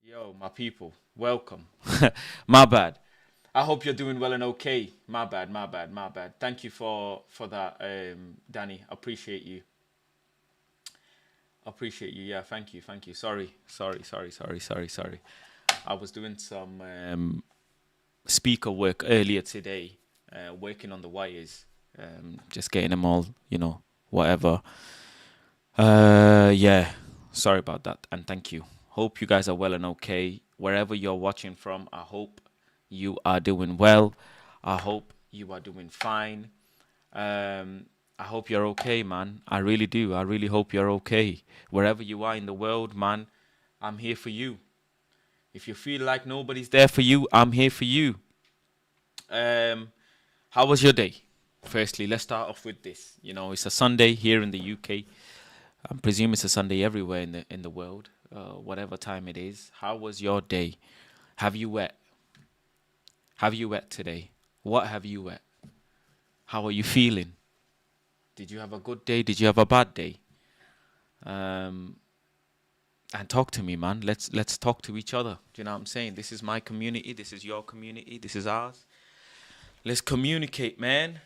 Yo, my people, welcome. My bad. I hope you're doing well and okay. My bad, my bad, my bad. Thank you for that, Danny. Appreciate you. Appreciate you. Yeah, thank you, thank you. Sorry. I was doing some speaker work earlier today, working on the wires, just getting them all, whatever. Yeah. Sorry about that, and thank you. Hope you guys are well and okay. Wherever you're watching from, I hope you are doing well. I hope you are doing fine. I hope you're okay, man. I really do. I really hope you're okay. Wherever you are in the world, man, I'm here for you. If you feel like nobody's there for you, I'm here for you. Um, how was your day? Firstly, let's start off with this. It's a Sunday here in the UK. I presume it's a Sunday everywhere in the world, whatever time it is. How was your day? Have you wet? Have you wet today? What have you wet? How are you feeling? Did you have a good day? Did you have a bad day? Um, and talk to me, man. Let's talk to each other. Do you know what I'm saying? This is my community. This is your community. This is ours. Let's communicate, man.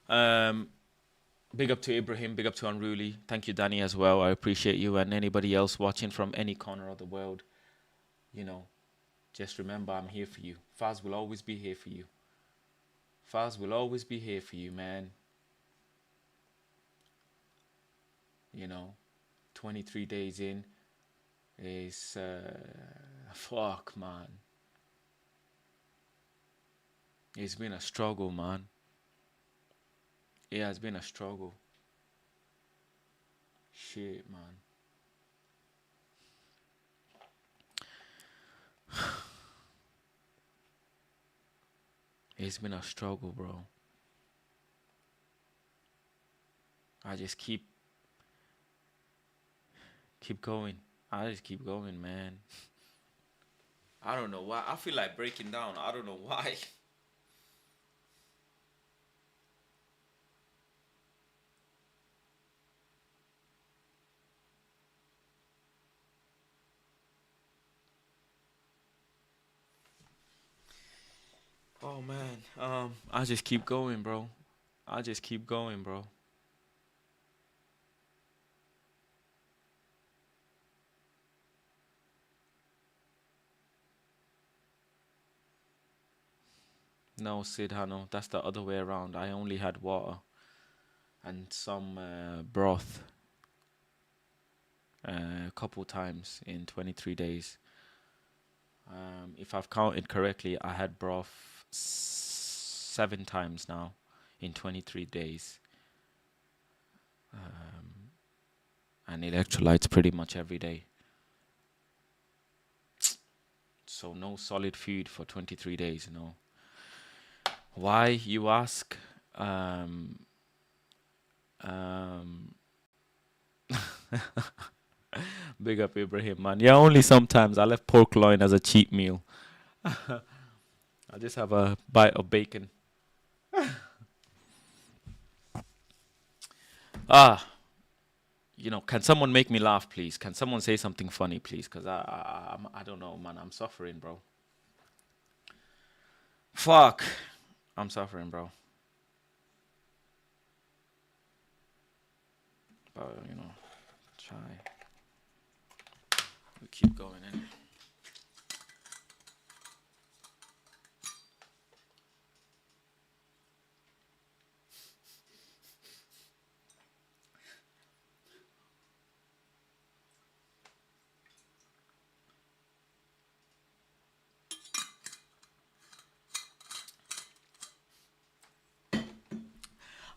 Um, Big up to Ibrahim. Big up to Unruly. Thank you, Danny, as well. I appreciate you and anybody else watching from any corner of the world. You know, just remember I'm here for you. Faz will always be here for you. Faz will always be here for you, man. 23 days in is fuck, man. It's been a struggle, man. It has been a struggle. Shit, man. It's been a struggle, bro. I just keep going. I just keep going, man. I don't know why. I feel like breaking down. I don't know why. Oh man. I just keep going, bro. I just keep going, bro. No, Sid Hano, that's the other way around. I only had water and some broth a couple times in 23 days. If I've counted correctly, I had broth 7 times now in 23 days. And electrolytes pretty much every day. So no solid food for 23 days, no. Why, you ask? Um, um, Big up Ibrahim, man. Yeah, only sometimes. I left pork loin as a cheap meal. I just have a bite of bacon. Ah, can someone make me laugh, please? Can someone say something funny, please? Cause I don't know, man. I'm suffering, bro. Fuck, I'm suffering, bro. But try. We keep going, anyway.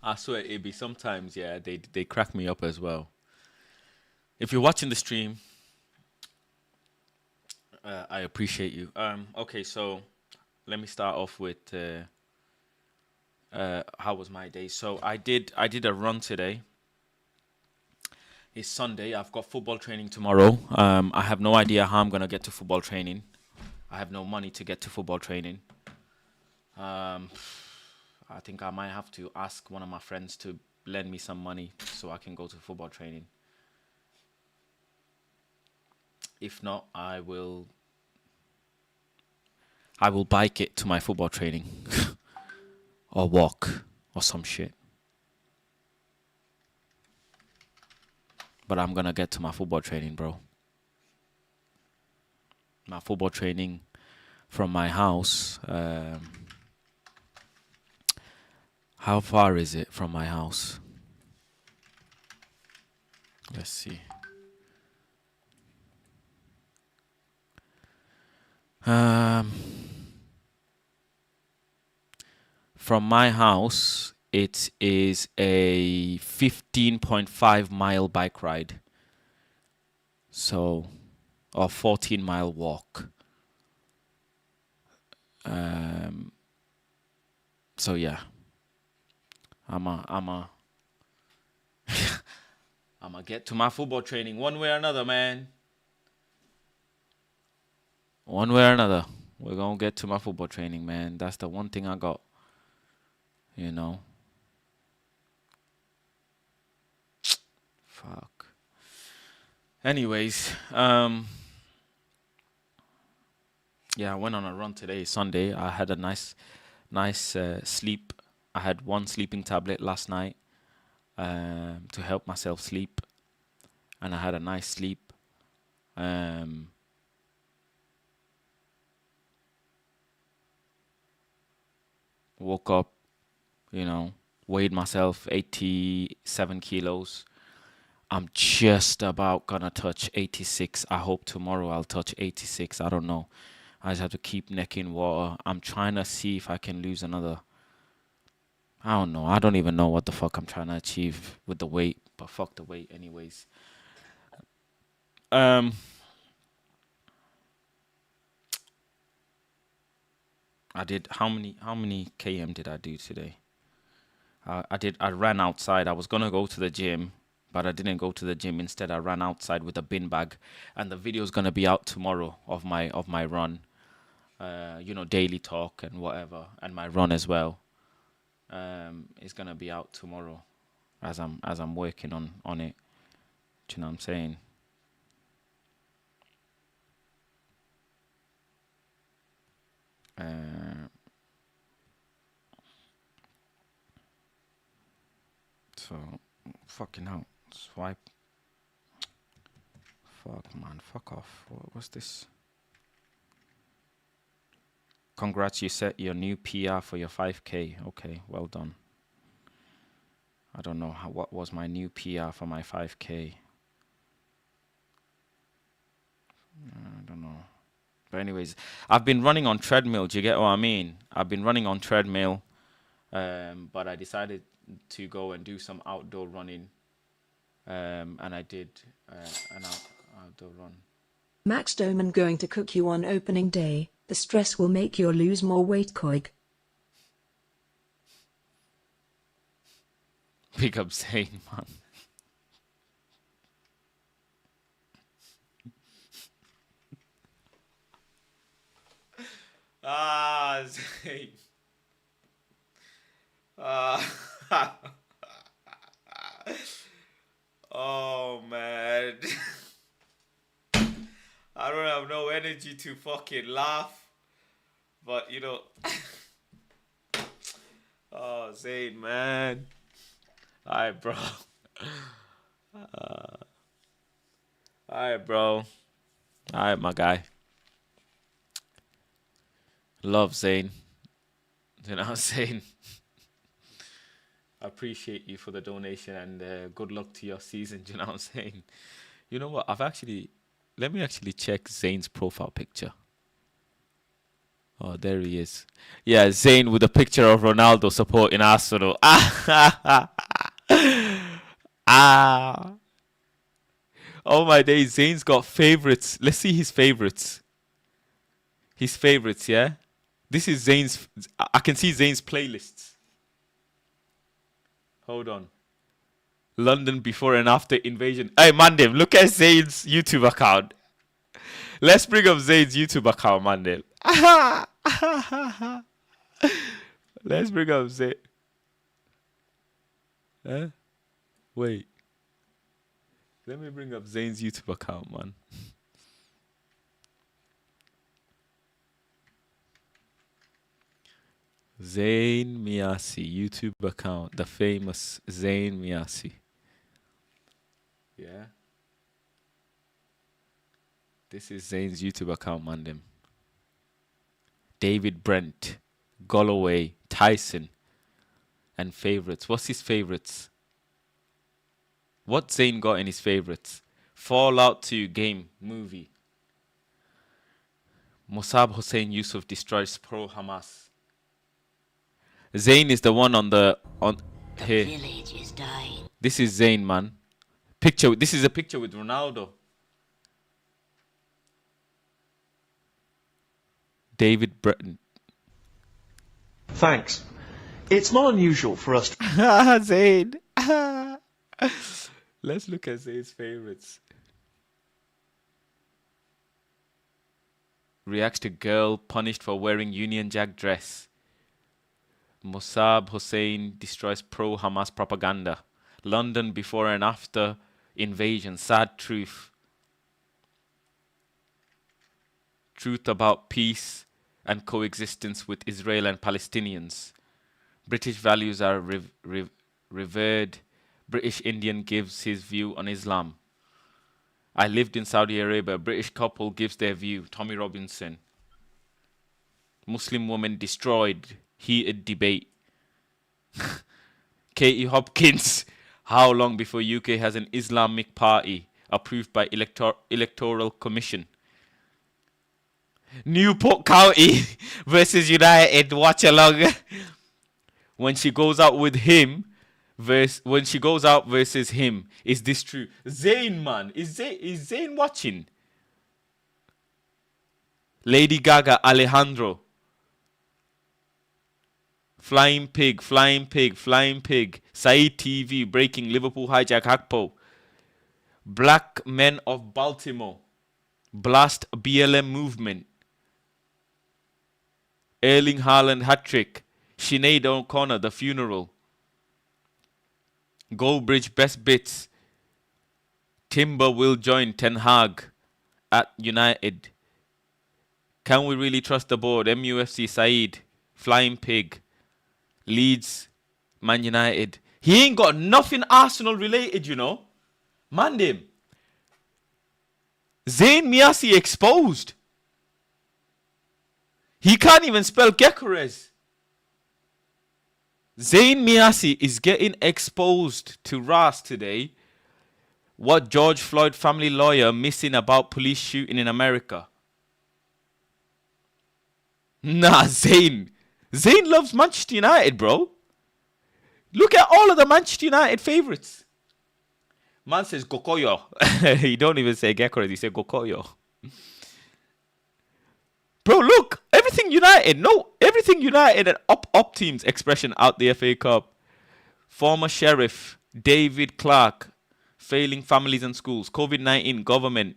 I swear, it be sometimes, yeah, they crack me up as well. If you're watching the stream, I appreciate you. Okay, so let me start off with how was my day. So I did a run today. It's Sunday. I've got football training tomorrow. I have no idea how I'm gonna get to football training. I have no money to get to football training. Um, I think I might have to ask one of my friends to lend me some money so I can go to football training. If not, I will bike it to my football training or walk or some shit. But I'm gonna get to my football training, bro. My football training from my house. How far is it from my house? Let's see. From my house, it is a 15.5 mile bike ride. So, or 14-mile walk. So yeah, I'm a get to my football training one way or another, man. One way or another, we're gonna get to my football training, man. That's the one thing I got. You know. Fuck. Anyways, yeah, I went on a run today, Sunday. I had a nice sleep. I had one sleeping tablet last night to help myself sleep, and I had a nice sleep. Woke up, weighed myself 87 kilos. I'm just about gonna touch 86. I hope tomorrow I'll touch 86. I don't know. I just have to keep necking water. I'm trying to see if I can lose another. I don't know. I don't even know what the fuck I'm trying to achieve with the weight, but fuck the weight anyways. I did how many km did I do today? I ran outside. I was gonna go to the gym, but I didn't go to the gym. Instead, I ran outside with a bin bag, and the video is gonna be out tomorrow of my run. Daily talk and whatever, and my run as well. Is gonna be out tomorrow, as I'm working on it. Do you know what I'm saying? So fucking hell, swipe. Fuck man, fuck off. What was this? Congrats, you set your new PR for your 5K. Okay, well done. I don't know what was my new PR for my 5K. I don't know. But anyways, I've been running on treadmill. Do you get what I mean? I've been running on treadmill, but I decided to go and do some outdoor running, and I did an outdoor run. Max Doman going to cook you on opening day. The stress will make you lose more weight, Koig. Big up Zein, man. Zein. Oh man. I don't have no energy to fucking laugh. But oh Zein, man. Alright, bro. Alright, bro. Alright, my guy. Love Zein. You know what I'm saying? I appreciate you for the donation and good luck to your season. You know what I'm saying? You know what? Let me actually check Zain's profile picture. Oh, there he is. Yeah, Zein with a picture of Ronaldo supporting Arsenal. Ah. Oh my days, Zain's got favorites. Let's see his favorites. His favorites, yeah? This is Zain's. I can see Zain's playlists. Hold on. London before and after invasion. Hey, Mandim, look at Zain's YouTube account. Let's bring up Zain's YouTube account, Mandim. Let's bring up Zain. Huh? Wait. Let me bring up Zain's YouTube account, man. Zein Mayassi, YouTube account. The famous Zein Mayassi. Yeah. This is Zayn's YouTube account, man. Them. David Brent, Galloway, Tyson, and favorites. What's his favorites? What Zayn got in his favorites? Fallout 2 game movie. Mossab Hussein Yusuf destroys pro Hamas. Zayn is the one on the here. Village is dying. This is Zayn, man. Picture. This is a picture with Ronaldo. David Breton. Thanks. It's not unusual for us to Zayn. Let's look at Zayn's favorites. Reacts to girl punished for wearing Union Jack dress. Mossab Hussein destroys pro-Hamas propaganda. London before and after invasion. Sad truth. Truth about peace and coexistence with Israel and Palestinians. British values are revered. British Indian gives his view on Islam. I lived in Saudi Arabia. British couple gives their view. Tommy Robinson. Muslim woman destroyed. Heated debate. Katie Hopkins. How long before UK has an Islamic party approved by Electoral Commission? Newport County versus United. Watch along. When she goes out with him, when she goes out versus him, is this true? Zayn, man, is Zayn watching? Lady Gaga, Alejandro. Flying pig, flying pig, flying pig. Saeed TV breaking Liverpool hijack Hakpo. Black men of Baltimore. Blast BLM movement. Erling Haaland hat-trick. Sinead O'Connor, the funeral. Goldbridge best bits. Timber will join Ten Hag at United. Can we really trust the board? MUFC Saeed. Flying pig. Leeds. Man United. He ain't got nothing Arsenal related, you know. Man him. Zein Mayassi exposed. He can't even spell Gyökeres. Zein Mayassi is getting exposed to Ras today. What George Floyd family lawyer missing about police shooting in America? Nah, Zayn. Zayn loves Manchester United, bro. Look at all of the Manchester United favourites. Man says Gokoyo. He don't even say Gyökeres, he said Gokoyo. Bro, look, everything United. No, everything United and up teams expression out the FA Cup. Former sheriff David Clark, failing families and schools. COVID-19 government.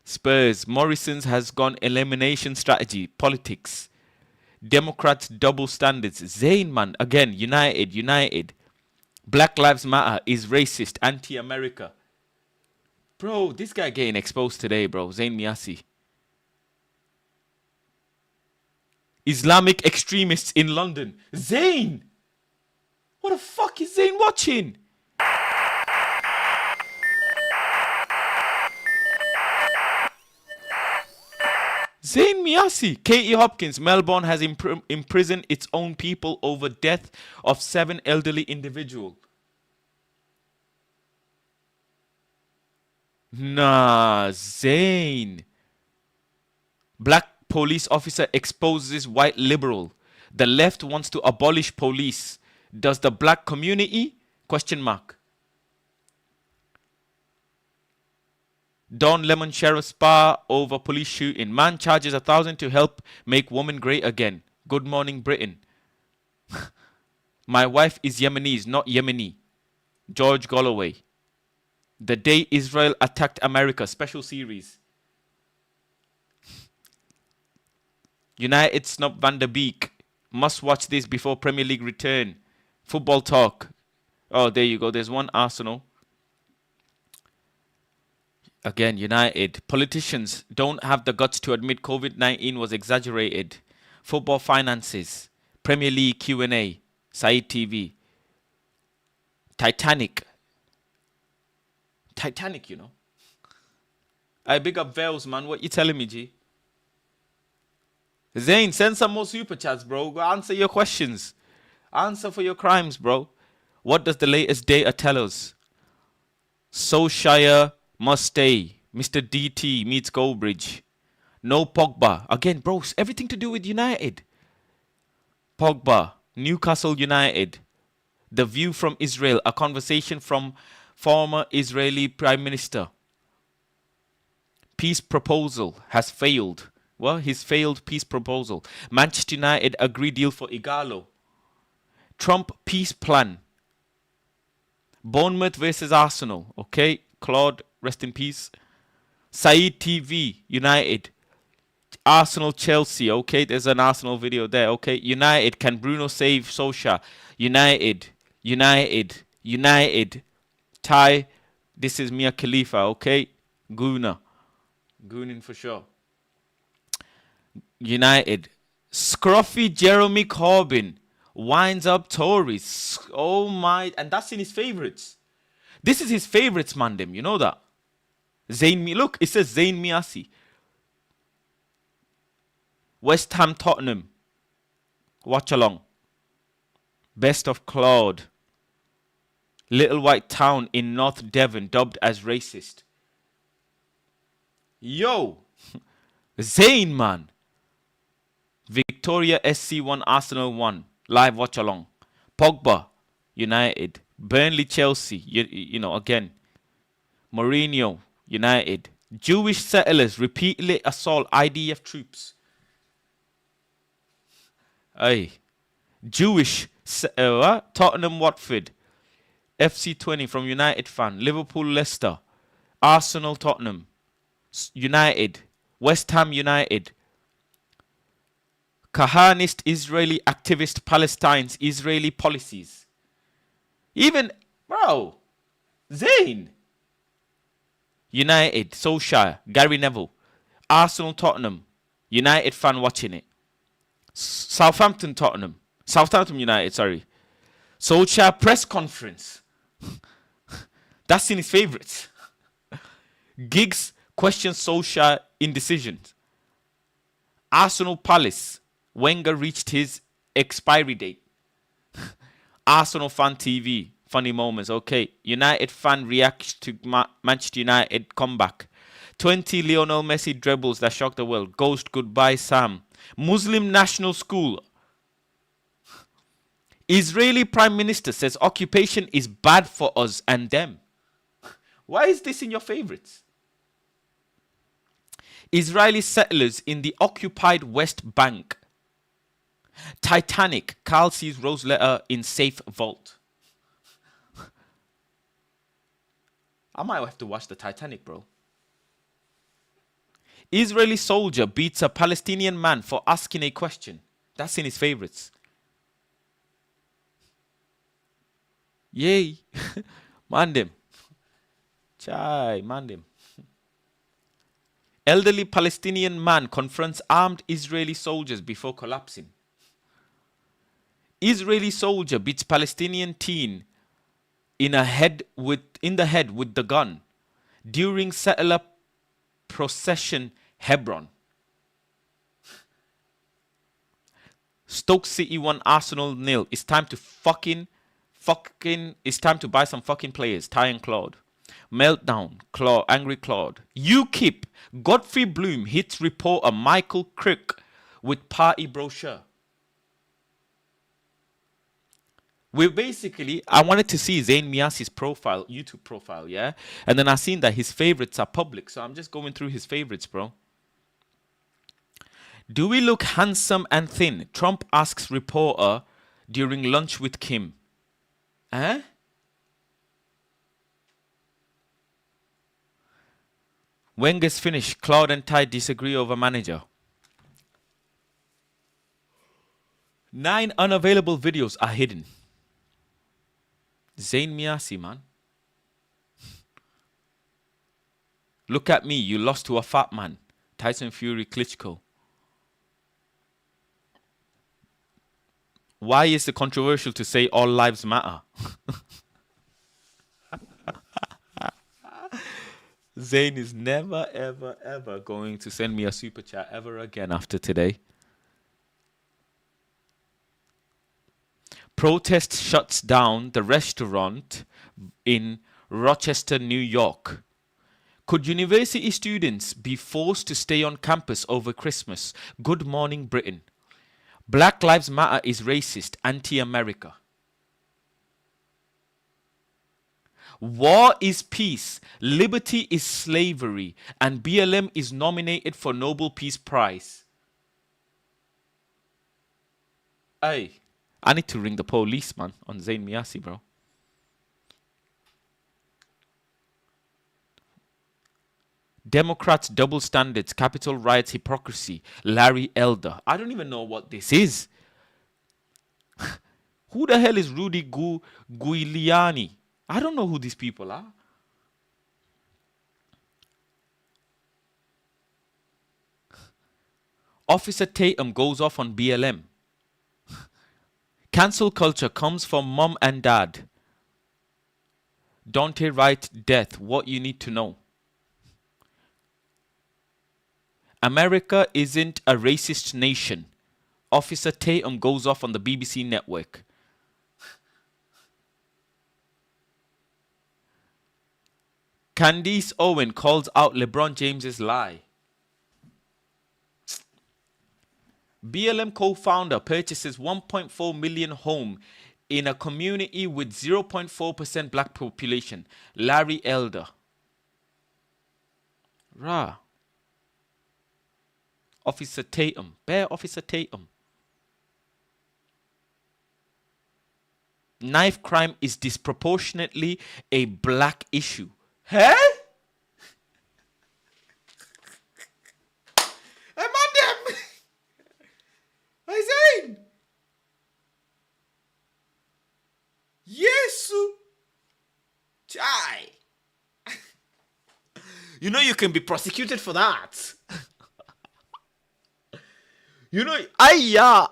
Spurs. Morrison's has gone elimination strategy. Politics. Democrats double standards. Zayn, man, again, United. Black Lives Matter is racist, anti-America. Bro, this guy getting exposed today, bro. Zayn Mayassi. Islamic extremists in London. Zayn! What the fuck is Zayn watching? Zayn Mayassi. Katie Hopkins. Melbourne has imprisoned its own people over death of 7 elderly individuals. Nah, Zayn. Black police officer exposes white liberal. The left wants to abolish police. Does the black community? Question mark. Don Lemon Sheriff Spa over police shooting. Man charges 1,000 to help make woman great again. Good morning, Britain. My wife is Yemenis, not Yemeni. George Galloway. The day Israel attacked America. Special series. United snub Van der Beek. Must watch this before Premier League return. Football talk. Oh, there you go. There's one Arsenal. Again, United. Politicians don't have the guts to admit COVID-19 was exaggerated. Football finances. Premier League Q&A, Said TV, Titanic, you know. I big up Vales, man. What you telling me, G? Zein, send some more super chats, bro. Go answer your questions. Answer for your crimes, bro. What does the latest data tell us? Solskjaer must stay. Mr. DT meets Goldbridge. No Pogba. Again, bro, everything to do with United. Pogba, Newcastle United. The View from Israel, a conversation from former Israeli Prime Minister. Peace proposal has failed. Well, his failed peace proposal. Manchester United agree deal for Igalo. Trump peace plan. Bournemouth versus Arsenal. Okay, Claude, rest in peace. Said TV, United. Arsenal, Chelsea. Okay, there's an Arsenal video there. Okay, United. Can Bruno save Solskjaer? United. Ty, this is Mia Khalifa. Okay, Gooning for sure. United. Scruffy Jeremy Corbyn winds up Tories. Oh my, and that's in his favourites. This is his favourites, Mandem. You know that. Zein, look, it says Zein Mayassi. West Ham Tottenham. Watch along. Best of Claude. Little White Town in North Devon dubbed as racist. Yo, Zein, man. Victoria SC1 Arsenal 1. Live watch along. Pogba, United. Burnley Chelsea. You know, again. Mourinho, United. Jewish settlers repeatedly assault IDF troops. Aye. Jewish Tottenham Watford. FC20 from United fan. Liverpool Leicester. Arsenal Tottenham. United. West Ham United. Kahanist Israeli activist Palestine's Israeli policies. Even, bro, Zein. United, Solskjaer, Gary Neville. Arsenal Tottenham. United fan watching it. Southampton United, sorry. Solskjaer press conference. That's in his favourites. Giggs questions Solskjaer indecisions. Arsenal Palace. Wenger reached his expiry date. Arsenal fan TV. Funny moments. Okay. United fan reacts to Manchester United comeback. 20 Lionel Messi dribbles that shocked the world. Ghost goodbye Sam. Muslim National School. Israeli Prime Minister says occupation is bad for us and them. Why is this in your favorites? Israeli settlers in the occupied West Bank. Titanic. Carl sees Rose letter in safe vault. I might have to watch the Titanic, bro. Israeli soldier beats a Palestinian man for asking a question. That's in his favorites. Yay. Mandim. Chai, mandim. Elderly Palestinian man confronts armed Israeli soldiers before collapsing. Israeli soldier beats Palestinian teen in the head with the gun during settler procession Hebron. Stoke City 1 Arsenal 0. It's time to it's time to buy some fucking players. Ty and Claude. Meltdown. Angry Claude. UKIP. Godfrey Bloom hits reporter Michael Crick with party brochure. I wanted to see Zein Miyassi's profile, YouTube profile, yeah? And then I seen that his favorites are public, so I'm just going through his favorites, bro. Do we look handsome and thin? Trump asks reporter during lunch with Kim. Eh? Wenger's finished. Claude and Ty disagree over manager. 9 unavailable videos are hidden. Zein Miyassi, man. Look at me, you lost to a fat man. Tyson Fury Klitschko. Why is it controversial to say all lives matter? Zain is never, ever, ever going to send me a super chat ever again after today. Protest shuts down the restaurant in Rochester, New York. Could university students be forced to stay on campus over Christmas? Good morning, Britain. Black Lives Matter is racist, anti-America. War is peace, liberty is slavery, and BLM is nominated for Nobel Peace Prize. Hey, I need to ring the police, man, on Zein Mayassi, bro. Democrats' double standards, Capitol riots, hypocrisy. Larry Elder. I don't even know what this is. Who the hell is Rudy Giuliani? I don't know who these people are. Officer Tatum goes off on BLM. Cancel culture comes from mom and dad. Dante Wright death, what you need to know. America isn't a racist nation. Officer Tatum goes off on the BBC network. Candice Owen calls out LeBron James's lie. BLM co-founder purchases 1.4 million home in a community with 0.4% black population. Larry Elder. Rah. Officer Tatum. Bear Officer Tatum. Knife crime is disproportionately a black issue. Huh? I'm on them. I Zain. Yesu. Chai. You know you can be prosecuted for that. You know, yeah.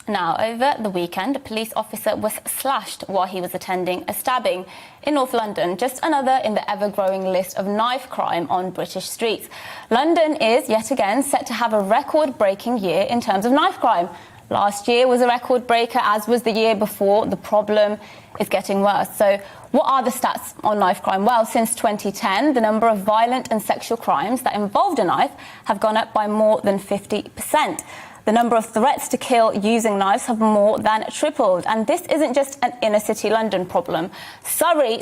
Now, over the weekend, a police officer was slashed while he was attending a stabbing in North London, just another in the ever-growing list of knife crime on British streets. London is, yet again, set to have a record-breaking year in terms of knife crime. Last year was a record breaker, as was the year before. The problem is getting worse. So what are the stats on knife crime? Well, since 2010, the number of violent and sexual crimes that involved a knife have gone up by more than 50%. The number of threats to kill using knives have more than tripled. And this isn't just an inner-city London problem. Surrey,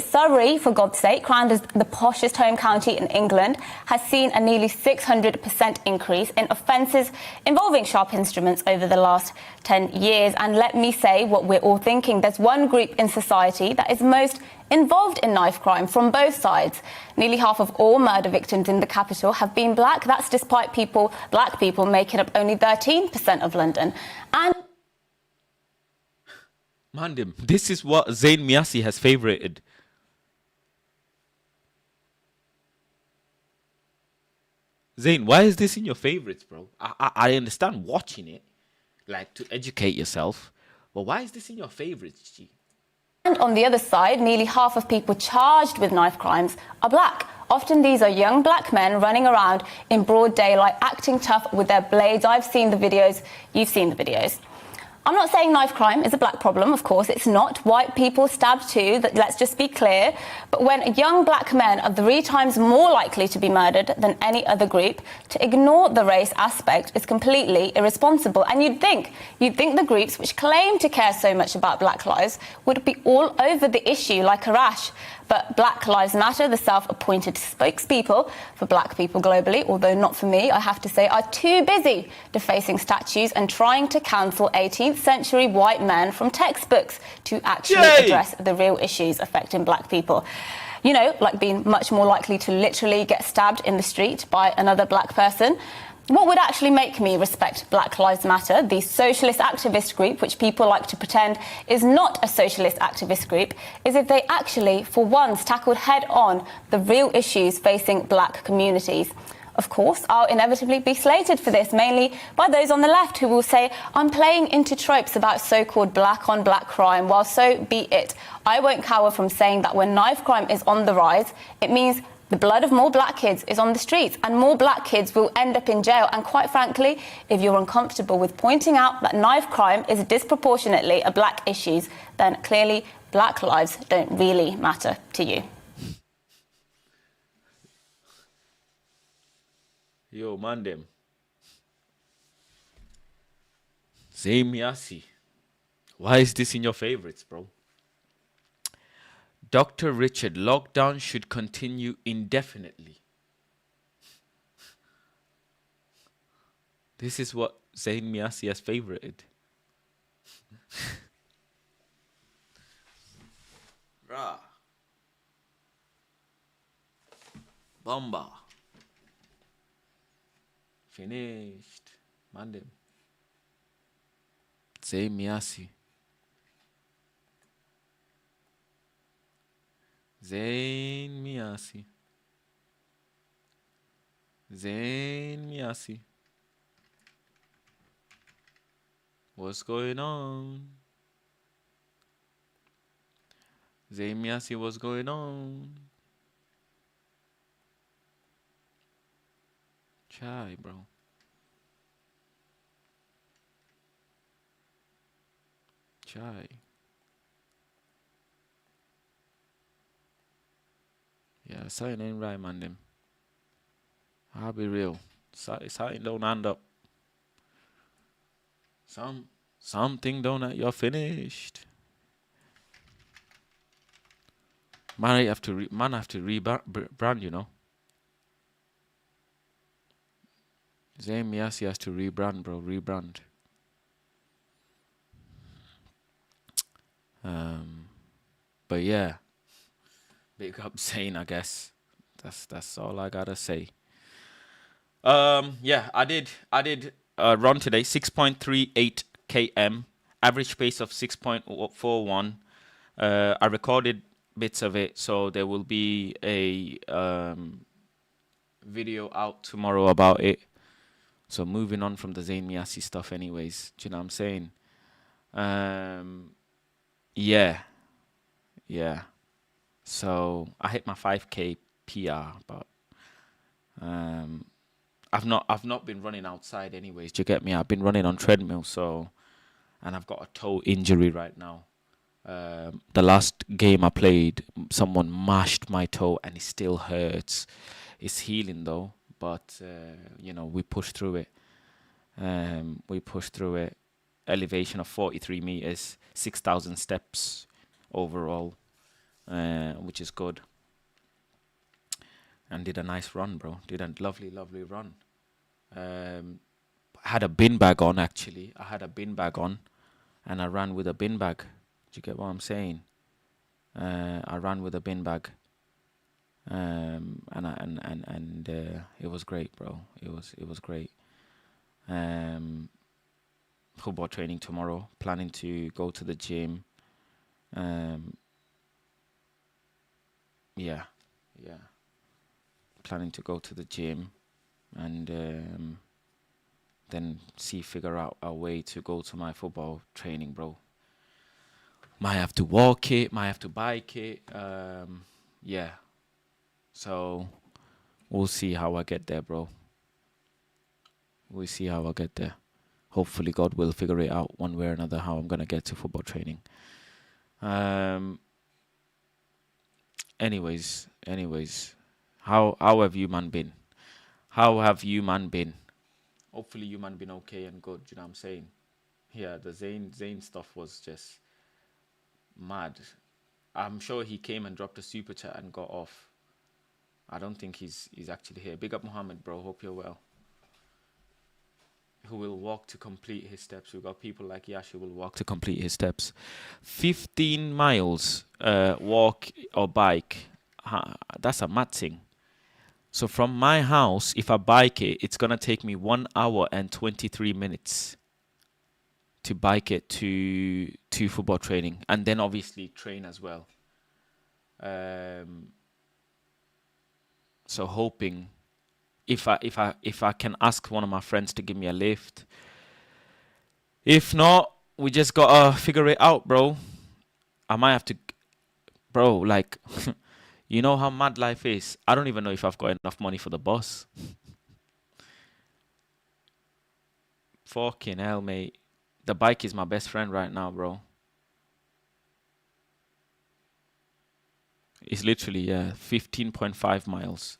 for God's sake, crowned as the poshest home county in England, has seen a nearly 600% increase in offences involving sharp instruments over the last 10 years. And let me say what we're all thinking. There's one group in society that is most involved in knife crime from both sides. Nearly half of all murder victims in the capital have been black. That's despite black people making up only 13% of London. And Mandim, this is what Zein Mayassi has favorited. Zain, why is this in your favorites, bro? I understand watching it, like to educate yourself, but why is this in your favorites, G? And on the other side, nearly half of people charged with knife crimes are black. Often these are young black men running around in broad daylight, acting tough with their blades. I've seen the videos. You've seen the videos. I'm not saying knife crime is a black problem, of course it's not. White people stabbed too, let's just be clear. But when young black men are 3 times more likely to be murdered than any other group, to ignore the race aspect is completely irresponsible. And you'd think the groups which claim to care so much about black lives would be all over the issue like a rash. But Black Lives Matter, the self-appointed spokespeople for black people globally, although not for me, I have to say, are too busy defacing statues and trying to cancel 18th century white men from textbooks to actually address the real issues affecting black people. You know, like being much more likely to literally get stabbed in the street by another black person. What would actually make me respect Black Lives Matter, the socialist activist group, which people like to pretend is not a socialist activist group, is if they actually, for once, tackled head-on the real issues facing black communities. Of course, I'll inevitably be slated for this, mainly by those on the left who will say I'm playing into tropes about so-called black-on-black crime. Well, so be it. I won't cower from saying that when knife crime is on the rise, it means the blood of more black kids is on the streets and more black kids will end up in jail. And quite frankly, if you're uncomfortable with pointing out that knife crime is disproportionately a black issue, then clearly black lives don't really matter to you. Yo, man, them. Zein Mayassi. Why is this in your favorites, bro? Dr. Richard, lockdown should continue indefinitely. This is what Zein Mayassi has favorited. Rah. Bomba. Finished. Mandem. Zein Mayassi. Zein Mayassi. Zein Mayassi. What's going on? Zein Mayassi, what's going on? Chai, bro. Chai. Yeah, something ain't right, man. Them. I'll be real. Something don't end up. Something don't. You're finished. Man, have to rebrand. You know. Zein Mayassi has to rebrand, bro. Rebrand. But yeah, big up Zein, I guess. That's all I gotta say. Yeah, I did run today, 6.38 km, average pace of 6.41. I recorded bits of it, so there will be a video out tomorrow about it. So moving on from the Zein Mayassi stuff, anyways. Do you know what I'm saying? Yeah. So I hit my 5K PR, but I've not been running outside anyways. Do you get me? I've been running on treadmill, so, and I've got a toe injury right now. The last game I played, someone mashed my toe and it still hurts. It's healing though, but we push through it. Elevation of 43 meters, 6,000 steps overall, which is good. And did a nice run, bro. Did a lovely run. Had a bin bag on, actually. I had a bin bag on, and I ran with a bin bag. Do you get what I'm saying? I ran with a bin bag, and it was great, bro. It was great. Football training tomorrow. Planning to go to the gym. Yeah. Planning to go to the gym, and then figure out a way to go to my football training, bro. Might have to walk it, might have to bike it. Yeah. So we'll see how I get there, bro. We'll see how I get there. Hopefully God will figure it out one way or another how I'm gonna get to football training. Anyways. How have you man been? Hopefully you man been okay and good, you know what I'm saying? Yeah, the Zein stuff was just mad. I'm sure he came and dropped a super chat and got off. I don't think he's actually here. Big up Muhammad, bro. Hope you're well. Who will walk to complete his steps. We've got people like Yash who will walk to complete his steps. 15 miles walk or bike. That's a mad thing. So from my house, if I bike it, it's going to take me 1 hour and 23 minutes to bike it to football training. And then obviously train as well. So hoping if I can ask one of my friends to give me a lift. If not, we just gotta figure it out, bro. I might have to, bro. Like, you know how mad life is. I don't even know if I've got enough money for the bus. Fucking hell, mate. The bike is my best friend right now, bro. It's literally 15.5 miles.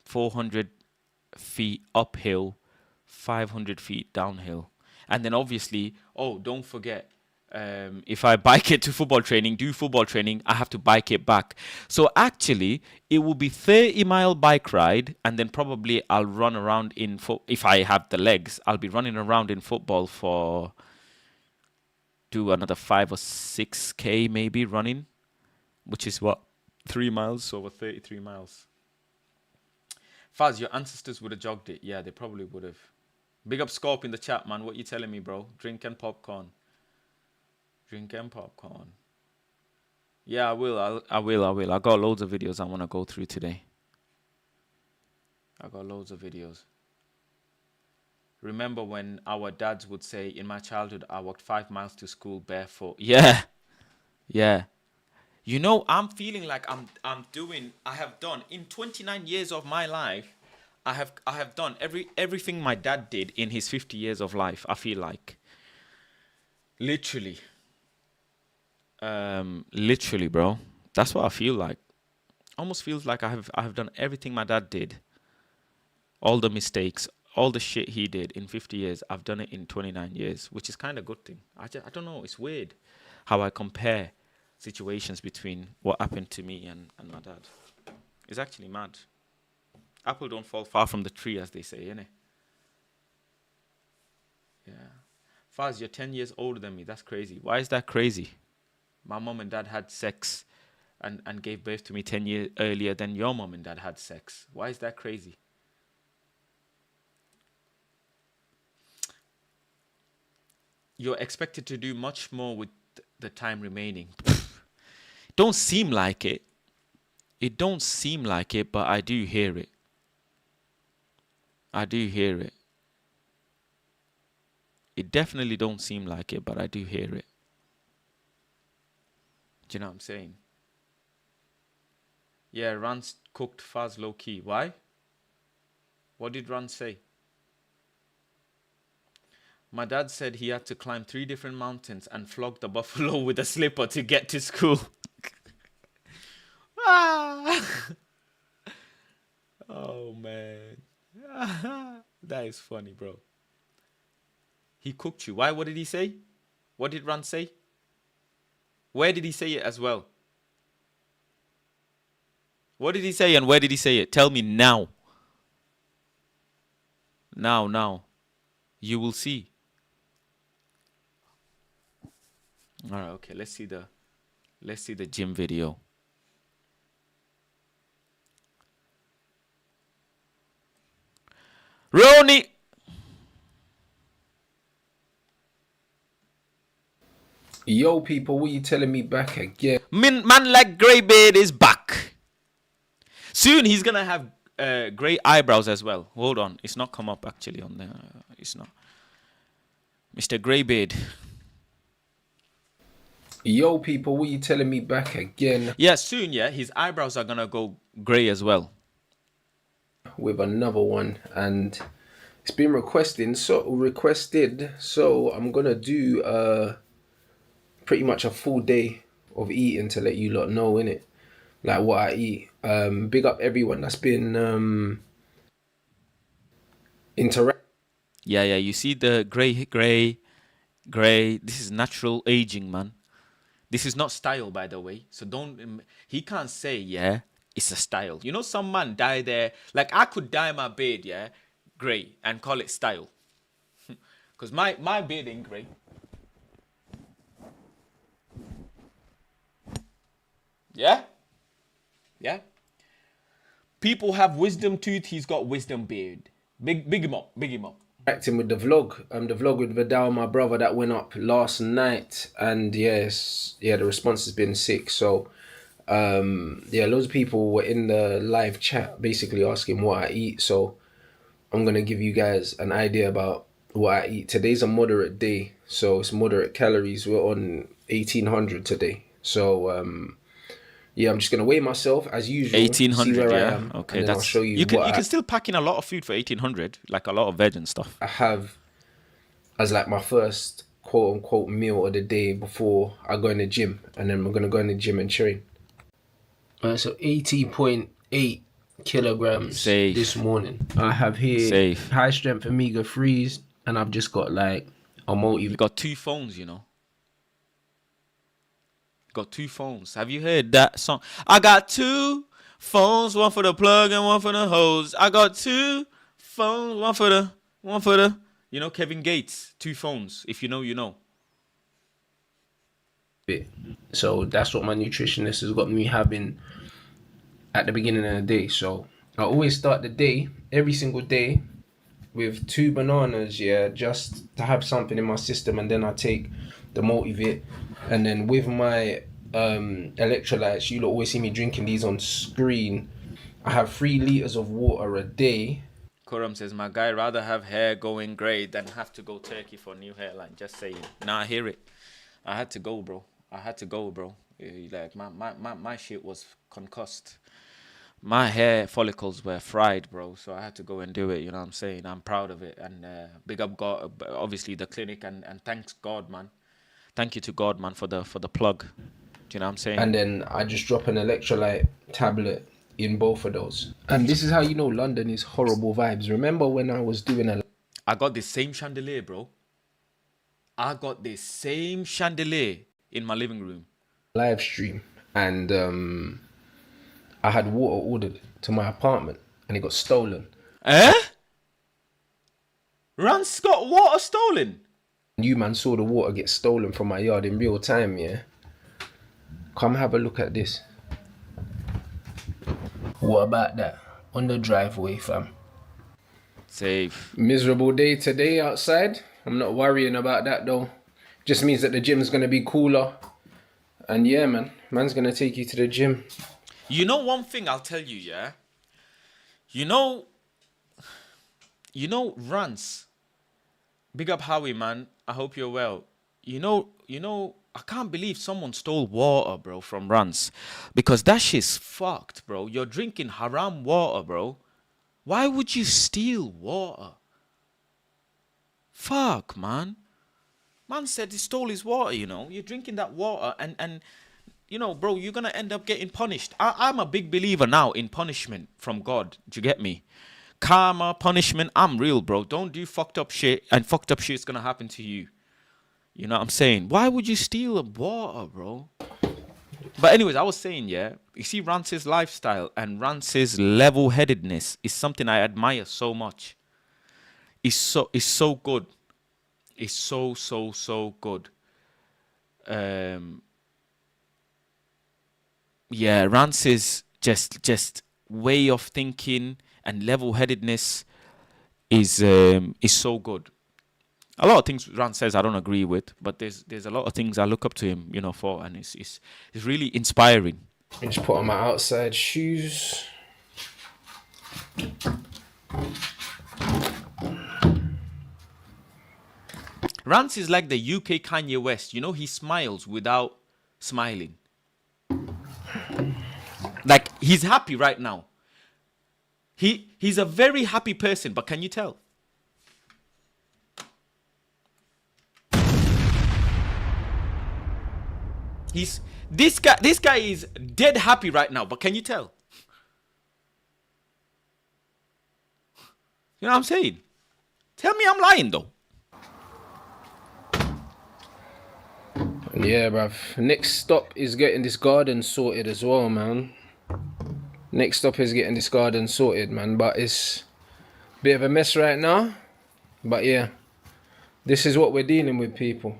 400 feet uphill, 500 feet downhill. And then obviously, oh, don't forget, if I bike it to football training, do football training, I have to bike it back. So actually, it will be 30-mile bike ride, and then probably I'll run around if I have the legs, I'll be running around in football for do another 5 or 6K maybe running, which is what, 3 miles, so over 33 miles. Faz, your ancestors would have jogged it. Yeah, they probably would have. Big up Scorp in the chat, man. What you telling me, bro? Drink and popcorn. Drink and popcorn. Yeah, I will. I will. I got loads of videos I want to go through today. I got loads of videos. Remember when our dads would say, in my childhood, I walked 5 miles to school barefoot. Yeah. Yeah. You know, I'm feeling like I have done in 29 years of my life, I have done everything my dad did in his 50 years of life, I feel like. Literally. Literally, bro. That's what I feel like. Almost feels like I have done everything my dad did. All the mistakes, all the shit he did in 50 years, I've done it in 29 years, which is kind of a good thing. I don't know, it's weird how I compare situations between what happened to me and my dad. It's actually mad. Apple don't fall far from the tree, as they say, innit? Yeah. Faz, you're 10 years older than me. That's crazy. Why is that crazy? My mom and dad had sex and gave birth to me 10 years earlier than your mom and dad had sex. Why is that crazy? You're expected to do much more with the time remaining. Don't seem like it. It don't seem like it, but I do hear it. I do hear it. It definitely don't seem like it, but I do hear it. Do you know what I'm saying? Yeah, Ran cooked Faz low key. Why? What did Ran say? My dad said he had to climb 3 different mountains and flog the buffalo with a slipper to get to school. Oh, man. That is funny, bro. He cooked you. Why? What did he say? What did Ran say? Where did he say it as well? What did he say and where did he say it? Tell me now. Now. You will see. All right, okay. Let's see the gym video. Ronnie. Yo, people, what you telling me back again? Man like Greybeard is back. Soon he's gonna have grey eyebrows as well. Hold on, it's not come up actually on the. It's not. Mr. Greybeard. Yo, people, what you telling me back again? Yeah, soon. Yeah, his eyebrows are gonna go grey as well. With another one, and it's been requested. So I'm gonna do pretty much a full day of eating to let you lot know, innit? Like what I eat. Big up everyone that's been interacting. Yeah. You see the grey. This is natural aging, man. This is not style, by the way. So don't. He can't say, yeah, it's a style. You know, some man dye their. Like I could dye my beard, yeah, grey, and call it style. Because my beard ain't grey. Yeah? People have wisdom tooth, he's got wisdom beard. Big him up. Acting with the vlog with Vidal, my brother, that went up last night, and yes, the response has been sick. So Yeah, loads of people were in the live chat basically asking what I eat. So I'm gonna give you guys an idea about what I eat. Today's a moderate day, so it's moderate calories. We're on 1800 today. So yeah, I'm just gonna weigh myself as usual, see 1800, where I yeah. am, Okay, and then I'll that's show you you can what still pack in a lot of food for 1800, like a lot of veg and stuff. I have as like my first quote unquote meal of the day before I go in the gym, and then we're gonna go in the gym and train. So 18.8 kilograms Safe. this morning. I have here Safe. high strength omega 3s, and I've just got like a multi. You got 2 phones, you know. Got 2 phones. Have you heard that song? I got 2 phones, one for the plug and one for the hose. I got 2 phones, one for the. You know, Kevin Gates, 2 phones. If you know, you know. So that's what my nutritionist has got me having at the beginning of the day. So I always start the day, every single day, with 2 bananas, yeah, just to have something in my system, and then I take the multivit, and then with my electrolytes, you'll always see me drinking these on screen. I have 3 liters of water a day. Kuram says, my guy rather have hair going grey than have to go Turkey for a new hairline. Just saying. Nah, I hear it. I had to go, bro. Like my shit was concussed. My hair follicles were fried, bro. So I had to go and do it. You know what I'm saying? I'm proud of it. And big up God, obviously the clinic, and thanks God, man. Thank you to God, man, for the plug. Do you know what I'm saying? And then I just drop an electrolyte tablet in both of those. And this is how you know London is horrible vibes. Remember when I was doing I got this same chandelier, bro. I got this same chandelier in my living room. live stream, and I had water ordered to my apartment, and it got stolen. Eh? Rance got water stolen? You man saw the water get stolen from my yard in real time, yeah? Come have a look at this. What about that? On the driveway, fam. Safe. Miserable day today outside. I'm not worrying about that though. Just means that the gym's gonna be cooler. And yeah, man's gonna take you to the gym. You know one thing I'll tell you, yeah? You know, Rance. Big up Howie, man. I hope you're well. You know, I can't believe someone stole water, bro, from Rance. Because that shit's fucked, bro. You're drinking haram water, bro. Why would you steal water? Fuck, man. Man said he stole his water, you know. You're drinking that water and you know, bro, you're going to end up getting punished. I'm a big believer now in punishment from God. Do you get me? Karma, punishment, I'm real, bro. Don't do fucked up shit, and fucked up shit's going to happen to you. You know what I'm saying? Why would you steal water, bro? But anyways, I was saying, yeah, you see Rance's lifestyle and Rance's level-headedness is something I admire so much. It's so good. It's so good. Yeah, Rance's just way of thinking and level-headedness is so good. A lot of things Rance says I don't agree with, but there's a lot of things I look up to him, you know, for, and it's really inspiring. I just put on my outside shoes. Rance is like the UK Kanye West. You know, he smiles without smiling. Like, he's happy right now. He's a very happy person, but can you tell? This guy is dead happy right now, but can you tell? You know what I'm saying? Tell me I'm lying though. Yeah, bruv. Next stop is getting this garden sorted as well, man. Next stop is getting this garden sorted, man. But it's a bit of a mess right now. But yeah, this is what we're dealing with, people.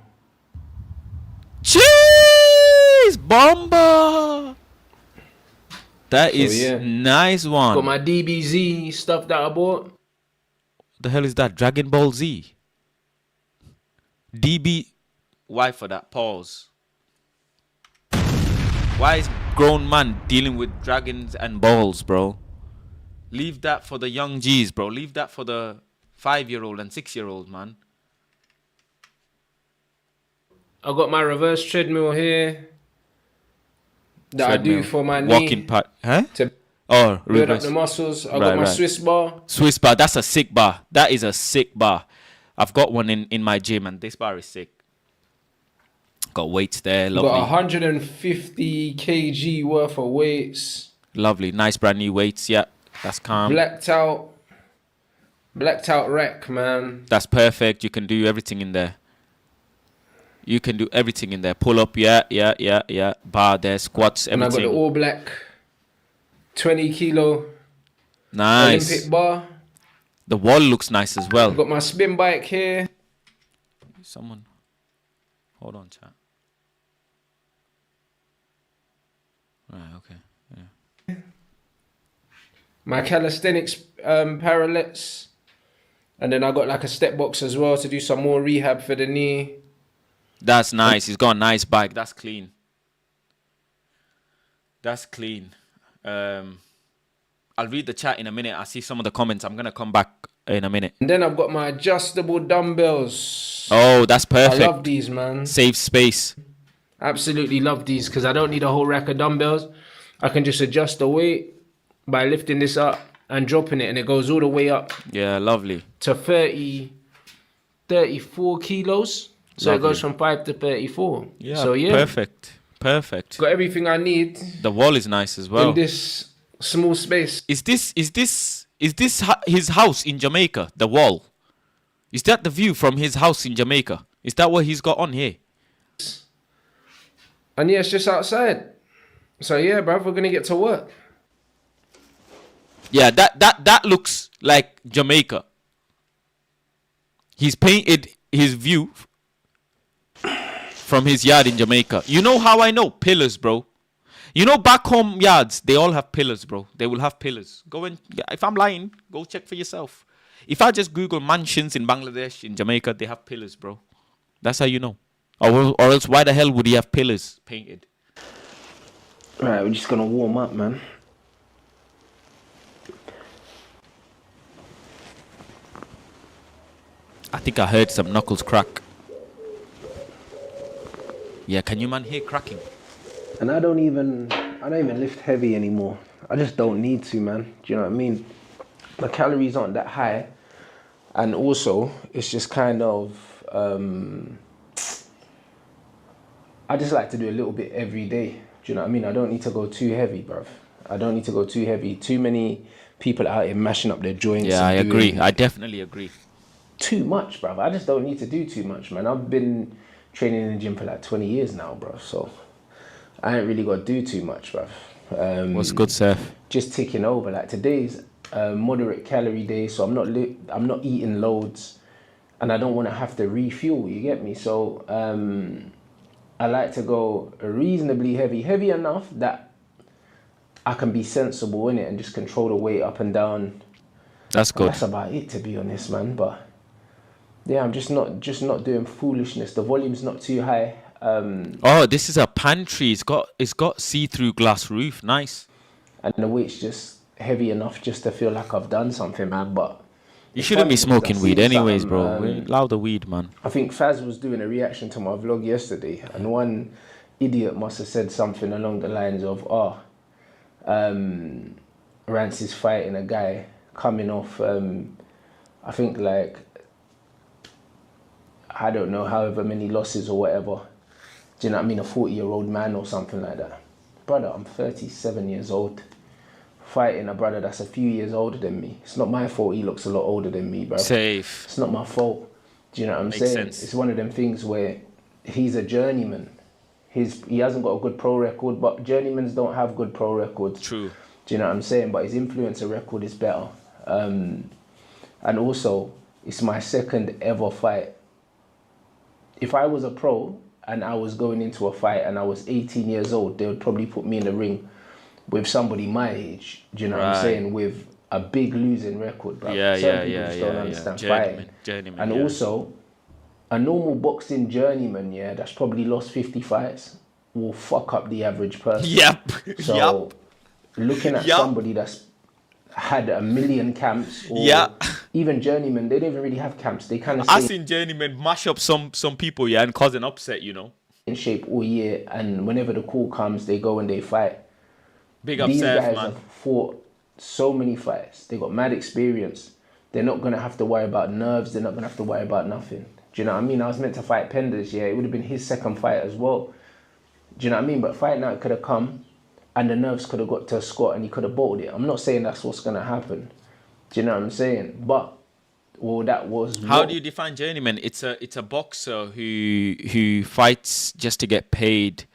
Cheese bomba. That is yeah. Nice one. Got my DBZ stuff that I bought. The hell is that? Dragon Ball Z. DB. Why for that? Pause. Why is grown man dealing with dragons and balls, bro. Leave that for the young G's, bro. Leave that for the 5-year-old and 6-year-old, man. I got my reverse treadmill here that I do for my walking knee part, huh? to Oh, build up reverse. the muscles. I got Right, my right. Swiss bar. Swiss bar. That's a sick bar. That is a sick bar. I've got one in my gym, and this bar is sick. Got weights there. Got Lovely. 150 kg worth of weights. Lovely. Nice brand new weights. Yeah, that's calm. Blacked out rack, man. That's perfect. You can do everything in there. You can do everything in there. Pull up, yeah. Bar there, squats, And I got everything. the all black 20 kilo Nice. Olympic bar. The wall looks nice as I well. got my spin bike here. Someone, hold on, chat. Right, okay. Yeah. My calisthenics parallettes. And then I got like a step box as well to do some more rehab for the knee. That's nice. He's got a nice bike. That's clean. That's clean. I'll read the chat in a minute. I see some of the comments. I'm gonna come back in a minute. And then I've got my adjustable dumbbells. Oh, that's perfect. I love these, man. Save space. Absolutely love these because I don't need a whole rack of dumbbells. I can just adjust the weight by lifting this up and dropping it, and it goes all the way up Yeah, lovely. to 34 kilos. So Lovely. it goes from 5 to 34. Yeah. So yeah, Perfect. got everything I need The wall is nice as well. in this small space. Is this his house in Jamaica? The wall. Is that the view from his house in Jamaica? Is that what he's got on here? And yeah, it's just outside. So yeah, bruv, we're gonna get to work. Yeah, that looks like Jamaica. He's painted his view from his yard in Jamaica. You know how I know? Pillars, bro. You know back home yards, they all have pillars, bro. They will have pillars. Go and, if I'm lying, go check for yourself. If I just Google mansions in Bangladesh, in Jamaica, they have pillars, bro. That's how you know. Or else why the hell would he have pillars painted? Right, we're just gonna warm up, man. I think I heard some knuckles crack. Yeah, can you man hear cracking? And I don't even lift heavy anymore. I just don't need to, man. Do you know what I mean? My calories aren't that high. And also, it's just kind of, I just like to do a little bit every day. Do you know what I mean? I don't need to go too heavy, bruv. I don't need to go too heavy. Too many people out here mashing up their joints. Yeah, I and agree. doing I definitely agree. too much, bruv. I just don't need to do too much, man. I've been training in the gym for like 20 years now, bruv. So I ain't really got to do too much, bruv. What's good, Seth? Just ticking over. Like today's a moderate calorie day, so I'm not eating loads, and I don't want to have to refuel. You get me? So I like to go reasonably heavy enough that I can be sensible in it and just control the weight up and down. That's good. That's about it, to be honest, man. But yeah, I'm just not doing foolishness. The volume's not too high. Oh, this is a pantry. It's got see-through glass roof. Nice. And the weight's just heavy enough just to feel like I've done something, man. But You it's shouldn't funny be because smoking I weed seen anyways, something, bro. Allow the weed, man. I think Faz was doing a reaction to my vlog yesterday, and one idiot must have said something along the lines of, Rance is fighting a guy coming off, I think like, I don't know, however many losses or whatever. Do you know what I mean? A 40-year-old man or something like that. Brother, I'm 37 years old. Fighting a brother that's a few years older than me. It's not my fault he looks a lot older than me, bro. Safe. It's not my fault. Do you know what I'm Makes saying? sense. It's one of them things where he's a journeyman. He hasn't got a good pro record, but journeymans don't have good pro records. True. Do you know what I'm saying? But his influencer record is better. And also, it's my second ever fight. If I was a pro and I was going into a fight and I was 18 years old, they would probably put me in the ring with somebody my age. Do you know what I'm Right. saying? With a big losing record, bro. Yeah, Certain yeah, people just yeah, don't yeah, understand yeah. fighting. Journeyman, And yeah. also, a normal boxing journeyman, yeah, that's probably lost 50 fights. will fuck up the average person. Yep. So looking at Yup. somebody that's had a million camps, or Yeah. even journeymen, they don't even really have camps. They kind of I stay seen journeymen mash up some people, yeah, and cause an upset, you know. in shape all year, and whenever the call comes, they go and they fight. Big up These Seth, guys man. have fought so many fights. They got mad experience. They're not gonna have to worry about nerves. They're not gonna have to worry about nothing. Do you know what I mean? I was meant to fight Penders, yeah. It would have been his second fight as well. Do you know what I mean? But fight night could have come, and the nerves could have got to Scott, and he could have bottled it. I'm not saying that's what's gonna happen. Do you know what I'm saying? But that was. How do you define journeyman? It's a boxer who fights just to get paid,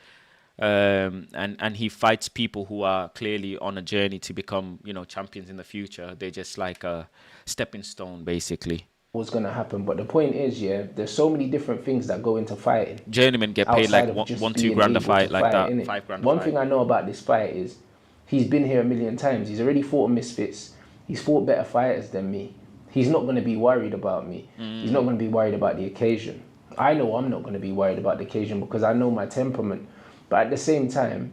and he fights people who are clearly on a journey to become, you know, champions in the future. They're just like a stepping stone, basically. was gonna happen? But the point is, yeah, there's so many different things that go into fighting. Journeymen get paid like outside of just 1-2 being grand a able fight, to like that. innit? 5 grand a One fight. thing I know about this fight is he's been here a million times. He's already fought misfits. He's fought better fighters than me. He's not going to be worried about me. He's not going to be worried about the occasion. I know I'm not going to be worried about the occasion because I know my temperament. But at the same time,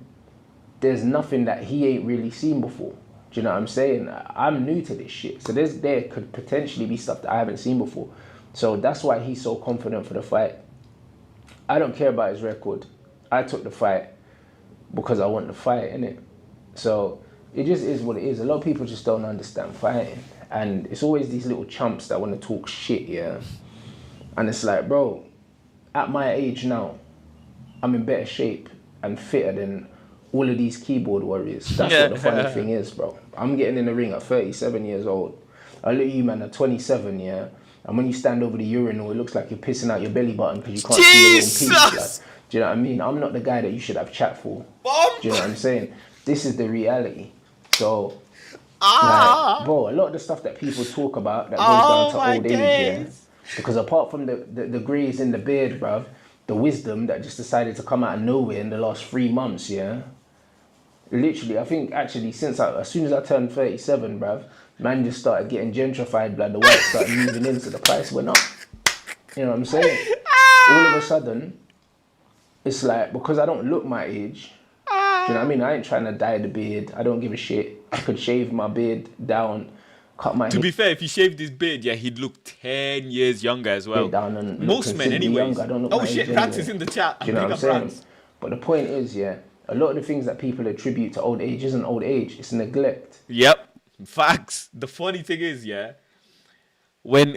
there's nothing that he ain't really seen before. Do you know what I'm saying? I'm new to this shit. So there could potentially be stuff that I haven't seen before. So that's why he's so confident for the fight. I don't care about his record. I took the fight because I want the fight, innit? So it just is what it is. A lot of people just don't understand fighting. And it's always these little chumps that want to talk shit, yeah? And it's like, bro, at my age now, I'm in better shape and fitter than all of these keyboard warriors. That's what the funny thing is, bro. I'm getting in the ring at 37 years old. I look at you, man, at 27, yeah? And when you stand over the urinal, it looks like you're pissing out your belly button because you can't see your own piece. Like, do you know what I mean? I'm not the guy that you should have chat for. Do you know what I'm saying? This is the reality. So, like, bro, a lot of the stuff that people talk about that goes down to old age, yeah? Because apart from the greys in the beard, bruv, the wisdom that just decided to come out of nowhere in the last 3 months, yeah? Literally, I think actually as soon as I turned 37, bruv, man just started getting gentrified, blood. The white started moving in, so the price went up. You know what I'm saying? All of a sudden, it's like, because I don't look my age, do you know what I mean? I ain't trying to dye the beard. I don't give a shit. I could shave my beard down, cut my To be fair, if he shaved his beard, yeah, he'd look 10 years younger as well. down and look Most men, considerably anyways. younger. I don't look Oh my shit, age Rats anyway. is in the chat. Do you know what I'm Big up saying? Rats. But the point is, yeah, a lot of the things that people attribute to old age isn't old age. It's neglect. Yep, facts. The funny thing is, yeah, when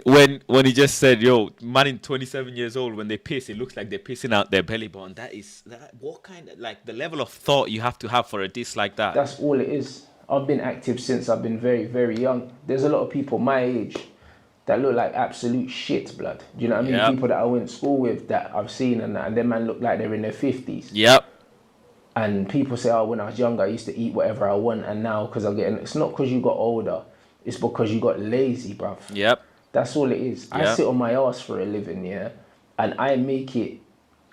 he just said, "Yo, man, in 27 years old, when they piss, it looks like they're pissing out their belly button." That what kind of, like, the level of thought you have to have for a diss like that. That's all it is. I've been active since I've been very, very young. There's a lot of people my age that look like absolute shit, blood. Do you know what I mean? Yep. People that I went to school with that I've seen and them man look like they're in their 50s. Yep. And people say, oh, when I was younger, I used to eat whatever I want. And now, because I'm getting... It's not because you got older. It's because you got lazy, bruv. Yep. That's all it is. I sit on my ass for a living, yeah? And I make it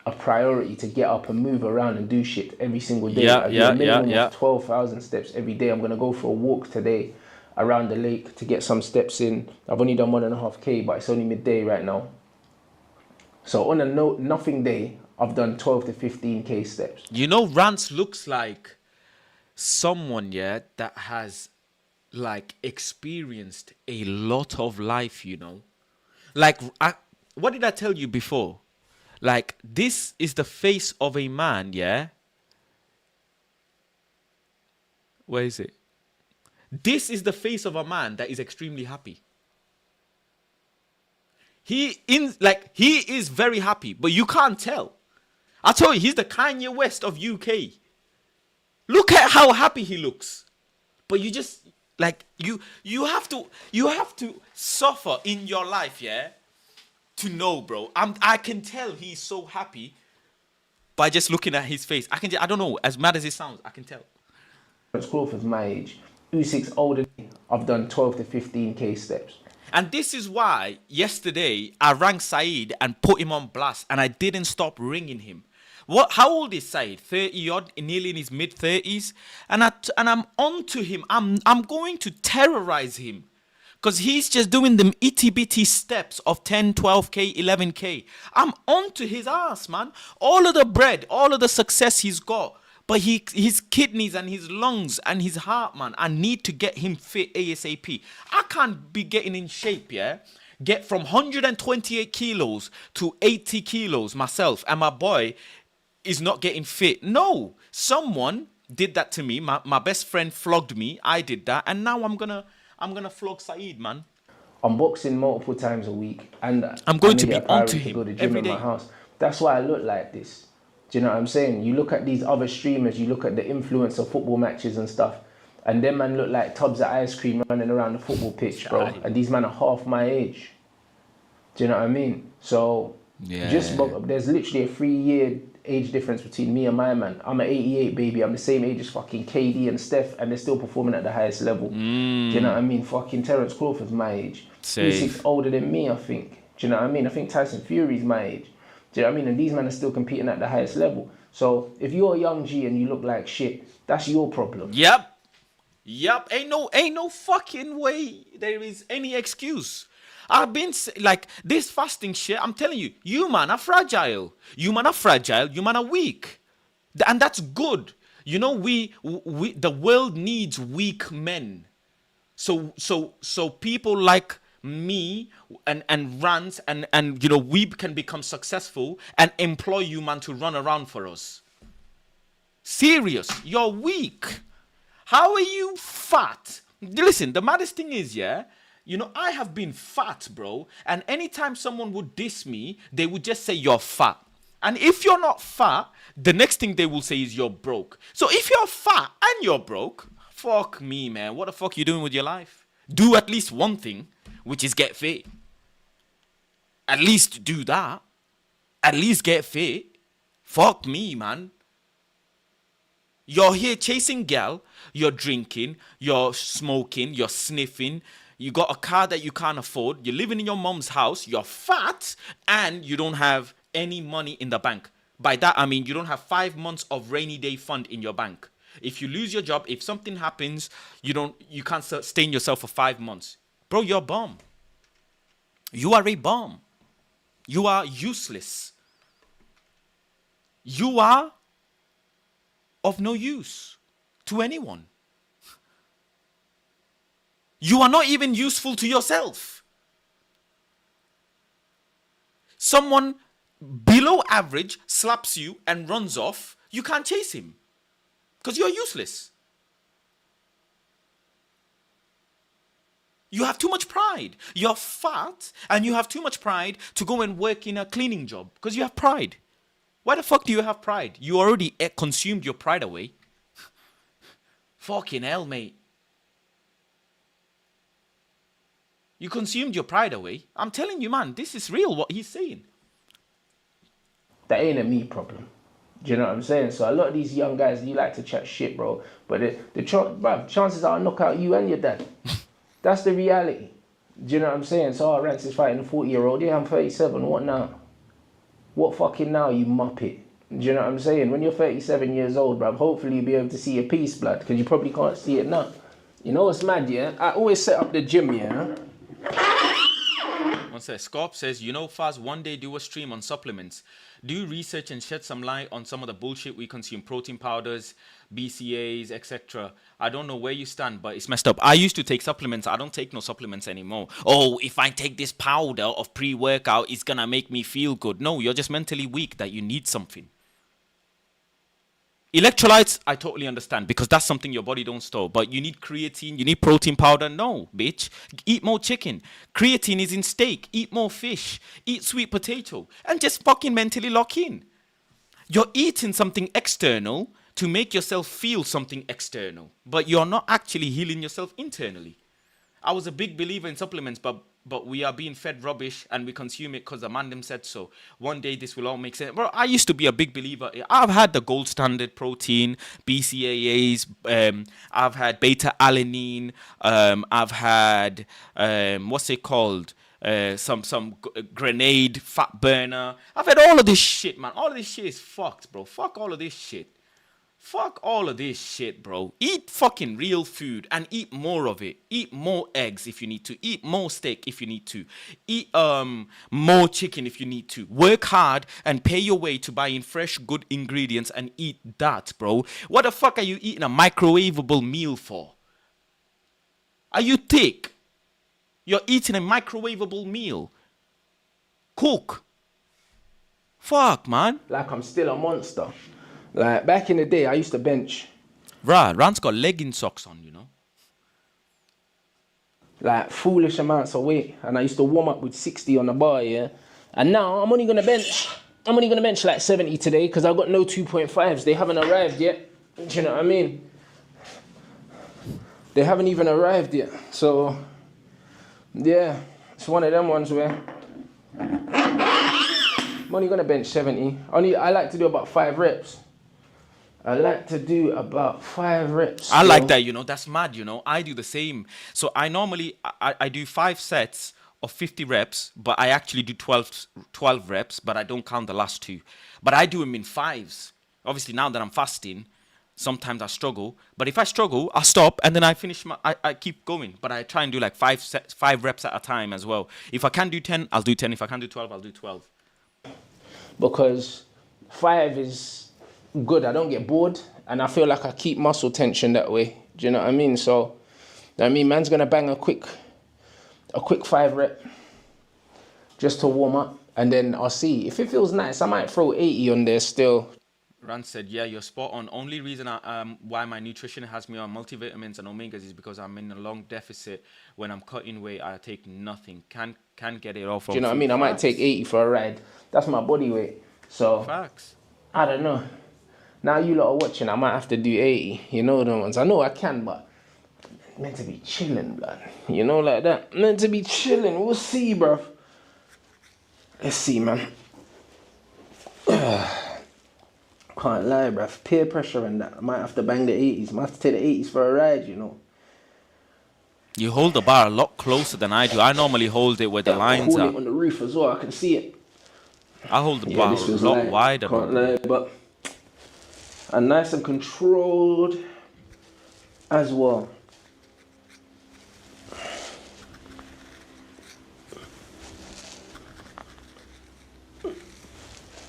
a priority to get up and move around and do shit every single day. I do a minimum of 12,000 steps every day. I'm going to go for a walk today around the lake to get some steps in. I've only done 1.5K, but it's only midday right now. So on a nothing day, I've done 12 to 15K steps. You know, Rance looks like someone, yeah, that has, like, experienced a lot of life, you know. Like, what did I tell you before? Like, this is the face of a man, yeah? Where is it? This is the face of a man that is extremely happy. He is very happy, but you can't tell. I tell you, he's the Kanye West of UK. Look at how happy he looks. But you just, like, you have to suffer in your life, yeah, to know, bro. I can tell he's so happy by just looking at his face. I don't know, as mad as it sounds, I can tell. Crawford's my age. Usyk's older than me. I've done 12 to 15K steps. And this is why yesterday I rang Saeed and put him on blast, and I didn't stop ringing him. How old is Saeed? 30 odd, nearly in his mid 30s, and I'm on to him. I'm going to terrorize him, Because he's just doing them itty bitty steps of 10, 12K, 11K. I'm on to his ass, man. All of the bread, all of the success he's got. But his kidneys and his lungs and his heart, man, I need to get him fit ASAP. I can't be getting in shape, yeah? Get from 128 kilos to 80 kilos myself, and my boy is not getting fit. No, someone did that to me. My best friend flogged me. I did that, and now I'm gonna flog Saeed, man. I'm boxing multiple times a week, and I'm going I to make be it a priority onto to him go to the gym every in my day. house. That's why I look like this. Do you know what I'm saying? You look at these other streamers, you look at the influence of football matches and stuff, and them man look like tubs of ice cream running around the football pitch, bro. Aye. And these men are half my age. Do you know what I mean? So Yeah. there's literally a 3-year age difference between me and my man. I'm an 88 baby. I'm the same age as fucking KD and Steph, and they're still performing at the highest level. Do you know what I mean? Fucking Terence Crawford's my age. Safe. He's 6 older than me, I think. Do you know what I mean? I think Tyson Fury's my age. Do you know what I mean? And these men are still competing at the highest level. So if you're a young G and you look like shit, that's your problem. Yep. Ain't no fucking way there is any excuse. I've been like this fasting shit. I'm telling you, you man are fragile. You man are weak, and that's good. You know, we the world needs weak men. So people like me and Rance and you know, we can become successful and employ you man to run around for us. Serious, you're weak. How are you fat? Listen, the maddest thing is, yeah, you know, I have been fat, bro. And anytime someone would diss me, they would just say you're fat. And if you're not fat, the next thing they will say is you're broke. So if you're fat and you're broke, fuck me, man. What the fuck you doing with your life? Do at least one thing, which is get fit. At least do that. At least get fit. Fuck me, man. You're here chasing gal, you're drinking, you're smoking, you're sniffing, you got a car that you can't afford, you're living in your mom's house, you're fat, and you don't have any money in the bank. By that, I mean you don't have 5 months of rainy day fund in your bank. If you lose your job, if something happens, you can't sustain yourself for 5 months. Bro, you're a bum. You are a bum. You are useless. You are of no use to anyone. You are not even useful to yourself. Someone below average slaps you and runs off, you can't chase him because you're useless. You have too much pride. You're fat and you have too much pride to go and work in a cleaning job because you have pride. Why the fuck do you have pride? You already consumed your pride away. Fucking hell, mate. You consumed your pride away. I'm telling you, man, this is real what he's saying. That ain't a me problem. Do you know what I'm saying? So a lot of these young guys, you like to chat shit, bro. But chances are I'll knock out you and your dad. That's the reality. Do you know what I'm saying? So Rance is fighting a 40-year-old. Yeah, I'm 37. What now? What fucking now, you muppet? Do you know what I'm saying? When you're 37 years old, bruv, hopefully you'll be able to see your piece, blood, because you probably can't see it now. You know what's mad, yeah? I always set up the gym, yeah? One sec. Scorp says, you know, Faz, one day do a stream on supplements. Do research and shed some light on some of the bullshit we consume. Protein powders, BCAAs, etc. I don't know where you stand, but it's messed up. I used to take supplements. I don't take no supplements anymore. Oh, if I take this powder of pre-workout, it's going to make me feel good. No, you're just mentally weak that you need something. Electrolytes, I totally understand because that's something your body don't store. But you need creatine, you need protein powder. No, bitch. Eat more chicken. Creatine is in steak. Eat more fish. Eat sweet potato. And just fucking mentally lock in. You're eating something external to make yourself feel something external. But you're not actually healing yourself internally. I was a big believer in supplements, but we are being fed rubbish and we consume it because the man them said so. One day this will all make sense. Bro, I used to be a big believer. I've had the gold standard protein, BCAAs. I've had beta alanine. I've had what's it called? Some grenade fat burner. I've had all of this shit, man. All of this shit is fucked, bro. Fuck all of this shit. Fuck all of this shit, bro. Eat fucking real food and eat more of it. Eat more eggs if you need to. Eat more steak if you need to. Eat more chicken if you need to. Work hard and pay your way to buying fresh, good ingredients and eat that, bro. What the fuck are you eating a microwavable meal for? Are you thick? You're eating a microwavable meal. Cook. Fuck, man. Like I'm still a monster. Like back in the day, I used to bench. Rand's got legging socks on, you know. Like foolish amounts of weight, and I used to warm up with 60 on the bar, yeah. And now I'm only gonna bench like 70 today because I've got no 2.5s. They haven't arrived yet. Do you know what I mean? They haven't even arrived yet. So yeah, it's one of them ones where I'm only gonna bench 70. I like to do about 5 reps. I like that, you know. That's mad, you know. I do the same. So I normally, I do 5 sets of 50 reps, but I actually do 12 reps, but I don't count the last 2. But I do them in 5s. Obviously, now that I'm fasting, sometimes I struggle. But if I struggle, I stop, and then I finish I keep going. But I try and do like 5 reps at a time as well. If I can do 10, I'll do 10. If I can do 12, I'll do 12. Because 5 is good. I don't get bored, and I feel like I keep muscle tension that way. Do you know what I mean? So, I mean, man's gonna bang a quick 5 rep just to warm up, and then I'll see if it feels nice. I might throw 80 on there still. Rand said, "Yeah, you're spot on. Only reason why my nutrition has me on multivitamins and omegas is because I'm in a long deficit. When I'm cutting weight, I take nothing. Can get it off." Do you know what I mean? I might take 80 for a ride. That's my body weight. So facts. I don't know. Now you lot are watching, I might have to do 80. You know the ones. I know I can, but meant to be chilling, blood. You know, like that. Meant to be chilling. We'll see, bro. Let's see, man. Can't lie, bruv. Peer pressure and that. I might have to bang the 80s. Might have to take the 80s for a ride, you know. You hold the bar a lot closer than I do. I normally hold it where the lines are. It on the roof as well. I can see it. I hold the bar a lot wider. Can't lie, but and nice and controlled as well.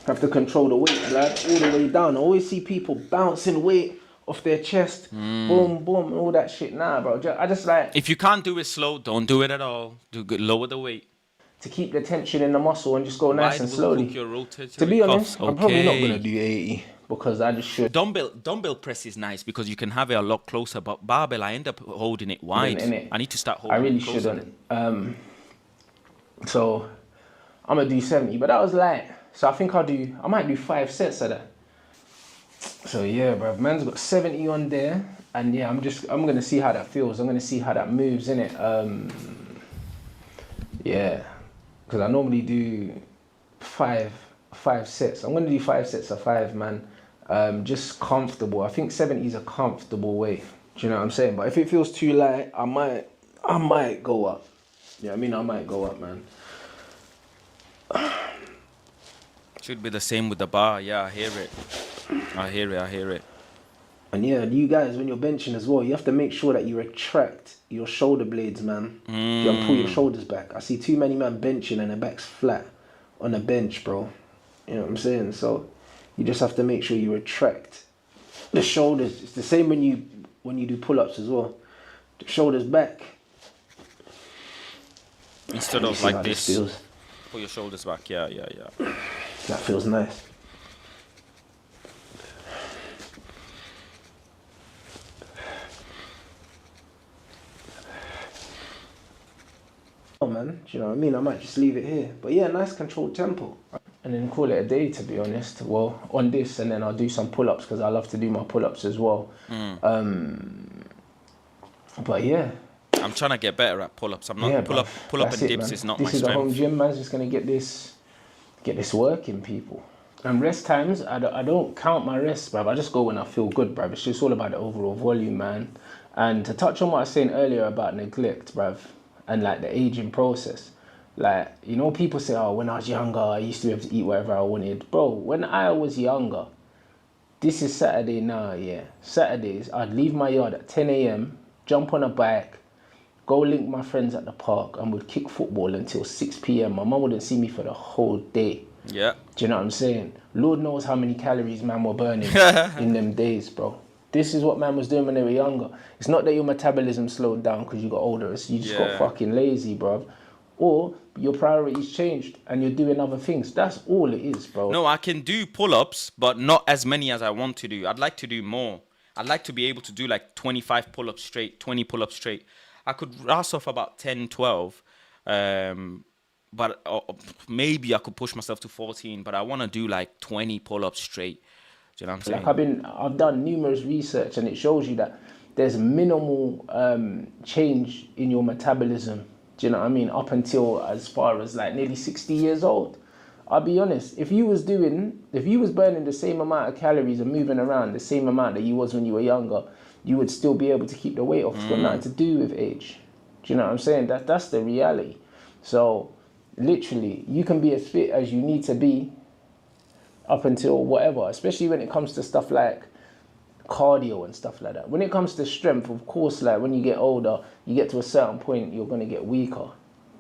Have to control the weight, lad, all the way down. I always see people bouncing weight off their chest, boom, boom, and all that shit. Nah, bro. I just like. If you can't do it slow, don't do it at all. Lower the weight. To keep the tension in the muscle and just go nice and slowly. To be honest, okay. I'm probably not gonna do 80 because I just should. Dumbbell press is nice because you can have it a lot closer. But barbell, I end up holding it wide. I need to start holding. I really it closer. shouldn't. So I'm gonna do 70, but that was light. So I think I might do 5 sets of that. So yeah, bro, man's got 70 on there, and yeah, I'm gonna see how that feels. I'm gonna see how that moves, innit? Yeah, because I normally do 5 sets. I'm gonna do 5 sets of 5, man. Just comfortable. I think 70 is a comfortable weight. Do you know what I'm saying? But if it feels too light, I might go up. Yeah, I mean, I might go up, man. Should be the same with the bar. Yeah, I hear it. And yeah, you guys, when you're benching as well, you have to make sure that you retract your shoulder blades, man. You have to pull your shoulders back. I see too many men benching and their back's flat on a bench, bro. You know what I'm saying? So you just have to make sure you retract the shoulders. It's the same when you do pull-ups as well. The shoulders back. Instead of like this. Pull your shoulders back. Yeah. That feels nice. Oh man, do you know what I mean? I might just leave it here. But yeah, nice controlled tempo. And then call it a day, to be honest. Well, on this, and then I'll do some pull-ups because I love to do my pull-ups as well. But yeah. I'm trying to get better at pull-ups. I'm not pull-up and dips man. is not this my is strength. The home gym, man's just gonna get this working, people. And rest times, I don't count my rests, bruv. I just go when I feel good, bruv. It's just all about the overall volume, man. And to touch on what I was saying earlier about neglect, bruv, and like the aging process. Like, you know, people say, oh, when I was younger, I used to be able to eat whatever I wanted. Bro, when I was younger, This is Saturday now, yeah. Saturdays, I'd leave my yard at 10 a.m., jump on a bike, go link my friends at the park, and we'd kick football until 6 p.m. My mum wouldn't see me for the whole day. Yeah. Do you know what I'm saying? Lord knows how many calories man were burning in them days, bro. This is what man was doing when they were younger. It's not that your metabolism slowed down because you got older. It's you just got fucking lazy, bro. Or your priorities changed and you're doing other things. That's all it is, bro. No, I can do pull-ups, but not as many as I want to do. I'd like to do more. I'd like to be able to do like 25 pull-ups straight, 20 pull-ups straight. I could rust off about 10, 12. But maybe I could push myself to 14, but I want to do like 20 pull-ups straight. Do you know what I'm saying? Like I've done numerous research and it shows you that there's minimal change in your metabolism. Do you know what I mean? Up until as far as like nearly 60 years old. I'll be honest, if you was burning the same amount of calories and moving around the same amount that you was when you were younger, you would still be able to keep the weight off. It's got nothing to do with age. Do you know what I'm saying? That's the reality. So literally, you can be as fit as you need to be up until whatever, especially when it comes to stuff like cardio and stuff like that. When it comes to strength, of course, like when you get older, you get to a certain point, you're going to get weaker.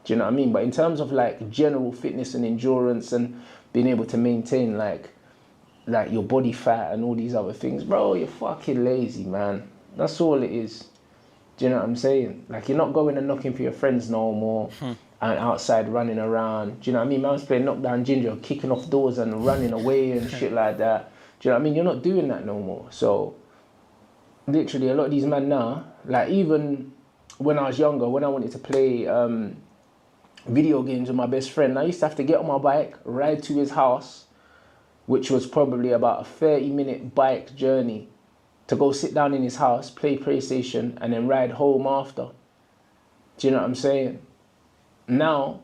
Do you know what I mean? But in terms of like general fitness and endurance and being able to maintain like your body fat and all these other things, bro, you're fucking lazy, man. That's all it is. Do you know what I'm saying? Like, you're not going and knocking for your friends no more and outside running around. Do you know what I mean? Man's playing knockdown ginger, kicking off doors and running away and shit like that. Do you know what I mean? You're not doing that no more. So, literally, a lot of these men now, like even when I was younger, when I wanted to play video games with my best friend, I used to have to get on my bike, ride to his house, which was probably about a 30-minute bike journey, to go sit down in his house, play PlayStation, and then ride home after. Do you know what I'm saying? Now,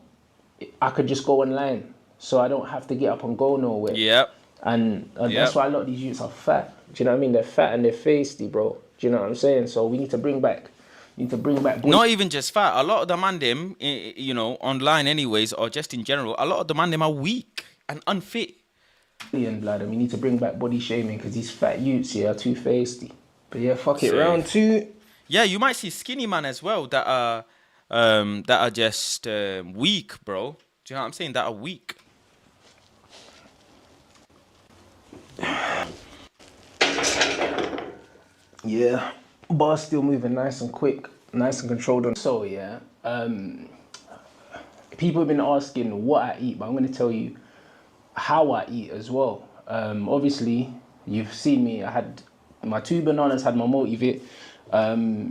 I could just go online, so I don't have to get up and go nowhere. Yep. And that's why a lot of these youths are fat. Do you know what I mean? They're fat and they're feisty, bro. Do you know what I'm saying? So we need to bring back. Not even just fat. A lot of the man them, you know, online anyways, or just in general, a lot of the man them are weak and unfit. Blood, and we need to bring back body shaming because these fat youths here are too feisty. But yeah, fuck it. Same. Round 2. Yeah, you might see skinny man as well that are just weak, bro. Do you know what I'm saying? That are weak. Yeah, bar's still moving nice and quick, nice and controlled. So yeah, people have been asking what I eat, but I'm going to tell you how I eat as well. Obviously, you've seen me. I had my 2 bananas, had my multivit,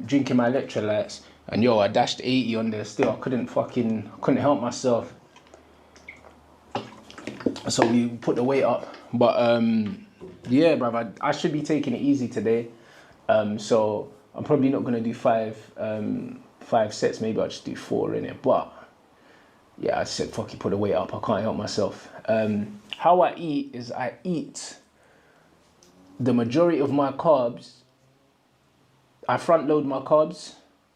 drinking my electrolytes, and I dashed 80 on there still. I couldn't help myself. So we put the weight up. But yeah, bruv, I should be taking it easy today. So I'm probably not gonna do 5 sets. Maybe I'll just do 4 in it. But yeah, I said fuck it, put the weight up. I can't help myself. How I eat is I eat the majority of my carbs. I front load my carbs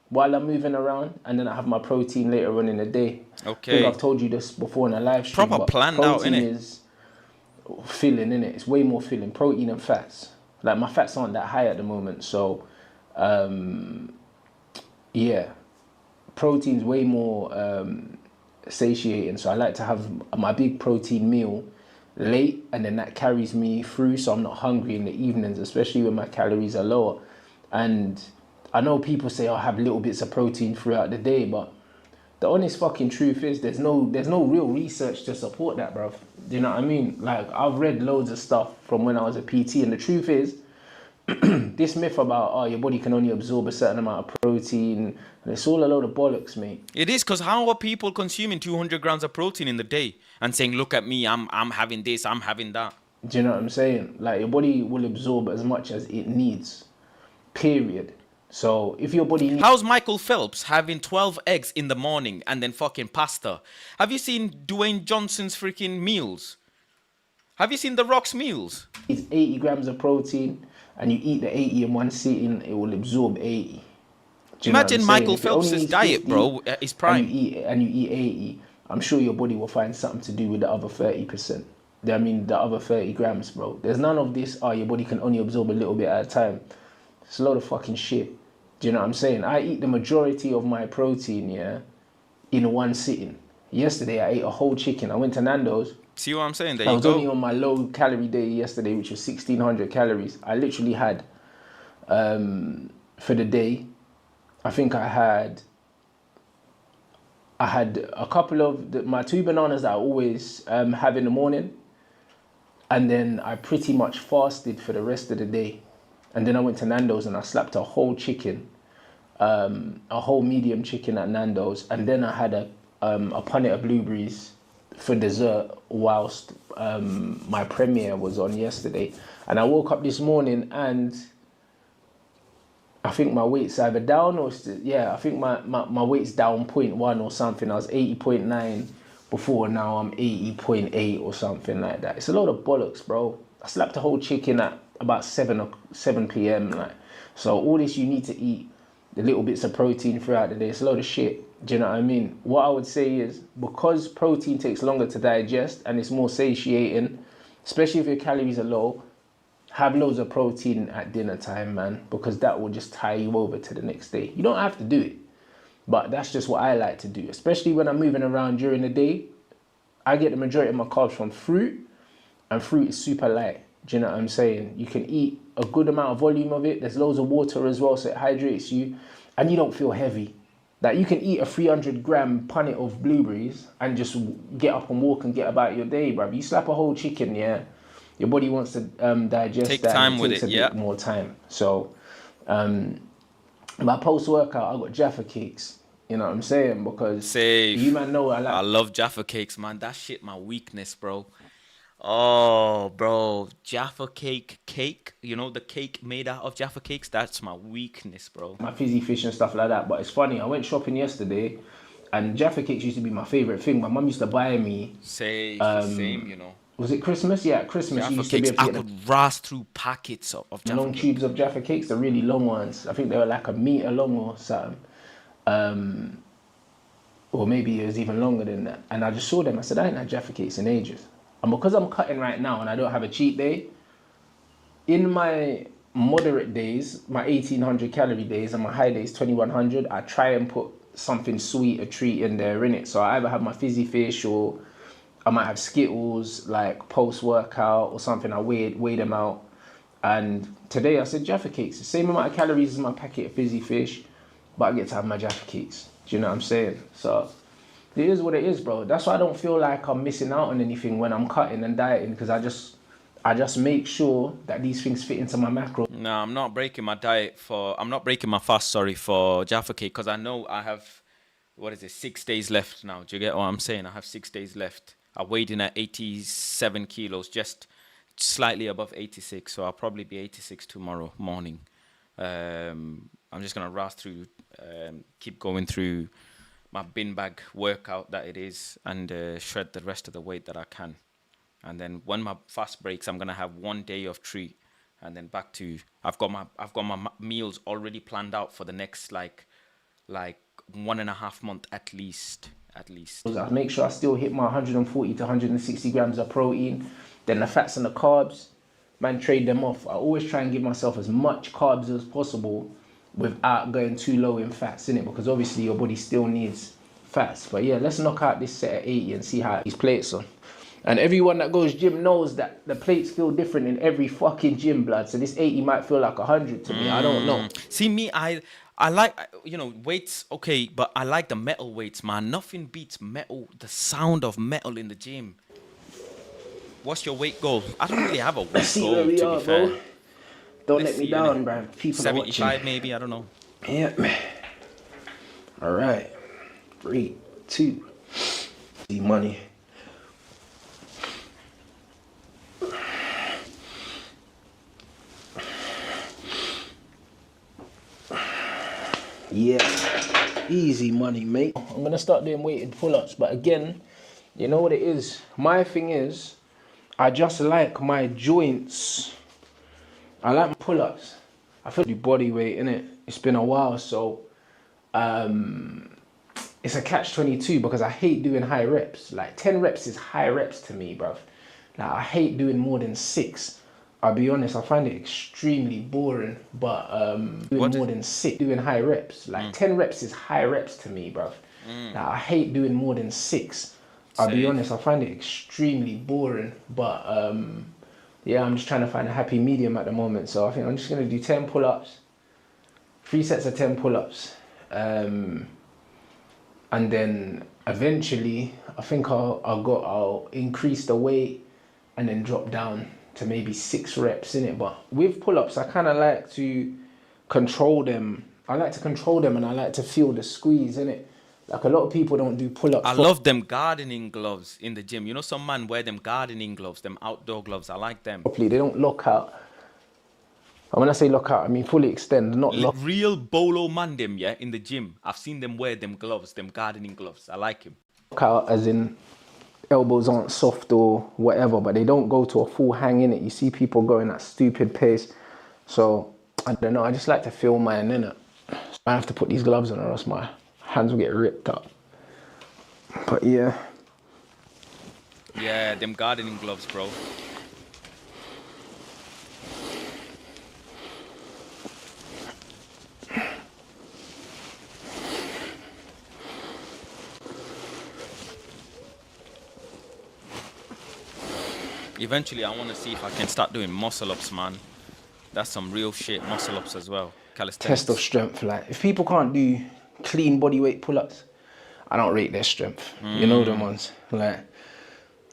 while I'm moving around, and then I have my protein later on in the day. Okay. I think I've told you this before in a live stream. Proper planned out, innit? Is filling, innit? It's way more filling. Protein and fats. Like, my fats aren't that high at the moment, so yeah, protein's way more satiating. So I like to have my big protein meal late, and then that carries me through, so I'm not hungry in the evenings, especially when my calories are lower. And I know people say I'll have little bits of protein throughout the day, but the honest fucking truth is there's no real research to support that, bruv. Do you know what I mean? Like, I've read loads of stuff from when I was a PT, and the truth is, this myth about, your body can only absorb a certain amount of protein, it's all a load of bollocks, mate. It is, because how are people consuming 200 grams of protein in the day and saying, look at me, I'm having this, I'm having that? Do you know what I'm saying? Like, your body will absorb as much as it needs, period. So if your body needs... How's Michael Phelps having 12 eggs in the morning and then fucking pasta? Have you seen Dwayne Johnson's freaking meals? Have you seen The Rock's meals? It's 80 grams of protein, and you eat the 80 in one sitting, it will absorb 80. Imagine Michael Phelps' diet, bro, his prime. And you eat 80, I'm sure your body will find something to do with the other 30%. I mean, the other 30 grams, bro. There's none of this, oh, your body can only absorb a little bit at a time. It's a load of fucking shit. Do you know what I'm saying? I eat the majority of my protein, yeah, in one sitting. Yesterday, I ate a whole chicken. I went to Nando's. See what I'm saying? There I you was go. only on my low calorie day yesterday, which was 1,600 calories. I literally had, for the day, I think I had a couple of my 2 bananas that I always have in the morning. And then I pretty much fasted for the rest of the day. And then I went to Nando's and I slapped a whole chicken, a whole medium chicken at Nando's. And then I had a punnet of blueberries for dessert whilst my premiere was on yesterday. And I woke up this morning and I think my weight's either down or I think my weight's down 0.1 or something. I was 80.9 before, now I'm 80.8 or something like that. It's a lot of bollocks, bro. I slapped a whole chicken at about 7 p.m. Like, so all this, you need to eat the little bits of protein throughout the day. It's a load of shit. Do you know what I mean? What I would say is, because protein takes longer to digest and it's more satiating, especially if your calories are low, have loads of protein at dinner time, man, because that will just tie you over to the next day. You don't have to do it, but that's just what I like to do, especially when I'm moving around during the day. I get the majority of my carbs from fruit, and fruit is super light. Do you know what I'm saying? You can eat a good amount of volume of it. There's loads of water as well, so it hydrates you, and you don't feel heavy. Like, you can eat a 300-gram punnet of blueberries and just get up and walk and get about your day, bruv. You slap a whole chicken, yeah, your body wants to digest Take that. time and with takes it, a yeah. bit more time. So, my post-workout, I got Jaffa cakes. You know what I'm saying? Because Safe. you man know I I like. love Jaffa cakes, man. That shit my weakness, bro. Oh, bro. Jaffa cake. You know, the cake made out of Jaffa cakes? That's my weakness, bro. My fizzy fish and stuff like that. But it's funny, I went shopping yesterday, and Jaffa cakes used to be my favorite thing. My mum used to buy me. Same, you know. Was it Christmas? Yeah, at Christmas you Jaffa used to be cakes. able to I get could ras through packets of the Jaffa long cake. tubes of Jaffa cakes, the really long ones. I think they were like a meter long or something. Or maybe it was even longer than that. And I just saw them. I said, I ain't had Jaffa cakes in ages. And because I'm cutting right now and I don't have a cheat day, in my moderate days, my 1,800 calorie days, and my high days, 2,100, I try and put something sweet, a treat in there, innit? So I either have my fizzy fish, or I might have Skittles, like post-workout or something. I weigh them out. And today I said Jaffa cakes, the same amount of calories as my packet of fizzy fish, but I get to have my Jaffa cakes. Do you know what I'm saying? So it is what it is, bro. That's why I don't feel like I'm missing out on anything when I'm cutting and dieting, because I just make sure that these things fit into my macro. No, I'm not breaking my I'm not breaking my fast, for Jaffa cake, because I know I have, 6 days left now. Do you get what I'm saying? I have 6 days left. I weighed in at 87 kilos, just slightly above 86, so I'll probably be 86 tomorrow morning. I'm just gonna rush through, keep going through my bin bag workout that it is, and shred the rest of the weight that I can. And then when my fast breaks, I'm gonna have 1 day of treat, and then back to I've got my meals already planned out for the next like 1.5 months at least. I make sure I still hit my 140 to 160 grams of protein. Then the fats and the carbs, man, trade them off. I always try and give myself as much carbs as possible without going too low in fats, innit? Because obviously your body still needs fats. But yeah, let's knock out this set at 80 and see how these plates are. And everyone that goes gym knows that the plates feel different in every fucking gym, blood. So this 80 might feel like 100 to me. I don't know. See, me, I like, weights, okay, but I like the metal weights, man. Nothing beats metal, the sound of metal in the gym. What's your weight goal? I don't really have a weight Let's see goal, where we to are, be fair. bro. Don't Let's let me see, down, innit? bro. People 75 are watching. maybe, I don't know. Yeah. All right. 3, 2. The money. Yeah, easy money, mate. I'm gonna start doing weighted pull-ups, but again, you know what it is? My thing is, I just like my joints. I like my pull-ups. I feel do body weight, innit? It's been a while, so it's a catch-22 because I hate doing high reps. Like 10 reps is high reps to me, bruv. Like, I hate doing more than 6. I'll be honest, I find it extremely boring, but doing more than 6, doing high reps. Like 10 reps is high reps to me, bruv. Like, I hate doing more than 6. I'll be honest, I find it extremely boring, but yeah, I'm just trying to find a happy medium at the moment. So I think I'm just gonna do 10 pull-ups, 3 sets of 10 pull-ups, and then eventually I think I'll increase the weight and then drop down to maybe 6 reps in it. But with pull-ups, I kind of like to control them. I like to control them, and I like to feel the squeeze in it. Like, a lot of people don't do pull-ups. I love them gardening gloves in the gym. You know, some man wear them gardening gloves, them outdoor gloves. I like them. Properly, they don't lock out. And when I say lock out, I mean fully extend, not lock. Real bolo man them, yeah, in the gym. I've seen them wear them gloves, them gardening gloves. I like him. Lock out as in elbows aren't soft or whatever, but they don't go to a full hang in it. You see people going at stupid pace. So I don't know, I just like to feel mine in it. So I have to put these gloves on or else my hands will get ripped up. But yeah. Yeah, them gardening gloves, bro. Eventually, I want to see if I can start doing muscle ups, man. That's some real shit. Muscle ups as well. Calisthenics. Test of strength. Like, if people can't do clean body weight pull-ups, I don't rate their strength. You know them ones. Like,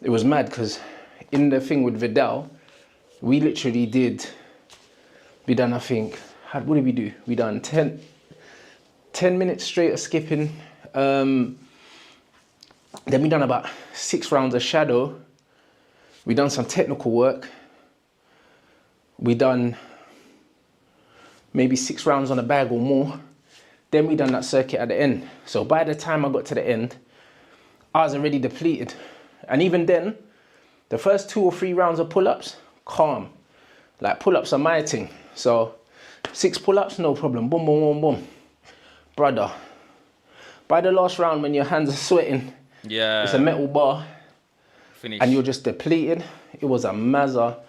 it was mad because in the thing with Vidal, we literally done, I think, what did we do? We done 10 minutes straight of skipping. Then we done about 6 rounds of shadow. We done some technical work. We done maybe 6 rounds on a bag or more. Then we done that circuit at the end. So by the time I got to the end, I was already depleted. And even then, the first 2 or 3 rounds of pull-ups, calm. Like, pull-ups are my thing. So 6 pull-ups, no problem. Boom, boom, boom, boom. Brother, by the last round when your hands are sweating, yeah, it's a metal bar, finish. And you're just depleted. It was a Mazza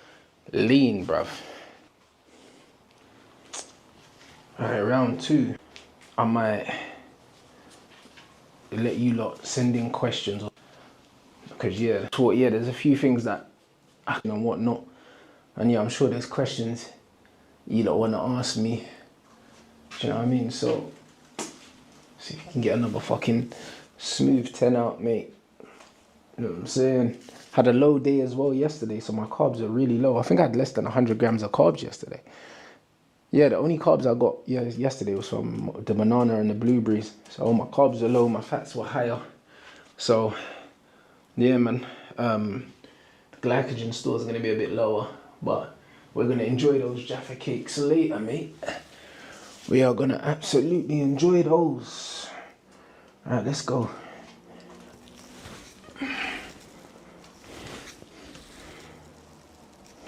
lean, bruv. All right, round 2. I might let you lot send in questions. Because, yeah, there's a few things that I can and whatnot. And, yeah, I'm sure there's questions you lot want to ask me. Do you know what I mean? So, see if you can get another fucking smooth 10 out, mate. You know what I'm saying? Had a low day as well yesterday, so my carbs are really low. I think I had less than 100 grams of carbs yesterday. Yeah, the only carbs I got yesterday was from the banana and the blueberries. So my carbs are low, my fats were higher. So, yeah, man. The glycogen stores are going to be a bit lower, but we're going to enjoy those Jaffa cakes later, mate. We are going to absolutely enjoy those. All right, let's go.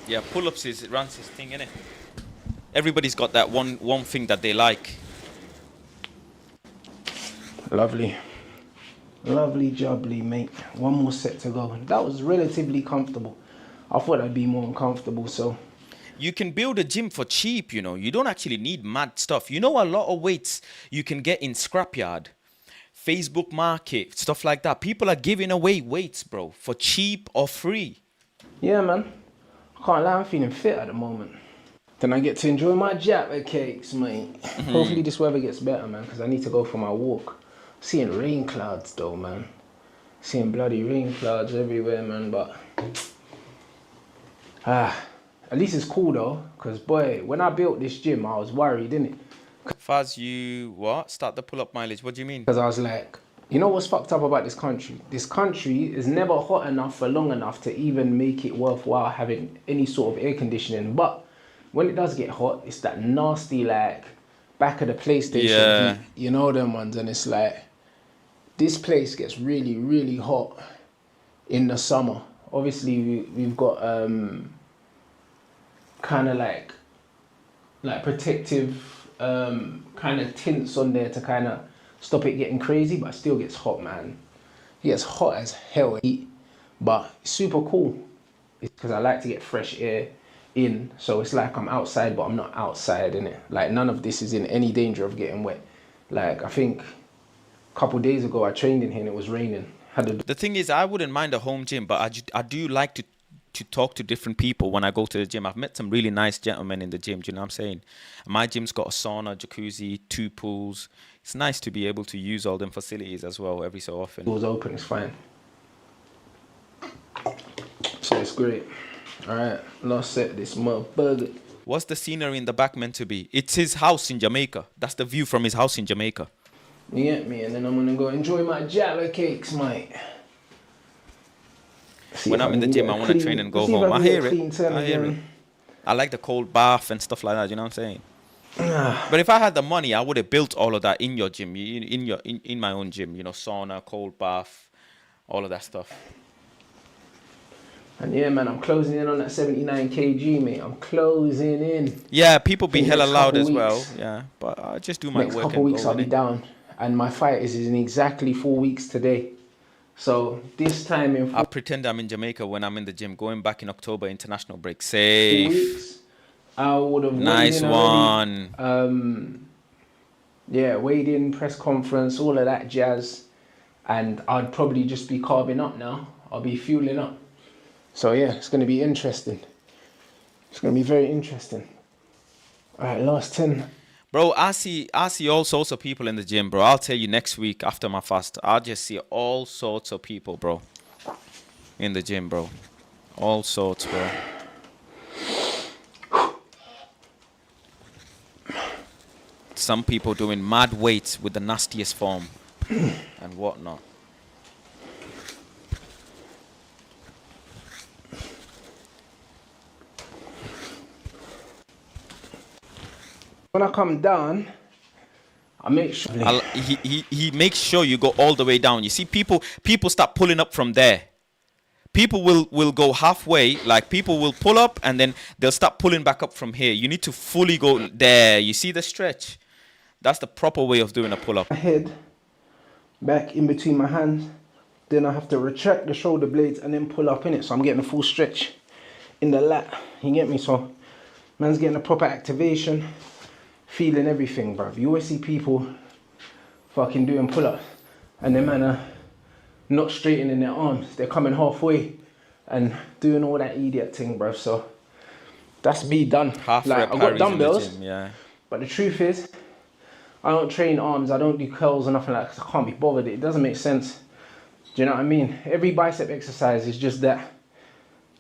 Yeah, pull-ups is Rance's thing, innit? Everybody's got that one thing that they like. Lovely. Lovely jubbly, mate. 1 more set to go. That was relatively comfortable. I thought I'd be more uncomfortable, so. You can build a gym for cheap, you know. You don't actually need mad stuff. You know, a lot of weights you can get in scrapyard, Facebook Market, stuff like that. People are giving away weights, bro, for cheap or free. Yeah, man. I can't lie, I'm feeling fit at the moment. Then I get to enjoy my Jaffa cakes, mate. Hopefully this weather gets better, man, because I need to go for my walk. Seeing rain clouds, though, man. Seeing bloody rain clouds everywhere, man, but... at least it's cool, though, because, boy, when I built this gym, I was worried, innit? Faz, you what? Start the pull-up mileage. What do you mean? Because I was like, you know what's fucked up about this country? This country is never hot enough for long enough to even make it worthwhile having any sort of air conditioning. But when it does get hot, it's that nasty, like, back of the PlayStation heat. You know them ones, and it's like, this place gets really, really hot in the summer. Obviously, we've got kind of like protective kind of tints on there to kind of stop it getting crazy, but it still gets hot, man. It gets hot as hell, but it's super cool. It's because I like to get fresh air in. So it's like I'm outside, but I'm not outside, innit? Like none of this is in any danger of getting wet. Like I think a couple days ago I trained in here and it was raining. The thing is, I wouldn't mind a home gym, but I do like to talk to different people when I go to the gym. I've met some really nice gentlemen in the gym, do you know what I'm saying? My gym's got a sauna, jacuzzi, 2 pools. It's nice to be able to use all them facilities as well every so often. Doors open, it's fine. So it's great. Alright, last set, this motherfucker. What's the scenery in the back meant to be? It's his house in Jamaica. That's the view from his house in Jamaica. You get me? And then I'm gonna go enjoy my Jalla cakes, mate. When I'm in the gym, I want to train and go home. I hear it. I hear it. I like the cold bath and stuff like that. You know what I'm saying? But if I had the money, I would have built all of that in your gym, in my own gym. You know, sauna, cold bath, all of that stuff. And yeah, man, I'm closing in on that 79 kg, mate. I'm closing in. Yeah, people be hella loud as well. Yeah, but I just do my next work. Couple weeks, I'll be down, and my fight is in exactly 4 weeks today. So this time in I pretend I'm in Jamaica when I'm in the gym. Going back in October, international break. 4 Safe. weeks, I would have Nice one. Yeah, weighed in, press conference, all of that jazz, and I'd probably just be carving up now. I'll be fueling up. So yeah, it's going to be interesting. It's going to be very interesting. All right, last 10. Bro, I see all sorts of people in the gym, bro. I'll tell you next week after my fast, I'll just see all sorts of people, bro, in the gym, bro. All sorts, bro. Some people doing mad weights with the nastiest form and whatnot. When I come down, I make sure He makes sure you go all the way down. You see, people start pulling up from there. People will go halfway, like people will pull up and then they'll start pulling back up from here. You need to fully go there. You see the stretch? That's the proper way of doing a pull-up. my head back in between my hands, then I have to retract the shoulder blades and then pull up in it. So I'm getting a full stretch in the lat. You get me? So man's getting a proper activation, feeling everything, bruv. You always see people fucking doing pull-ups and then man are not straightening their arms. They're coming halfway and doing all that idiot thing, bruv. So that's me done. Half like rep I've got carries in the dumbbells, gym, yeah. but the truth is, I don't train arms, I don't do curls or nothing like that because I can't be bothered. It doesn't make sense. Do you know what I mean? Every bicep exercise is just that.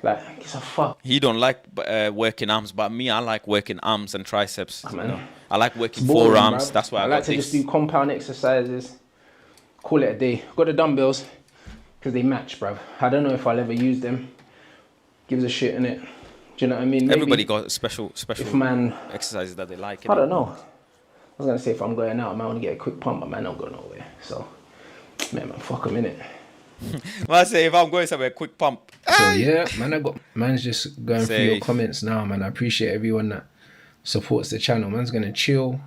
Like, it's a fuck. He don't like working arms, but me, I like working arms and triceps. You know? I like working Boring, forearms. bruv. That's why I like got to this. just do compound exercises, call it a day. Got the dumbbells because they match, bruv. I don't know if I'll ever use them. Gives a shit, innit? Do you know what I mean? Maybe Everybody got special if man, exercises that they like. I don't know. I was gonna say if I'm going out, I might want to get a quick pump, but man, I don't go nowhere. So, man, fuck them, innit? Well, I say if I'm going somewhere, quick pump. So yeah, man, man's just going through your Safe. comments now, man. I appreciate everyone that supports the channel. Man's gonna chill.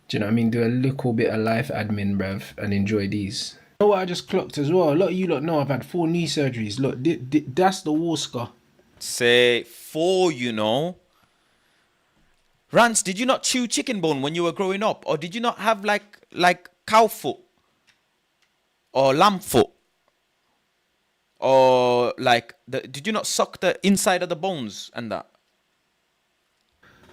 Do you know what I mean? Do a little bit of life admin, bruv, and enjoy these. You know what I just clocked as well? A lot of you lot know I've had 4 knee surgeries. Look, that's the war scar. Say 4, you know. Rance, did you not chew chicken bone when you were growing up? Or did you not have like cow foot? Or lamb foot? Or like, did you not suck the inside of the bones and that?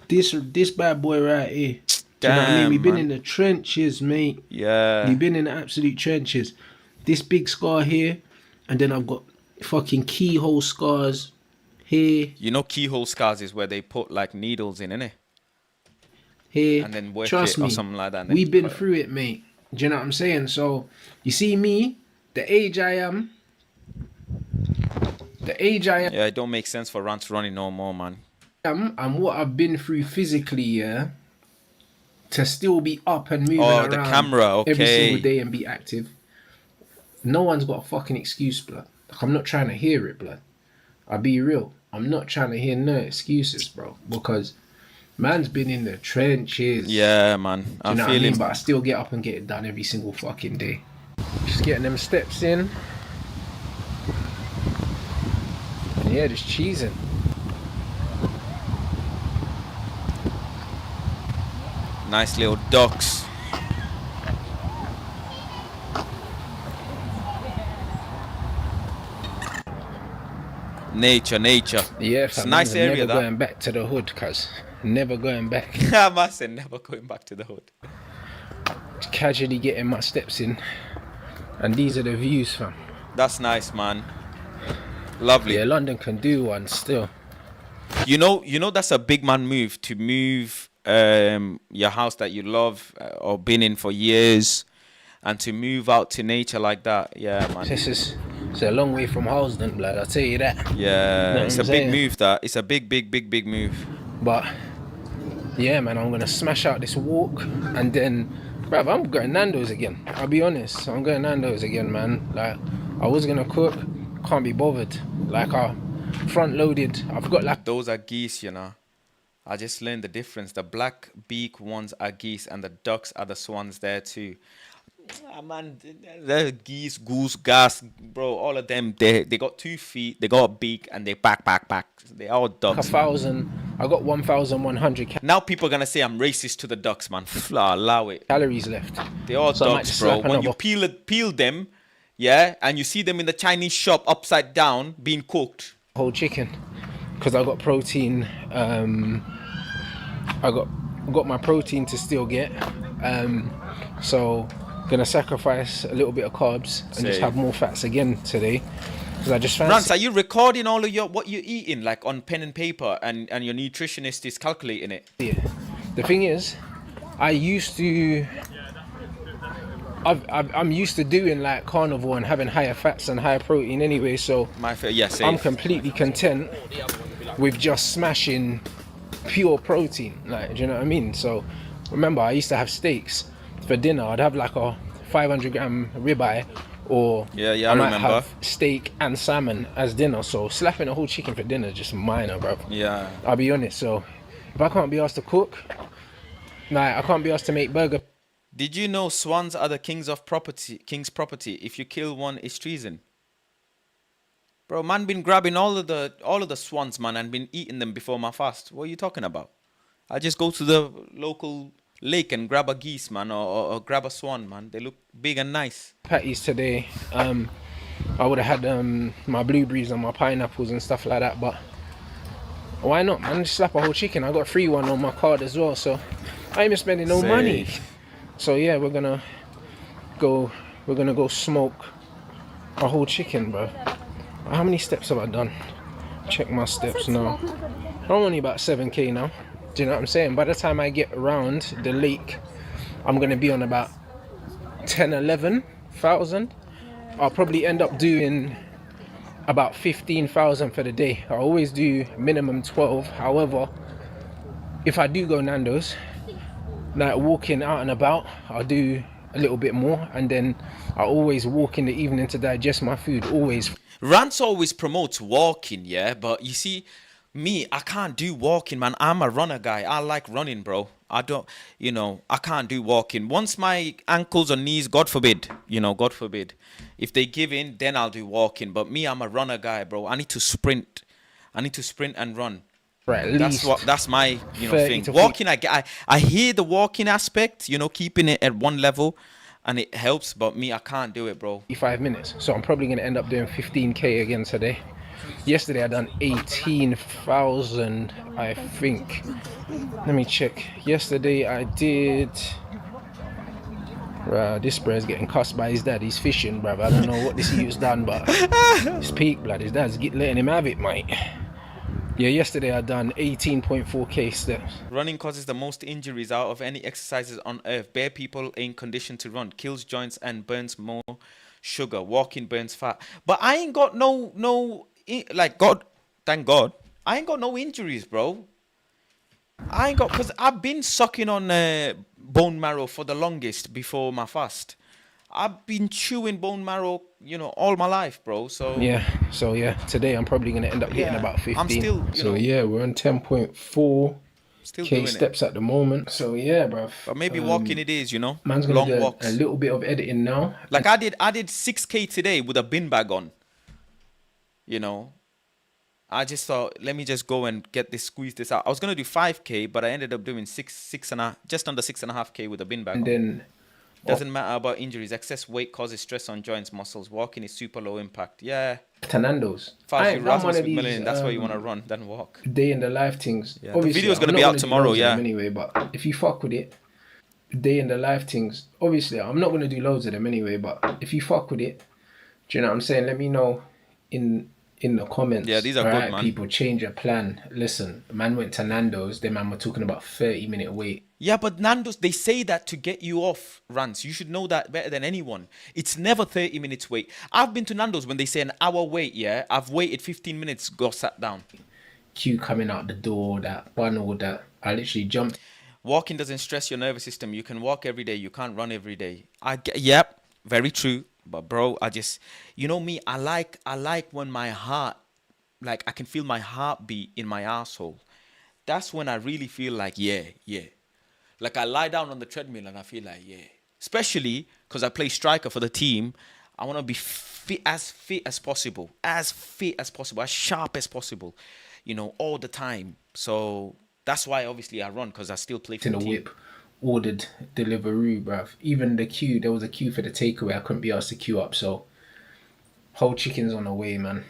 This bad boy right here. Do you know what I mean? We've been man. in the trenches, mate. Yeah. We've been in the absolute trenches. This big scar here, and then I've got fucking keyhole scars here. You know keyhole scars is where they put like needles in, innit? Here. And then work Trust it or me, something like that. and then we've been cut it. through it, mate. Do you know what I'm saying? So, you see me, the age I am. Yeah, it don't make sense for Rance running no more, man. And what I've been through physically, yeah, to still be up and moving Oh, around the camera, every okay. single day and be active. No one's got a fucking excuse, blood. Like, I'm not trying to hear it, blood. I'll be real. I'm not trying to hear no excuses, bro. Because man's been in the trenches. Yeah, man. Do you I'm know what I mean? feeling. But I still get up and get it done every single fucking day. Just getting them steps in. Yeah, just cheesing. Nice little ducks. Nature. Yeah, It's a fam, nice I'm area, never that. going back to the hood, cuz. Never going back. I must say, never going back to the hood. Just casually getting my steps in. And these are the views, fam. That's nice, man. Lovely. Yeah, London can do one still. You know that's a big man move, to move your house that you love or been in for years, and to move out to nature like that. Yeah, man. It's a long way from Halsden, blood, I'll tell you that. Yeah, Know it's what a I'm big saying? move. That it's a big move. But yeah, man, I'm gonna smash out this walk, and then, bruv, I'm going Nando's again. I'll be honest, I'm going Nando's again, man. Like, I was gonna cook, can't be bothered. Like, I front loaded. I've got like Those are geese, you know. I just learned the difference. The black beak ones are geese, and the ducks are the swans there too. Ah, man, the geese, goose, gas, bro. All of them, they got 2 feet, they got a beak, and they back. They all ducks. 1,000. I got 1,100 Now people are gonna say I'm racist to the ducks, man. Allow it. calories left. They all So I might ducks, just bro. slap When you another peel them, yeah, and you see them in the Chinese shop upside down being cooked. whole chicken, because I got protein. I got my protein to still get. So gonna sacrifice a little bit of carbs and just Same. have more fats again today, because I just fancy. Rance, are you recording all of what you're eating, like on pen and paper, and your nutritionist is calculating it? Yeah. The thing is, I used to. I'm used to doing like carnivore and having higher fats and higher protein anyway, so Yes, I'm completely content with just smashing pure protein. Like, do you know what I mean? So remember, I used to have steaks for dinner. I'd have like a 500-gram ribeye, or I might remember. have steak and salmon as dinner. So slapping a whole chicken for dinner is just minor, bro. Yeah. I'll be honest. So if I can't be asked to cook, like, I can't be asked to make burger. Did you know swans are the king's property? If you kill one, it's treason. Bro, man, been grabbing all of the swans, man, and been eating them before my fast. What are you talking about? I just go to the local lake and grab a geese, man, or grab a swan, man. They look big and nice. Patties today. I would have had my blueberries and my pineapples and stuff like that, but why not, man? Just slap a whole chicken. I got a free one on my card as well, so I ain't been spending no money. So yeah, we're gonna go smoke a whole chicken, bro. How many steps have I done? Check my steps now. I'm only about 7k now. Do you know what I'm saying? By the time I get around the lake, I'm gonna be on about 11,000. I'll probably end up doing about 15,000 for the day. I always do minimum 12. However, if I do go Nando's, like walking out and about, I'll do a little bit more, and then I always walk in the evening to digest my food. Always. Rance always promotes walking, yeah, but you see, me, I can't do walking, man. I'm a runner guy. I like running, bro. I can't do walking. Once my ankles or knees, God forbid, if they give in, then I'll do walking. But me, I'm a runner guy, bro. I need to sprint and run. Right, That's my 30 thing. to 40. Walking, I hear the walking aspect, keeping it at one level, and it helps. But me, I can't do it, bro. 5 minutes, so I'm probably gonna end up doing 15k again today. Yesterday I done 18,000, I think. Let me check. Yesterday I did. This bruh's getting cussed by his dad. He's fishing, bruv. I don't know what this youth's done, but it's peak, blood. His dad's letting him have it, mate. Yeah, yesterday I done 18.4k steps. Running causes the most injuries out of any exercises on earth. Bare people ain't conditioned to run. Kills joints and burns more sugar. Walking burns fat. But I ain't got God, thank God, I ain't got no injuries, bro. Because I've been sucking on bone marrow for the longest before my fast. I've been chewing bone marrow, all my life, bro. So yeah, today I'm probably gonna end up hitting about 15. I'm still, we're on 10.4 still k doing steps at the moment. So yeah, bruv. But maybe walking it is, Man's gonna long do walks. a little bit of editing now. Like I did 6k today with a bin bag on. I just thought, let me just go and squeeze this out. I was gonna do 5K, but I ended up doing just under 6.5K with a bin bag And on. then Doesn't matter about injuries. Excess weight causes stress on joints, muscles. Walking is super low impact. Yeah. to Nando's. If I I was you, ain't done one Rasmus of with these Melanin, that's why you want to run, then walk. day in the life things. Yeah, the Obviously, video's I'm gonna not be out gonna do tomorrow, loads of them yeah. anyway. But if you fuck with it, day in the life things. Obviously, I'm not gonna do loads of them anyway. But if you fuck with it, do you know what I'm saying? Let me know in the comments. Yeah, these are good, Alright, man. people, change your plan. Listen, man went to Nando's. Then man were talking about 30-minute wait. Yeah, but Nando's, they say that to get you off runs. You should know that better than anyone. It's never 30 minutes wait. I've been to Nando's when they say an hour wait, yeah? I've waited 15 minutes, go sat down. Queue coming out the door, that bun, all that. I literally jumped. Walking doesn't stress your nervous system. You can walk every day. You can't run every day. Yep, very true. But bro, you know me, I like when my heart, like I can feel my heartbeat in my asshole. That's when I really feel like, yeah. Like I lie down on the treadmill and I feel like, yeah. Especially because I play striker for the team. I want to be fit as possible, as sharp as possible, you know, all the time. So that's why obviously I run, because I still play for in the a team. whip, ordered Deliveroo, bruv. Even the queue, there was a queue for the takeaway. I couldn't be asked to queue up, so whole chicken's on the way, man.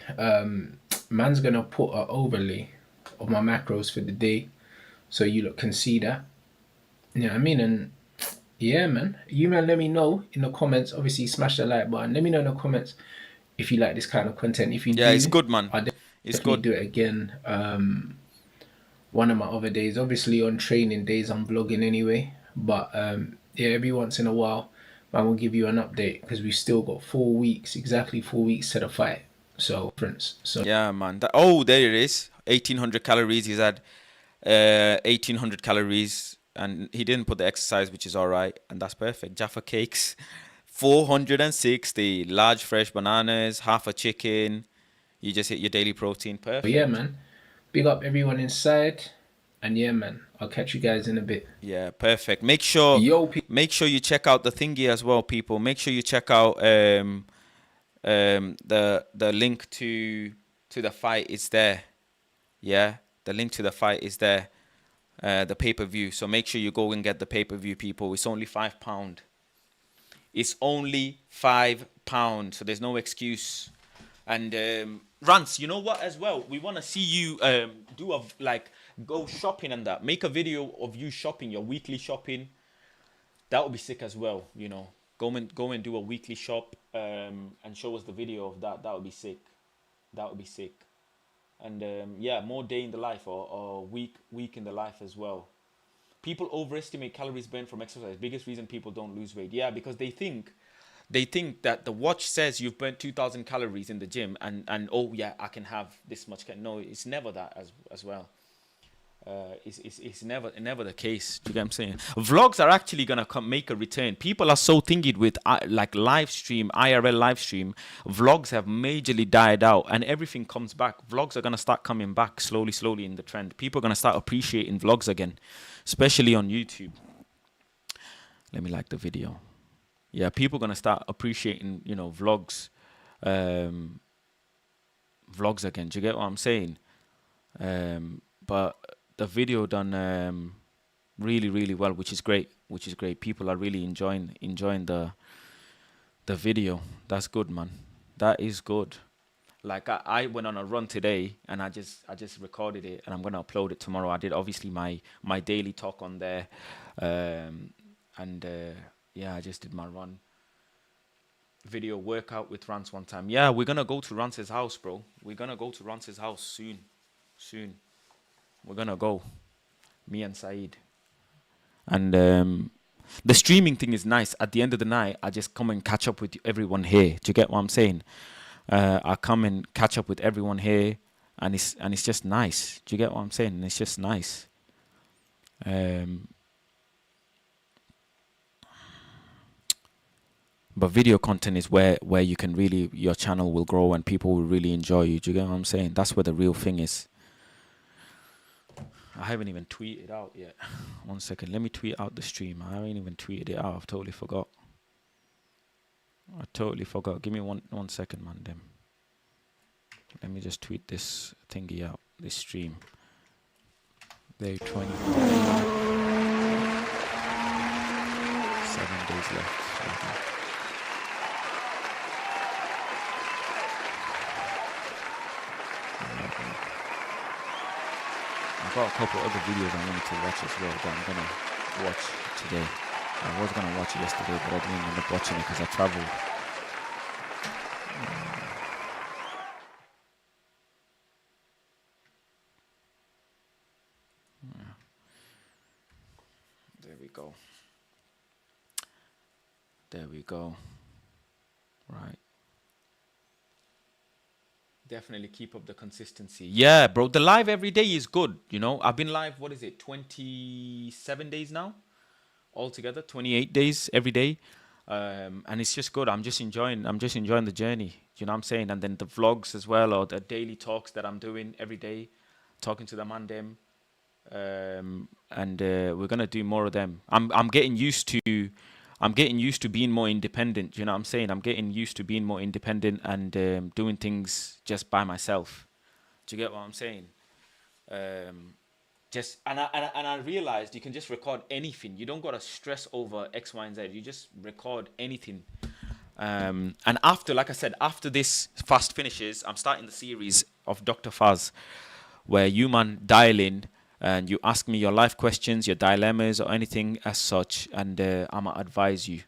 Man's gonna put an overlay of my macros for the day, so you lot can see that. You know what I mean? And yeah, man, you man, let me know in the comments. Obviously, smash the like button. Let me know in the comments if you like this kind of content. If you do, It's good, man. I'll It's definitely good. do it again. One of my other days, obviously on training days, I'm vlogging anyway. But yeah, every once in a while, man will give you an update, because we've still got 4 weeks, exactly 4 weeks to the fight. So, Yeah, man. There it is. 1,800 calories. He's had 1,800 calories, and he didn't put the exercise, which is all right, and that's perfect. Jaffa cakes, 460. Large fresh bananas, half a chicken. You just hit your daily protein. Perfect. but yeah, man, big up everyone inside. And yeah, man, I'll catch you guys in a bit. Yeah, perfect. Make sure you check out the thingy as well, people. Make sure you check out the link to the fight is there. Yeah, the link to the fight is there. The pay-per-view. So make sure you go and get the pay-per-view, people. It's only £5. It's only £5. So there's no excuse. And Rance, you know what as well? We want to see you go shopping and that. Make a video of you shopping, your weekly shopping. That would be sick as well, you know. Go and do a weekly shop and show us the video of that. That would be sick. And yeah, more day in the life or week in the life as well. People overestimate calories burned from exercise. Biggest reason people don't lose weight. Yeah, because they think that the watch says you've burnt 2,000 calories in the gym and oh yeah, I can have this much. No, it's never that as well. It's never the case. Do you get what I'm saying? Vlogs are actually gonna make a return. People are so thingied with like live stream, IRL live stream. Vlogs have majorly died out, and everything comes back. Vlogs are gonna start coming back slowly in the trend. People are gonna start appreciating vlogs again, especially on YouTube. Let me like the video. Yeah, people are gonna start appreciating, you know, vlogs again. Do you get what I'm saying? But the video done really well, which is great. People are really enjoying the video. That's good, man. That is good. Like I went on a run today and I just recorded it and I'm gonna upload it tomorrow. I did obviously my daily talk on there, yeah, I just did my run video workout with Rance one time. Yeah, we're gonna go to Rance's house, bro. We're gonna go to Rance's house soon. We're gonna go, me and Saeed. And the streaming thing is nice. At the end of the night, I just come and catch up with everyone here. Do you get what I'm saying? I come and catch up with everyone here, and it's just nice. Do you get what I'm saying? It's just nice. But video content is where you can really, your channel will grow and people will really enjoy you. Do you get what I'm saying? That's where the real thing is. I haven't even tweeted out yet. 1 second. Let me tweet out the stream. I haven't even tweeted it out. I've totally forgot. Give me one second, man. Them. Let me just tweet this thingy out. This stream. Day 24. 7 days left. Okay. I've got a couple other videos I wanted to watch as well that I'm gonna watch today. I was gonna watch it yesterday, but I didn't end up watching it because I traveled. There we go. There we go. Right. Definitely keep up the consistency. Yeah, bro. The live every day is good. You know, I've been live, what is it, 27 days now? Altogether, 28 days every day. And it's just good. I'm just enjoying the journey. You know what I'm saying? And then the vlogs as well, or the daily talks that I'm doing every day, talking to the man them. And we're gonna do more of them. I'm getting used to being more independent. You know what I'm saying? I'm getting used to being more independent and doing things just by myself. Do you get what I'm saying? Just and I realized you can just record anything. You don't gotta stress over X, Y, and Z. You just record anything. And after, like I said, after this fast finishes, I'm starting the series of Dr. Faz, where you man dial in and you ask me your life questions, your dilemmas, or anything as such, and I'ma advise you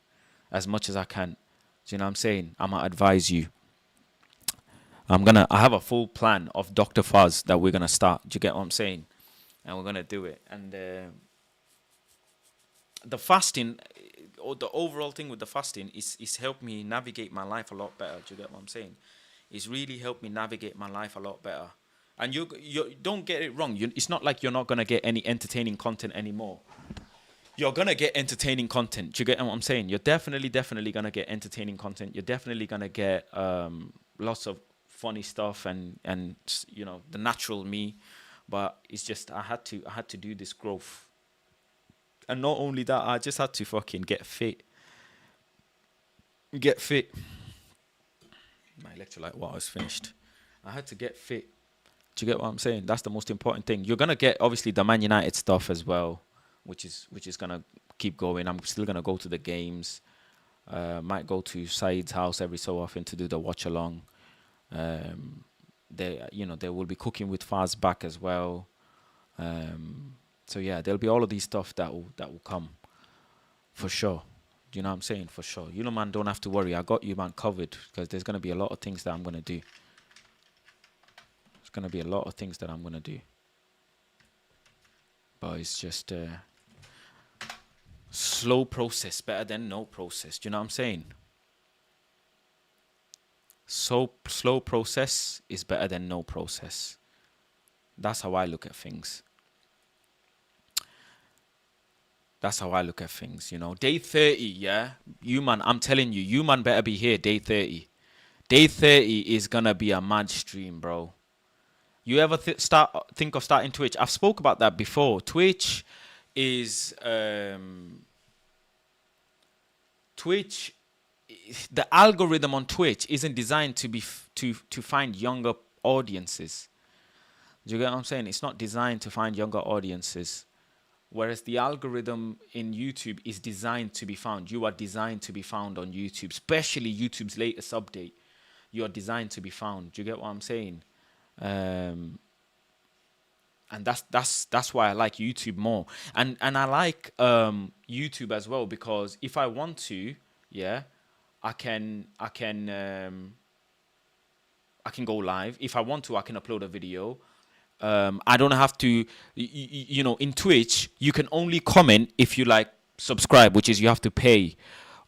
as much as I can. Do you know what I'm saying? I'ma advise you. I have a full plan of Dr. Faz that we're gonna start. Do you get what I'm saying? And we're gonna do it. And the fasting, or the overall thing with the fasting is helped me navigate my life a lot better. Do you get what I'm saying? It's really helped me navigate my life a lot better. And you don't get it wrong. It's not like you're not gonna get any entertaining content anymore. You're gonna get entertaining content. Do you get what I'm saying? You're definitely gonna get entertaining content. You're definitely gonna get lots of funny stuff and you know, the natural me. But it's just I had to do this growth. And not only that, I just had to fucking get fit. Get fit. My electrolyte water is finished. I had to get fit. Do you get what I'm saying? That's the most important thing. You're gonna get obviously the Man United stuff as well, which is gonna keep going. I'm still gonna go to the games. Might go to Said's house every so often to do the watch along. They will be cooking with Faz back as well. So yeah, there'll be all of these stuff that will come for sure. Do you know what I'm saying? For sure. You know, man, don't have to worry. I got you, man, covered, because there's gonna be a lot of things that I'm gonna do. There's gonna be a lot of things that I'm gonna do. But it's just slow process, better than no process. Do you know what I'm saying? So slow process is better than no process. That's how I look at things. That's how I look at things, you know. Day 30, yeah? You man, I'm telling you, you man better be here day 30. Day 30 is gonna be a mad stream, bro. You ever think of starting Twitch? I've spoke about that before. Twitch is the algorithm on Twitch isn't designed to be to find younger audiences. Do you get what I'm saying? It's not designed to find younger audiences. Whereas the algorithm in YouTube is designed to be found. You are designed to be found on YouTube, especially YouTube's latest update. You are designed to be found. Do you get what I'm saying? And that's why I like YouTube more. And I like YouTube as well, because if I want to, yeah, I can go live. If I want to, I can upload a video. I don't have to, you know, in Twitch, you can only comment if you like subscribe, which is you have to pay,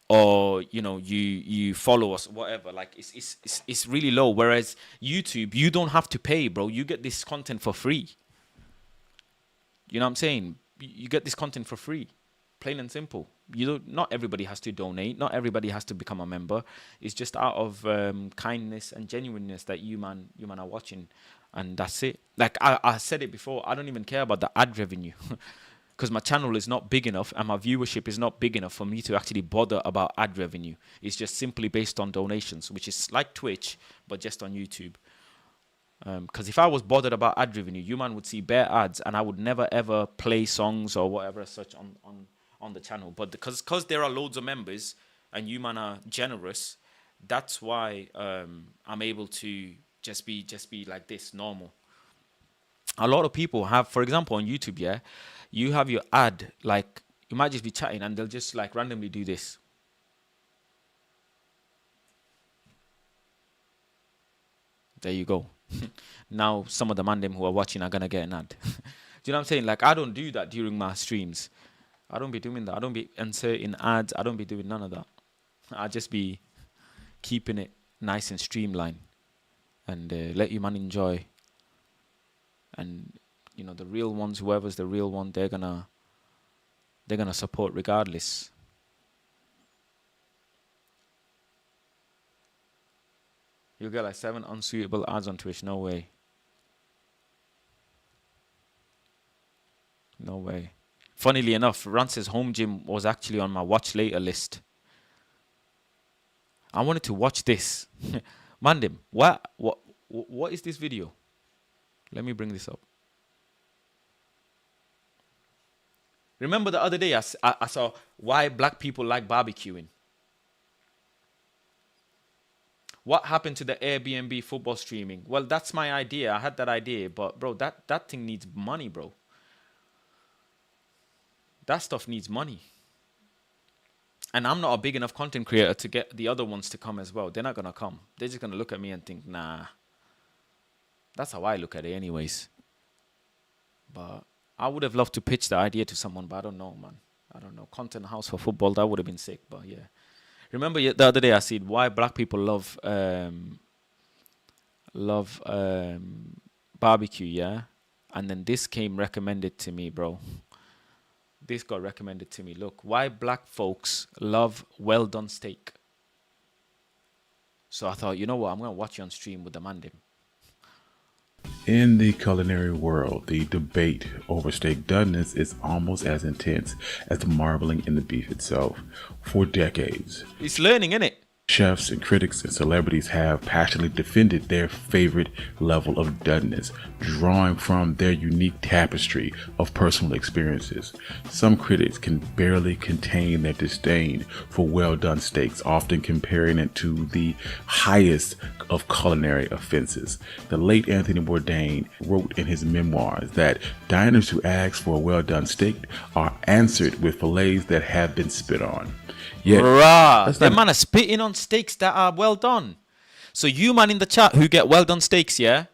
or, you know, you follow us, whatever. Like it's really low. Whereas YouTube, you don't have to pay, bro. You get this content for free. You know what I'm saying? You get this content for free, plain and simple. Not everybody has to donate. Not everybody has to become a member. It's just out of kindness and genuineness that you man are watching. And that's it. Like I said it before, I don't even care about the ad revenue because my channel is not big enough and my viewership is not big enough for me to actually bother about ad revenue. It's just simply based on donations, which is like Twitch, but just on YouTube. Because if I was bothered about ad revenue, you man would see bare ads, and I would never ever play songs or whatever as such on the channel. But because there are loads of members and you man are generous, that's why I'm able to just be like this, normal. A lot of people have, for example, on YouTube, yeah, you have your ad, like you might just be chatting and they'll just like randomly do this. There you go. Now some of the man them who are watching are gonna get an ad. Do you know what I'm saying? Like, I don't do that during my streams. I don't be doing that. I don't be inserting ads. I don't be doing none of that. I just be keeping it nice and streamlined, and let you man enjoy. And you know, the real ones, whoever's the real one, they're gonna support regardless. You'll get like 7 unsuitable ads on Twitch. No way. No way. Funnily enough, Rance's home gym was actually on my watch later list. I wanted to watch this. Mandim, what is this video? Let me bring this up. Remember the other day I saw why black people like barbecuing. What happened to the Airbnb football streaming? Well, that's my idea. I had that idea, but bro, that thing needs money, bro. That stuff needs money. And I'm not a big enough content creator to get the other ones to come as well. They're not going to come. They're just going to look at me and think, nah. That's how I look at it anyways. But I would have loved to pitch the idea to someone, but I don't know, man. I don't know. Content house for football, that would have been sick, but yeah. Remember the other day I said why black people love barbecue, yeah? And then this came recommended to me, bro. This got recommended to me. Look, why black folks love well done steak. So I thought, you know what? I'm going to watch you on stream with the Mandim. In the culinary world, the debate over steak doneness is almost as intense as the marbling in the beef itself. For decades, it's learning, innit? chefs and critics and celebrities have passionately defended their favorite level of doneness, drawing from their unique tapestry of personal experiences. Some critics can barely contain their disdain for well-done steaks, often comparing it to the highest of culinary offenses. The late Anthony Bourdain wrote in his memoirs that diners who ask for a well-done steak are answered with fillets that have been spit on. Yet, that man are spitting on steaks that are well done. So you man in the chat who get well done steaks, yeah?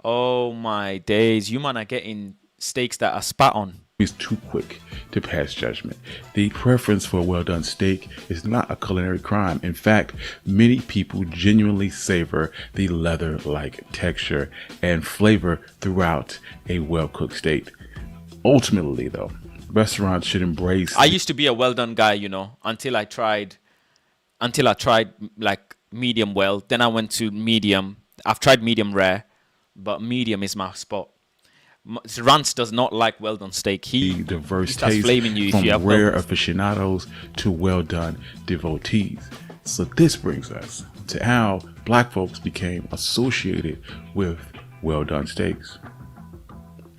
Oh my days, you man are getting steaks that are spat on. Is too quick to pass judgment. The preference for a well-done steak is not a culinary crime. In fact, many people genuinely savor the leather-like texture and flavor throughout a well-cooked steak. Ultimately, though, restaurants should embrace. I used to be a well-done guy, you know, until I tried like medium well. Then I went to medium. I've tried medium rare, but medium is my spot. Rance does not like well-done steak. He diverse starts taste flaming you from if you have rare aficionados to well-done devotees. So this brings us to how black folks became associated with well-done steaks.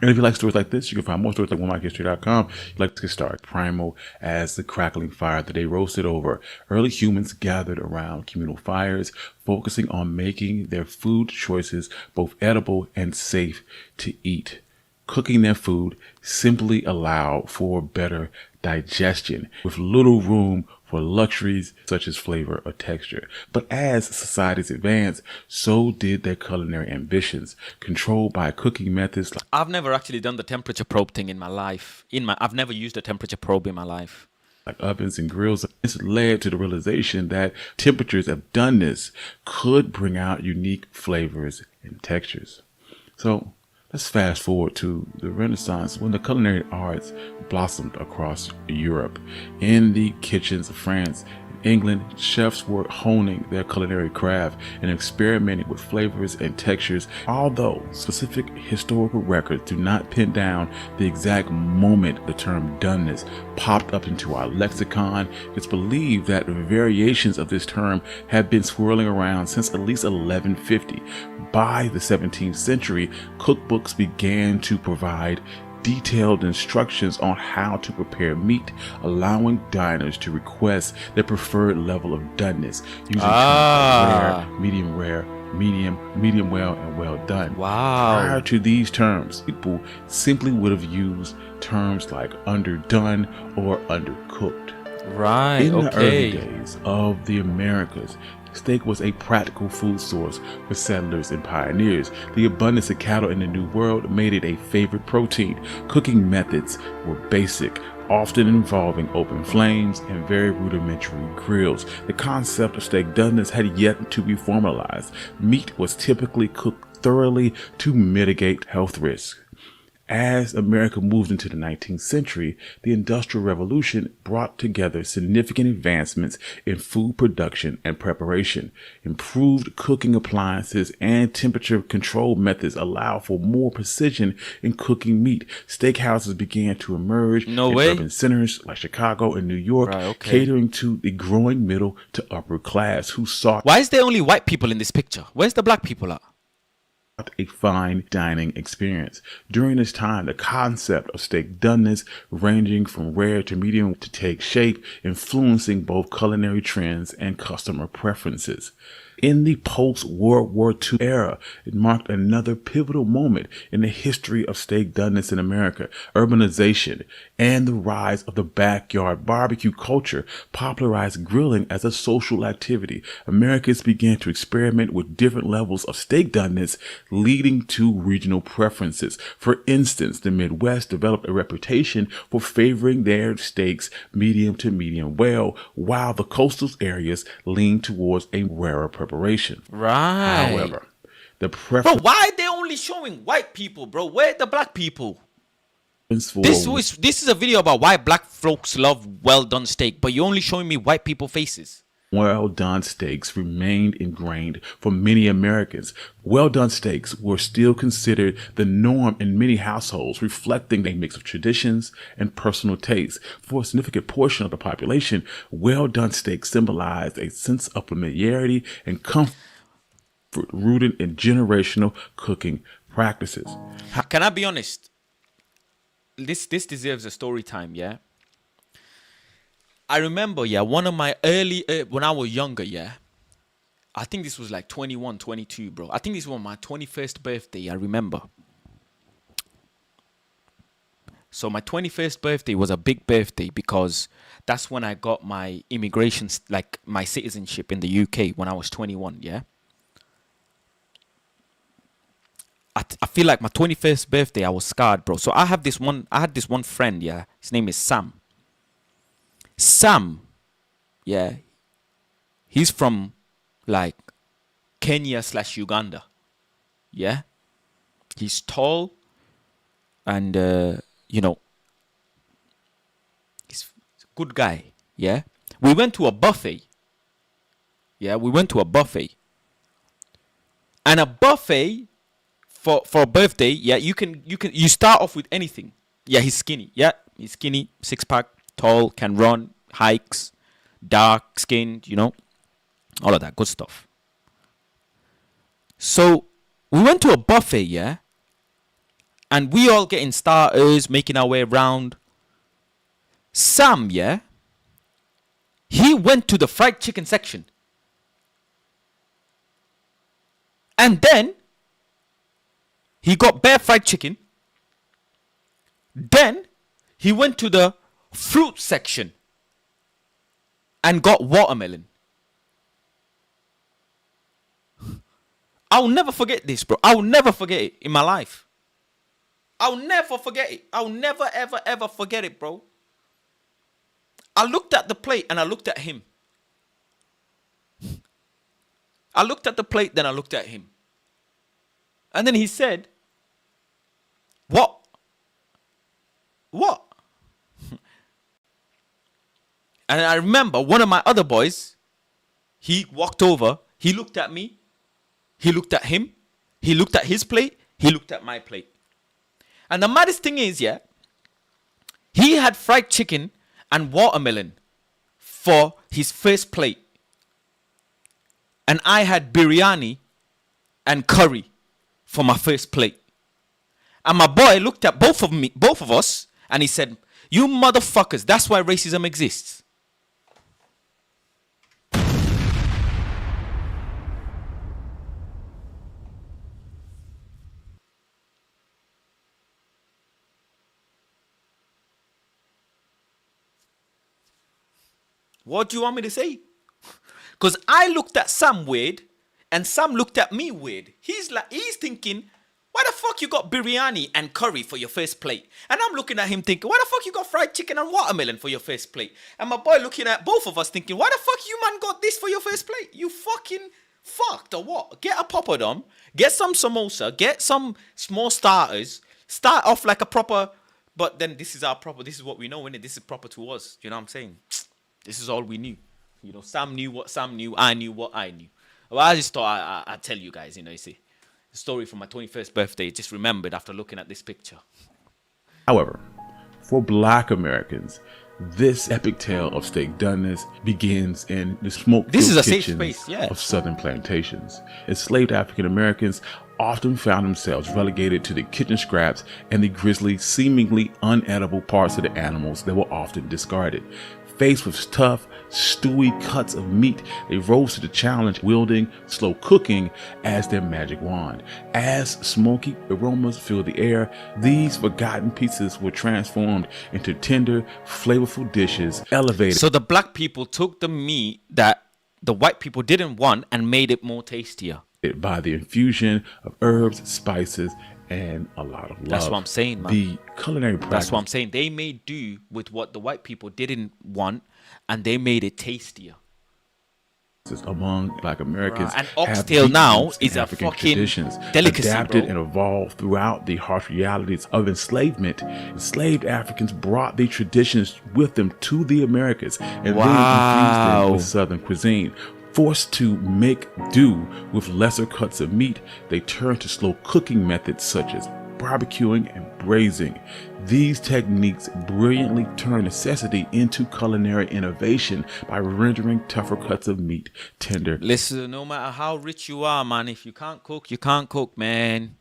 And if you like stories like this, you can find more stories like OneMikeHistory.com. You'd like to get started. Primal as the crackling fire that they roasted over. Early humans gathered around communal fires, focusing on making their food choices both edible and safe to eat. Cooking their food simply allowed for better digestion, with little room for luxuries such as flavor or texture. But as societies advanced, so did their culinary ambitions, controlled by cooking methods. I've never actually done the temperature probe thing in my life. I've never used a temperature probe in my life. Like ovens and grills. This led to the realization that temperatures of doneness could bring out unique flavors and textures. So let's fast forward to the Renaissance, when the culinary arts blossomed across Europe. In the kitchens of France and England, chefs were honing their culinary craft and experimenting with flavors and textures. Although specific historical records do not pin down the exact moment the term doneness popped up into our lexicon, it's believed that variations of this term have been swirling around since at least 1150. By the 17th century, cookbooks began to provide detailed instructions on how to prepare meat, allowing diners to request their preferred level of doneness, using terms like rare, medium well, and well done. Wow. Prior to these terms, people simply would have used terms like underdone or undercooked. Right. In the early Okay. days of the Americas, steak was a practical food source for settlers and pioneers. The abundance of cattle in the New World made it a favorite protein. Cooking methods were basic, often involving open flames and very rudimentary grills. The concept of steak doneness had yet to be formalized. Meat was typically cooked thoroughly to mitigate health risks. As America moved into the 19th century, the Industrial Revolution brought together significant advancements in food production and preparation. Improved cooking appliances and temperature control methods allow for more precision in cooking meat. Steakhouses began to emerge in urban centers like Chicago and New York, catering to the growing middle to upper class who sought Why is there only white people in this picture? Where's the black people at? a fine dining experience. During this time, the concept of steak doneness, ranging from rare to medium, to take shape, influencing both culinary trends and customer preferences. In the post-World War II era, it marked another pivotal moment in the history of steak doneness in America. Urbanization and the rise of the backyard barbecue culture popularized grilling as a social activity. Americans began to experiment with different levels of steak doneness, leading to regional preferences. For instance, the Midwest developed a reputation for favoring their steaks medium to medium well, while the coastal areas leaned towards a rarer preparation. Right. However, the Bro, preference why are they only showing white people, bro? Where are the black people? for This is a video about why black folks love well done steak, but you're only showing me white people faces. well-done steaks remained ingrained for many Americans. Well-done steaks were still considered the norm in many households, reflecting a mix of traditions and personal tastes. For a significant portion of the population, well-done steaks symbolized a sense of familiarity and comfort rooted in generational cooking practices. Can I be honest? This deserves a story time, yeah? I remember, yeah, one of my early, when I was younger, yeah, I think this was like 21, 22, bro. I think this was my 21st birthday, I remember. So my 21st birthday was a big birthday because that's when I got my immigration, like my citizenship in the UK when I was 21, yeah? I feel like my 21st birthday, I was scarred, bro. So I had this one friend, yeah, his name is Sam. Sam, yeah, he's from like Kenya/Uganda, yeah. He's tall and, he's a good guy, yeah. We went to a buffet, yeah, And a buffet for a birthday, yeah, you start off with anything. Yeah, he's skinny, 6-pack. Tall, can run, hikes, dark skinned, all of that good stuff. So we went to a buffet, yeah, and we all getting starters, making our way around. Sam, yeah, he went to the fried chicken section. And then he got bare fried chicken. Then he went to the fruit section and got watermelon. I'll never forget this, bro. I'll never forget it in my life. I'll never forget it. I'll never, ever, ever forget it, bro. I looked at the plate and I looked at him. I looked at the plate, then I looked at him. And then he said, What? And I remember one of my other boys, he walked over, he looked at me, he looked at him, he looked at his plate, he looked at my plate. And the maddest thing is, yeah, he had fried chicken and watermelon for his first plate. And I had biryani and curry for my first plate. And my boy looked at both of us, and he said, "You motherfuckers, that's why racism exists." What do you want me to say? Because I looked at Sam weird, and Sam looked at me weird. He's thinking, why the fuck you got biryani and curry for your first plate? And I'm looking at him thinking, why the fuck you got fried chicken and watermelon for your first plate? And my boy looking at both of us thinking, why the fuck you man got this for your first plate? You fucking fucked or what? Get a poppadom, get some samosa, get some small starters, start off like a proper, but then this is what we know, innit? This is proper to us. You know what I'm saying? This is all we knew. You know, Sam knew what Sam knew. I knew what I knew. Well, I just thought I'd tell you guys, you see. The story from my 21st birthday, just remembered after looking at this picture. However, for Black Americans, this epic tale of steak doneness begins in the smoke-filled kitchens of southern plantations. Enslaved African Americans often found themselves relegated to the kitchen scraps and the grisly, seemingly unedible parts of the animals that were often discarded. Faced with tough, stewy cuts of meat, they rose to the challenge, wielding slow cooking as their magic wand. As smoky aromas filled the air, these forgotten pieces were transformed into tender, flavorful dishes, elevated. So the black people took the meat that the white people didn't want and made it more tastier. By the infusion of herbs, spices, and a lot of love. That's what I'm saying, man. The culinary practice. That's what I'm saying. They made do with what the white people didn't want, and they made it tastier. Among Black Americans, and oxtail now is a African fucking traditions, delicacy, adapted bro. and evolved throughout the harsh realities of enslavement. Enslaved Africans brought these traditions with them to the Americas, and they infused them with Southern cuisine. Forced to make do with lesser cuts of meat, they turned to slow cooking methods such as barbecuing and braising. These techniques brilliantly turn necessity into culinary innovation by rendering tougher cuts of meat tender. Listen, no matter how rich you are, man, if you can't cook, man.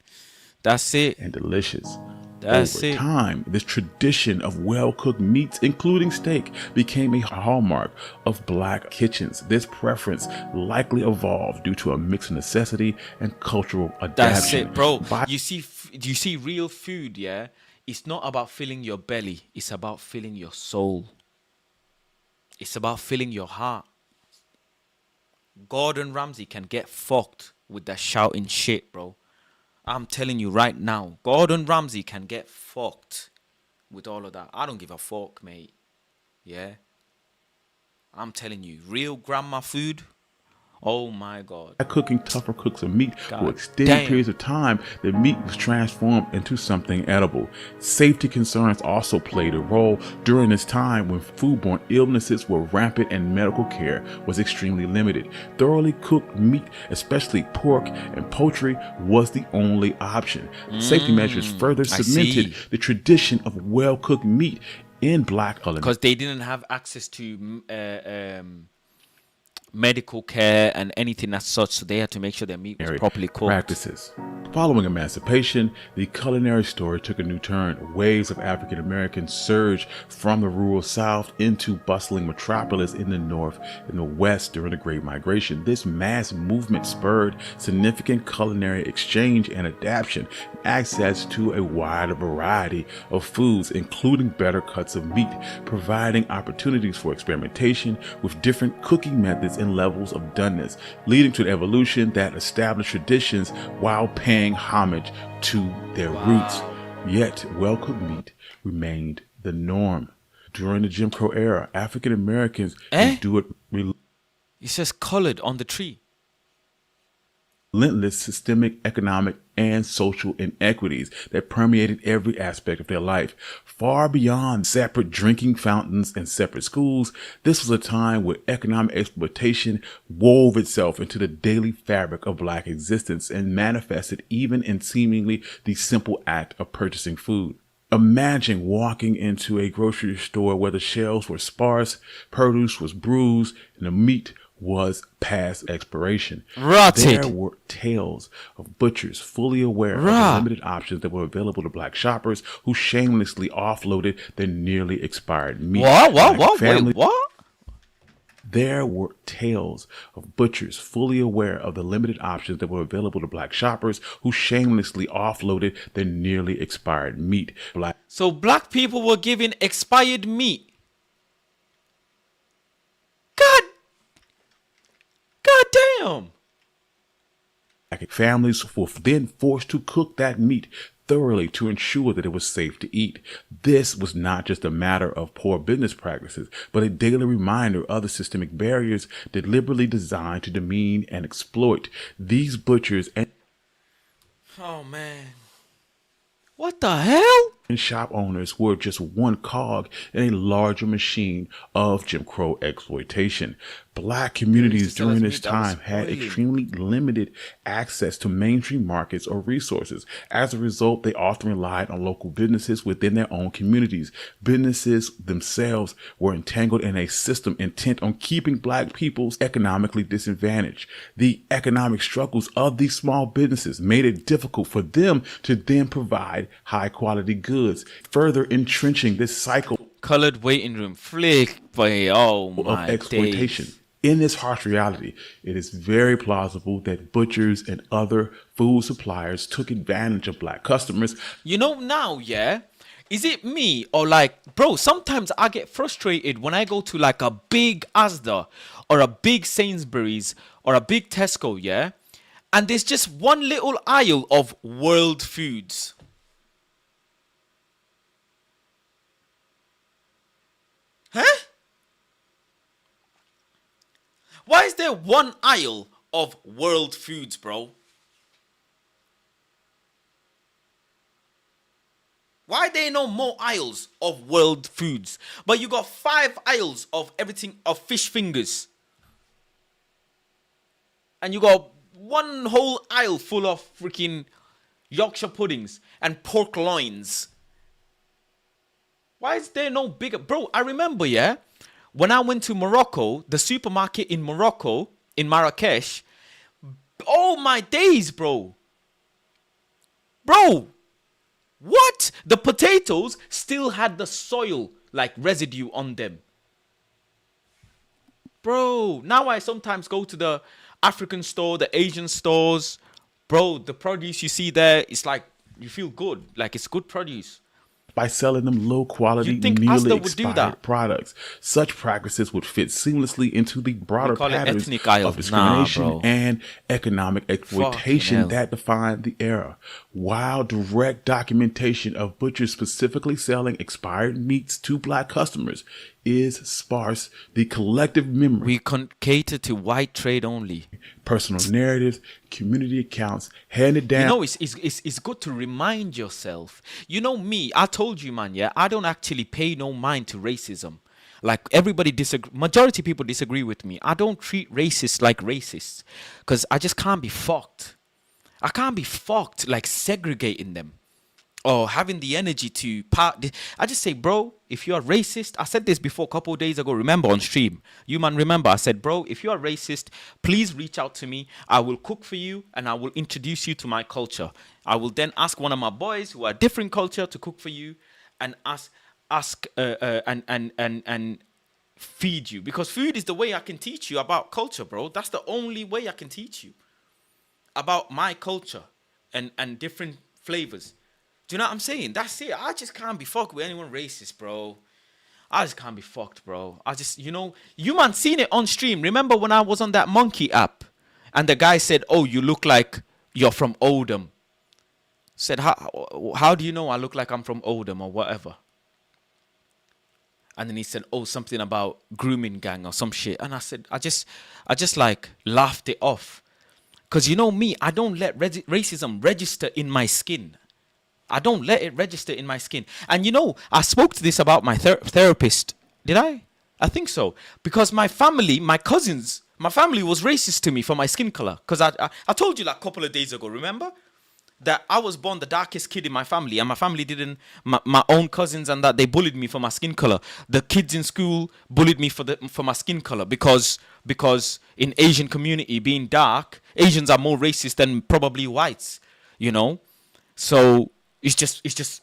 That's it. And delicious. That's Over it. time, this tradition of well-cooked meats, including steak, became a hallmark of Black kitchens. This preference likely evolved due to a mix of necessity and cultural adaptation. That's it, bro. You see real food, yeah? It's not about filling your belly. It's about filling your soul. It's about filling your heart. Gordon Ramsay can get fucked with that shouting shit, bro. I'm telling you right now, Gordon Ramsay can get fucked with all of that. I don't give a fuck, mate. Yeah? I'm telling you, real grandma food, oh my God. By cooking tougher cooks of meat for extended periods of time, the meat was transformed into something edible. Safety concerns also played a role during this time when foodborne illnesses were rampant and medical care was extremely limited. Thoroughly cooked meat, especially pork and poultry, was the only option. Safety measures further cemented the tradition of well-cooked meat in Black culinary. Because they didn't have access to medical care and anything as such, so they had to make sure their meat was properly cooked. Practices. Following emancipation, the culinary story took a new turn. Waves of African Americans surged from the rural South into bustling metropolis in the North and the West during the Great Migration. This mass movement spurred significant culinary exchange and adaptation, and access to a wider variety of foods, including better cuts of meat, providing opportunities for experimentation with different cooking methods and levels of doneness, leading to an evolution that established traditions while paying homage to their roots. Yet, well-cooked meat remained the norm. During the Jim Crow era, African Americans endured It says colored on the tree. relentless systemic, economic, and social inequities that permeated every aspect of their life. Far beyond separate drinking fountains and separate schools, this was a time where economic exploitation wove itself into the daily fabric of Black existence and manifested even in seemingly the simple act of purchasing food. Imagine walking into a grocery store where the shelves were sparse, produce was bruised, and the meat was past expiration. Rotted. There were tales of butchers fully aware of the limited options that were available to Black shoppers who shamelessly offloaded their nearly expired meat. Wait, what? There were tales of butchers fully aware of the limited options that were available to Black shoppers who shamelessly offloaded their nearly expired meat. So Black people were given expired meat. God damn. Black families were then forced to cook that meat thoroughly to ensure that it was safe to eat. This was not just a matter of poor business practices, but a daily reminder of the systemic barriers deliberately designed to demean and exploit these butchers and Oh man. What the hell? shop owners were just one cog in a larger machine of Jim Crow exploitation. Black communities during this time had extremely limited access to mainstream markets or resources. As a result, they often relied on local businesses within their own communities. Businesses themselves were entangled in a system intent on keeping Black people economically disadvantaged. The economic struggles of these small businesses made it difficult for them to then provide high quality goods, further entrenching this cycle Colored waiting room. Flick. Oh my of exploitation. days. In this harsh reality, it is very plausible that butchers and other food suppliers took advantage of Black customers. You know now, yeah? Is it me or like, bro, sometimes I get frustrated when I go to like a big Asda or a big Sainsbury's or a big Tesco, yeah? And there's just one little aisle of world foods. Huh? Why is there one aisle of world foods, bro? Why there no more aisles of world foods? But you got 5 aisles of everything of fish fingers. And you got one whole aisle full of freaking Yorkshire puddings and pork loins. Why is there no bigger? Bro, I remember, yeah, when I went to Morocco, the supermarket in Morocco, in Marrakesh, oh my days, bro. Bro, what? The potatoes still had the soil, like residue on them. Bro, now I sometimes go to the African store, the Asian stores. Bro, the produce you see there, it's like, you feel good. Like it's good produce. By selling them low quality, You think nearly Asda would do expired that? products. Such practices would fit seamlessly into the broader call it patterns ethnic aisle. of discrimination Nah, bro. and economic hell. exploitation that defined the era. While direct documentation of butchers specifically selling expired meats to Black customers is sparse, the collective memory, We cater to white trade only. personal narratives, community accounts handed down. You know, it's good to remind yourself. You know me, I told you, man, yeah, I don't actually pay no mind to racism. Like everybody majority people disagree with me. I don't treat racists like racists because I just can't be fucked. I can't be fucked like segregating them or having the energy to I just say, bro, if you're racist, I said this before a couple of days ago, remember on stream, you man remember, I said, bro, if you are racist, please reach out to me. I will cook for you and I will introduce you to my culture. I will then ask one of my boys who are different culture to cook for you and and feed you, because food is the way I can teach you about culture, bro. That's the only way I can teach you about my culture and different flavors. Do you know what I'm saying? That's it. I just can't be fucked with anyone racist, bro. I just can't be fucked, bro. I just, you man seen it on stream. Remember when I was on that monkey app and the guy said, oh, you look like you're from Oldham. Said, how do you know I look like I'm from Oldham or whatever? And then he said, oh, something about grooming gang or some shit. And I said, I just like laughed it off. Because you know me, I don't let racism register in my skin. I don't let it register in my skin. And you know, I spoke to this about my therapist. Did I? I think so. Because my family, my cousins, my family was racist to me for my skin color. Because I told you like a couple of days ago, remember? That I was born the darkest kid in my family, and my family didn't, my own cousins and that, they bullied me for my skin color. The kids in school bullied me for my skin color because in Asian community, being dark, Asians are more racist than probably whites, you know. So it's just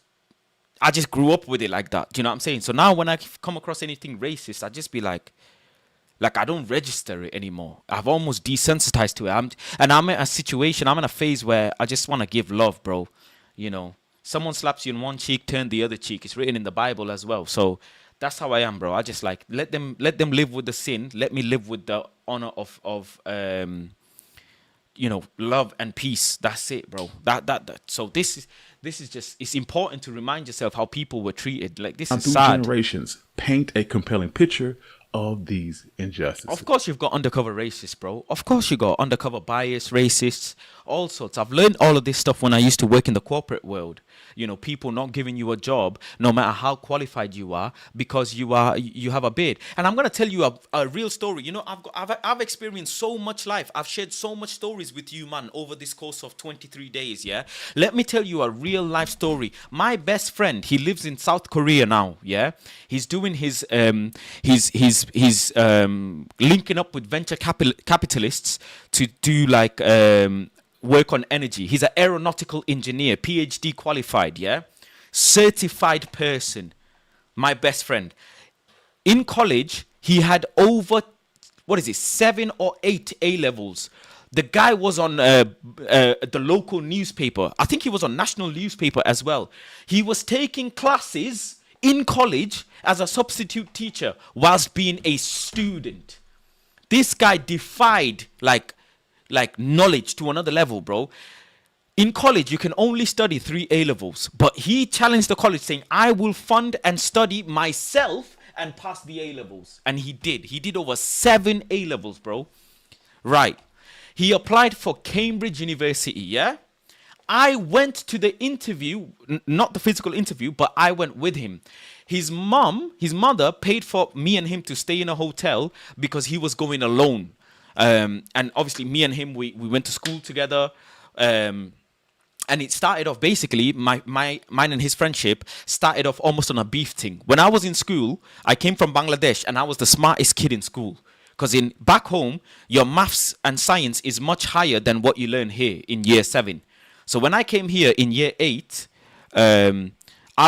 I just grew up with it like that. Do you know what I'm saying? So now when I come across anything racist, I just be like I don't register it anymore. I've almost desensitized to it. I'm in a situation, I'm in a phase where I just want to give love, bro. You know, someone slaps you in one cheek, turn the other cheek. It's written in the Bible as well. So that's how I am, bro. I just like let them live with the sin. Let me live with the honor of you know, love and peace. That's it, bro. That. So this is just, it's important to remind yourself how people were treated. Like, this is through sad. generations, paint a compelling picture of these injustices. Of course you've got undercover racists, bro. Of course you got undercover bias, racists, all sorts. I've learned all of this stuff when I used to work in the corporate world. You know, people not giving you a job, no matter how qualified you are, because you have a beard. And I'm gonna tell you a real story. You know, I've experienced so much life. I've shared so much stories with you, man, over this course of 23 days. Yeah, let me tell you a real life story. My best friend, he lives in South Korea now. Yeah, he's doing his linking up with venture capitalists to do like work on energy. He's an aeronautical engineer, PhD qualified, yeah? Certified person. My best friend. In college, he had over, 7 or 8 A-levels. The guy was on the local newspaper. I think he was on national newspaper as well. He was taking classes in college as a substitute teacher whilst being a student. This guy defied like knowledge to another level, bro. In college, you can only study 3 A-levels, but he challenged the college saying, I will fund and study myself and pass the A-levels. And he did. He did over 7 A-levels, bro. Right. He applied for Cambridge University, yeah? I went to the interview, not the physical interview, but I went with him. His mother paid for me and him to stay in a hotel because he was going alone. And obviously me and him, we went to school together. And it started off basically, mine and his friendship started off almost on a beef thing. When I was in school, I came from Bangladesh and I was the smartest kid in school. Because back home, your maths and science is much higher than what you learn here in year 7. So when I came here in year 8, I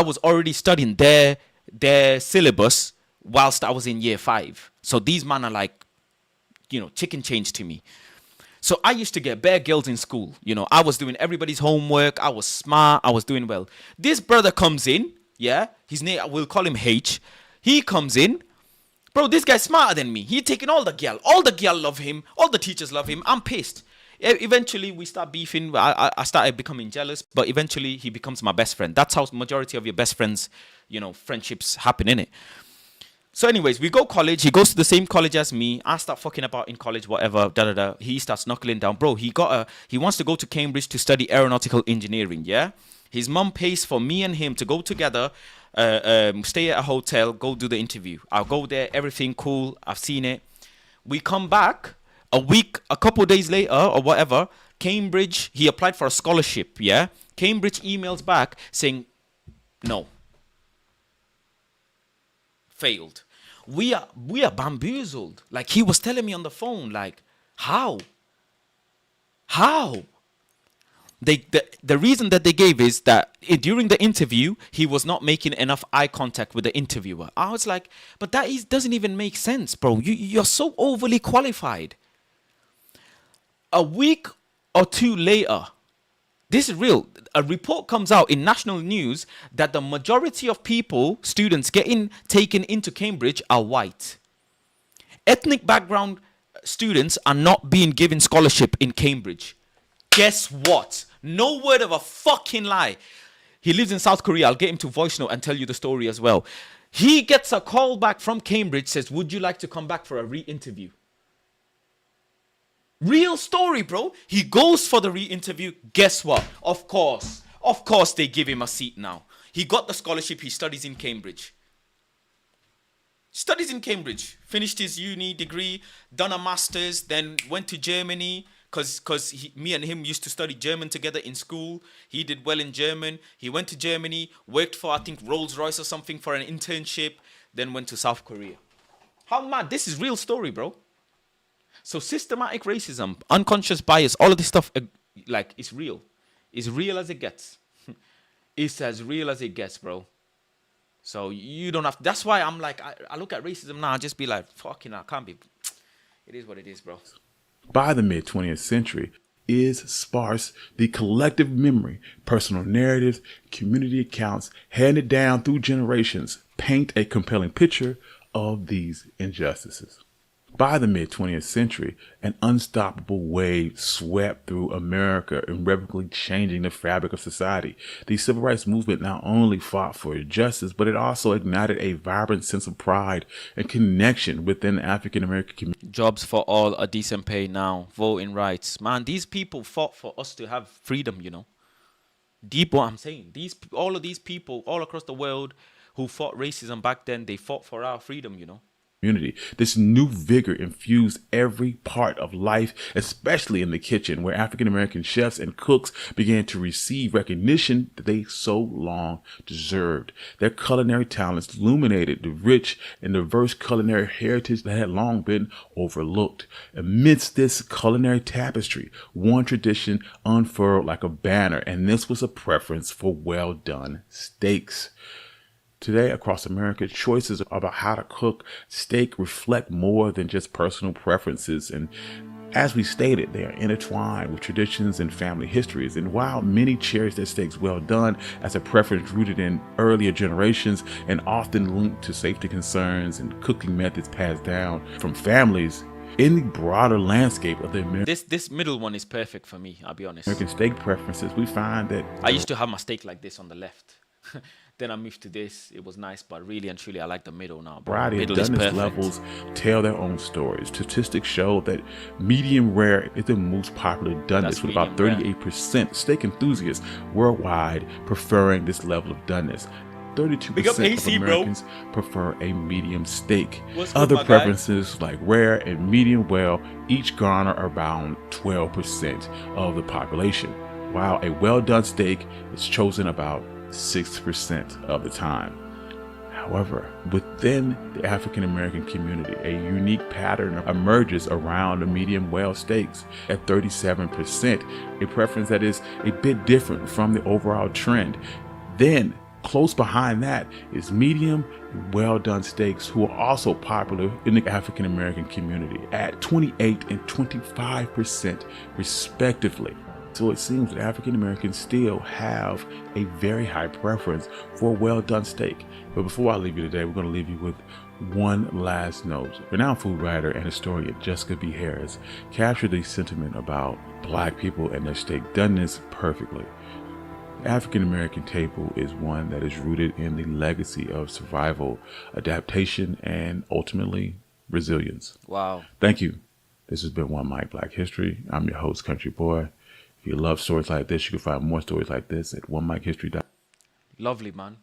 was already studying their syllabus whilst I was in year 5. So these men are like, you know, chicken change to me. So I used to get bare girls in school. You know, I was doing everybody's homework. I was smart. I was doing well. This brother comes in. Yeah, his name, we'll call him H. He comes in. Bro, this guy's smarter than me. He taking all the girl. All the girl love him. All the teachers love him. I'm pissed. Eventually, we start beefing. I started becoming jealous. But eventually, he becomes my best friend. That's how majority of your best friends, you know, friendships happen, innit? So anyways, we go college. He goes to the same college as me. I start fucking about in college, whatever. He starts knuckling down. Bro, he wants to go to Cambridge to study aeronautical engineering, yeah? His mum pays for me and him to go together, stay at a hotel, go do the interview. I'll go there, everything cool. I've seen it. We come back a couple days later or whatever. Cambridge, he applied for a scholarship, yeah? Cambridge emails back saying, no. Failed. We are bamboozled. Like, he was telling me on the phone, like, how? The reason that they gave is that during the interview, he was not making enough eye contact with the interviewer. I was like, but doesn't even make sense, bro. You're so overly qualified. A week or 2 later, this is real. A report comes out in national news that the majority of students getting taken into Cambridge are white. Ethnic background students are not being given scholarship in Cambridge. Guess what? No word of a fucking lie. He lives in South Korea. I'll get him to voice note and tell you the story as well. He gets a call back from Cambridge, says, would you like to come back for a re-interview? Real story, bro. He goes for the re-interview. Guess what? Of course, they give him a seat now. He got the scholarship. He studies in Cambridge. Finished his uni degree, done a master's, then went to Germany because me and him used to study German together in school. He did well in German. He went to Germany, worked for, I think, Rolls-Royce or something for an internship, then went to South Korea. How mad? This is real story, bro. So systematic racism, unconscious bias, all of this stuff, like, it's real. It's real as it gets. It's as real as it gets, bro. So you don't have to, that's why I'm like, I look at racism now, I just be like, fucking, I can't be. It is what it is, bro. By the mid 20th century, is sparse the collective memory, personal narratives, community accounts handed down through generations paint a compelling picture of these injustices. By the mid 20th century, an unstoppable wave swept through America, irrevocably changing the fabric of society. The civil rights movement not only fought for justice, but it also ignited a vibrant sense of pride and connection within the African American community. Jobs for all, a decent pay now, voting rights. Man, these people fought for us to have freedom, you know. Deep what I'm saying. All of these people all across the world who fought racism back then, they fought for our freedom, you know. Community. This new vigor infused every part of life, especially in the kitchen, where African American chefs and cooks began to receive recognition that they so long deserved. Their culinary talents illuminated the rich and diverse culinary heritage that had long been overlooked. Amidst this culinary tapestry, one tradition unfurled like a banner, and this was a preference for well-done steaks. Today, across America, choices about how to cook steak reflect more than just personal preferences. And as we stated, they are intertwined with traditions and family histories. And while many cherish their steaks well done as a preference rooted in earlier generations and often linked to safety concerns and cooking methods passed down from families, in the broader landscape of the this middle one is perfect for me, I'll be honest. American steak preferences, we find that I used to have my steak like this on the left. Then I moved to this. It was nice, but really and truly, I like the middle now. Variety of middle is doneness perfect. levels tell their own stories. Statistics show that medium rare is the most popular doneness, with about 38% steak enthusiasts worldwide preferring this level of doneness. 32% of Americans prefer a medium steak. Other preferences like rare and medium well each garner around 12% of the population, while a well-done steak is chosen about 6% of the time. However, within the African American community, a unique pattern emerges around the medium well steaks at 37%, a preference that is a bit different from the overall trend. Then, close behind that is medium and well done steaks, who are also popular in the African American community at 28 and 25% respectively. So it seems that African Americans still have a very high preference for a well-done steak. But before I leave you today, we're going to leave you with one last note. Renowned food writer and historian Jessica B. Harris captured the sentiment about Black people and their steak doneness perfectly. The African American table is one that is rooted in the legacy of survival, adaptation, and ultimately resilience. Wow. Thank you. This has been One Mic Black History. I'm your host, Country Boy. If you love stories like this, you can find more stories like this at OneMicHistory.com. Lovely, man.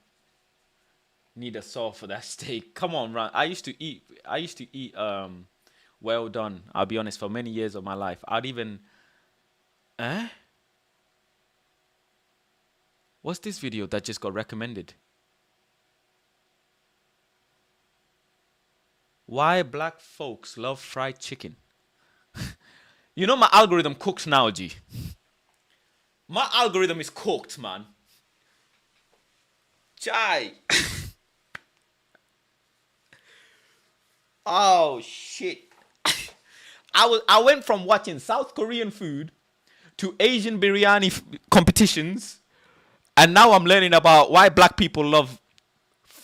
Need a saw for that steak. Come on, Ron. I used to eat well done. I'll be honest, for many years of my life. I'd even What's this video that just got recommended? Why Black folks love fried chicken. You know my algorithm cooks now, G. My algorithm is cooked, man. Chai. Oh shit. I went from watching South Korean food to Asian biryani competitions, and now I'm learning about why Black people love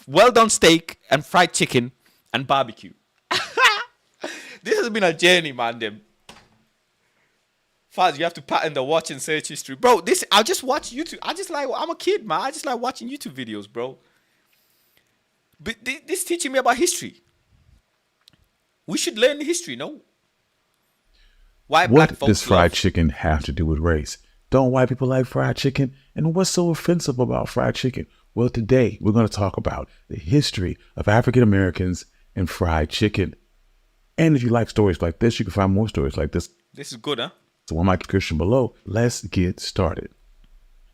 well done steak and fried chicken and barbecue. This has been a journey, man. Them. Faz, you have to pattern the watch and search history. Bro, I just watch YouTube. I'm a kid, man. I just like watching YouTube videos, bro. But this teaching me about history. We should learn history, no? Why black What does folks fried love? chicken have to do with race? Don't white people like fried chicken? And what's so offensive about fried chicken? Well, today we're going to talk about the history of African Americans and fried chicken. And if you like stories like this, you can find more stories like this. This is good, huh? So on my description below, let's get started.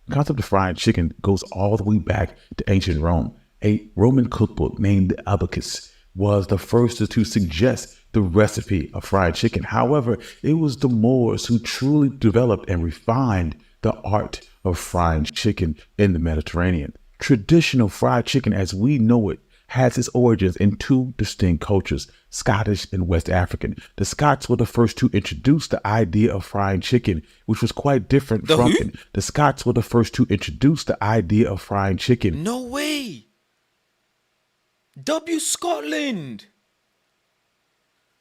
The concept of fried chicken goes all the way back to ancient Rome. A Roman cookbook named the Abacus was the first to suggest the recipe of fried chicken. However, it was the Moors who truly developed and refined the art of frying chicken in the Mediterranean. Traditional fried chicken as we know it has its origins in two distinct cultures, Scottish and West African. The Scots were the first to introduce the idea of frying chicken, which was quite different from it. The Scots were the first to introduce the idea of frying chicken. No way. W Scotland.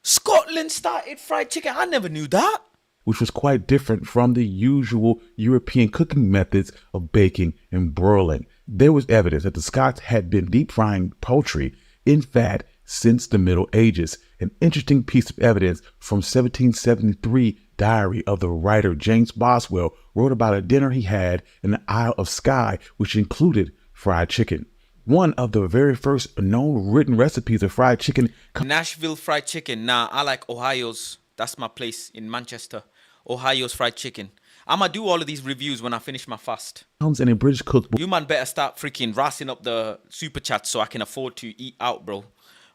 Scotland started fried chicken. I never knew that. Which was quite different from the usual European cooking methods of baking and broiling. There was evidence that the Scots had been deep frying poultry in fat since the Middle Ages. An interesting piece of evidence from 1773 diary of the writer James Boswell wrote about a dinner he had in the Isle of Skye, which included fried chicken. One of the very first known written recipes of fried chicken Nashville fried chicken. Nah, I like Ohio's. That's my place in Manchester. Ohio's fried chicken. I'ma do all of these reviews when I finish my fast. comes in a British cookbook. You man better start freaking rassing up the super chat so I can afford to eat out, bro.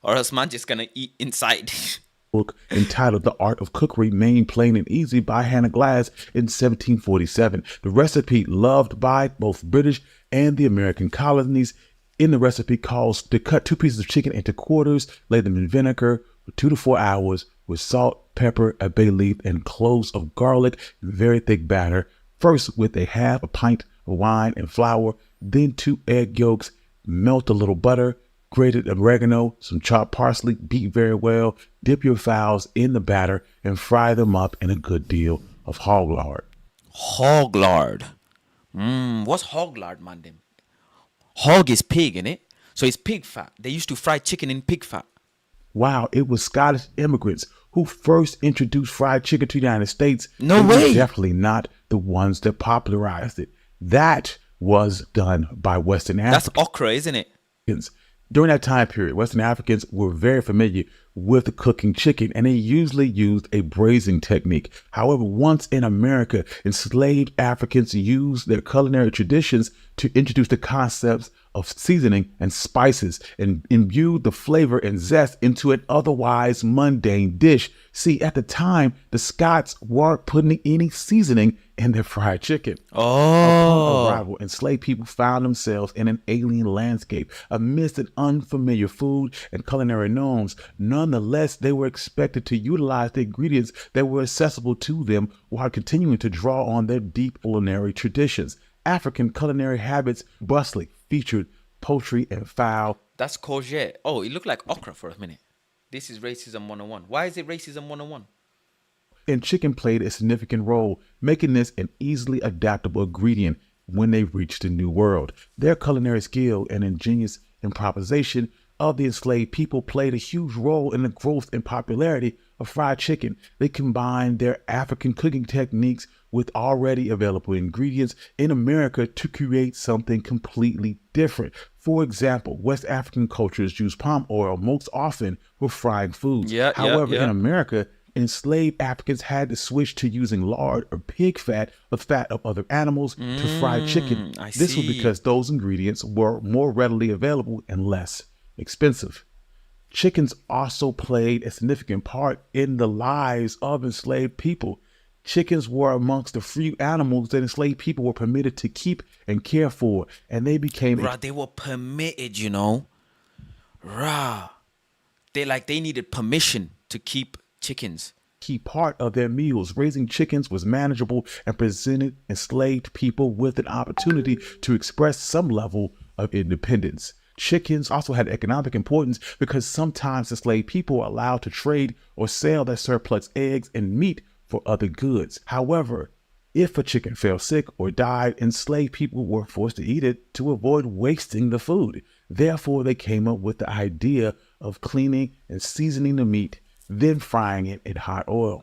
Or else man just gonna eat inside. Book entitled The Art of Cookery, made plain and easy by Hannah Glass in 1747. The recipe loved by both British and the American colonies. In the recipe calls to cut 2 pieces of chicken into quarters, lay them in vinegar for 2 to 4 hours with salt, pepper, a bay leaf, and cloves of garlic in very thick batter. First with a half a pint of wine and flour, then 2 egg yolks, melt a little butter, grated oregano, some chopped parsley, beat very well, dip your fowls in the batter and fry them up in a good deal of hog lard. Hog lard. What's hog lard, man? Them? Hog is pig, innit? So it's pig fat. They used to fry chicken in pig fat. Wow, it was Scottish immigrants who first introduced fried chicken to the United States. No They were way. definitely not the ones that popularized it. That was done by Western That's Africans. okra, isn't it? During that time period, Western Africans were very familiar with cooking chicken, and they usually used a braising technique. However, once in America, enslaved Africans used their culinary traditions to introduce the concepts of seasoning and spices and imbued the flavor and zest into an otherwise mundane dish. See, at the time, the Scots weren't putting any seasoning in their fried chicken. Oh. Upon arrival, enslaved people found themselves in an alien landscape amidst an unfamiliar food and culinary norms. Nonetheless, they were expected to utilize the ingredients that were accessible to them while continuing to draw on their deep culinary traditions. African culinary habits bustling featured poultry and fowl. That's courgette. Oh, it looked like okra for a minute. This is racism 101. Why is it racism 101? And chicken played a significant role, making this an easily adaptable ingredient when they reached the New World. Their culinary skill and ingenious improvisation of the enslaved people played a huge role in the growth and popularity of fried chicken. They combined their African cooking techniques with already available ingredients in America to create something completely different. For example, West African cultures use palm oil most often for frying foods. However, in America, enslaved Africans had to switch to using lard or pig fat or fat of other animals to fry chicken. This was because those ingredients were more readily available and less expensive. Chickens also played a significant part in the lives of enslaved people. Chickens were amongst the few animals that enslaved people were permitted to keep and care for, and they became They were permitted, you know. They needed permission to keep chickens. key part of their meals. Raising chickens was manageable and presented enslaved people with an opportunity to express some level of independence. Chickens also had economic importance because sometimes enslaved people were allowed to trade or sell their surplus eggs and meat for other goods. However, if a chicken fell sick or died, enslaved people were forced to eat it to avoid wasting the food. Therefore, they came up with the idea of cleaning and seasoning the meat, then frying it in hot oil.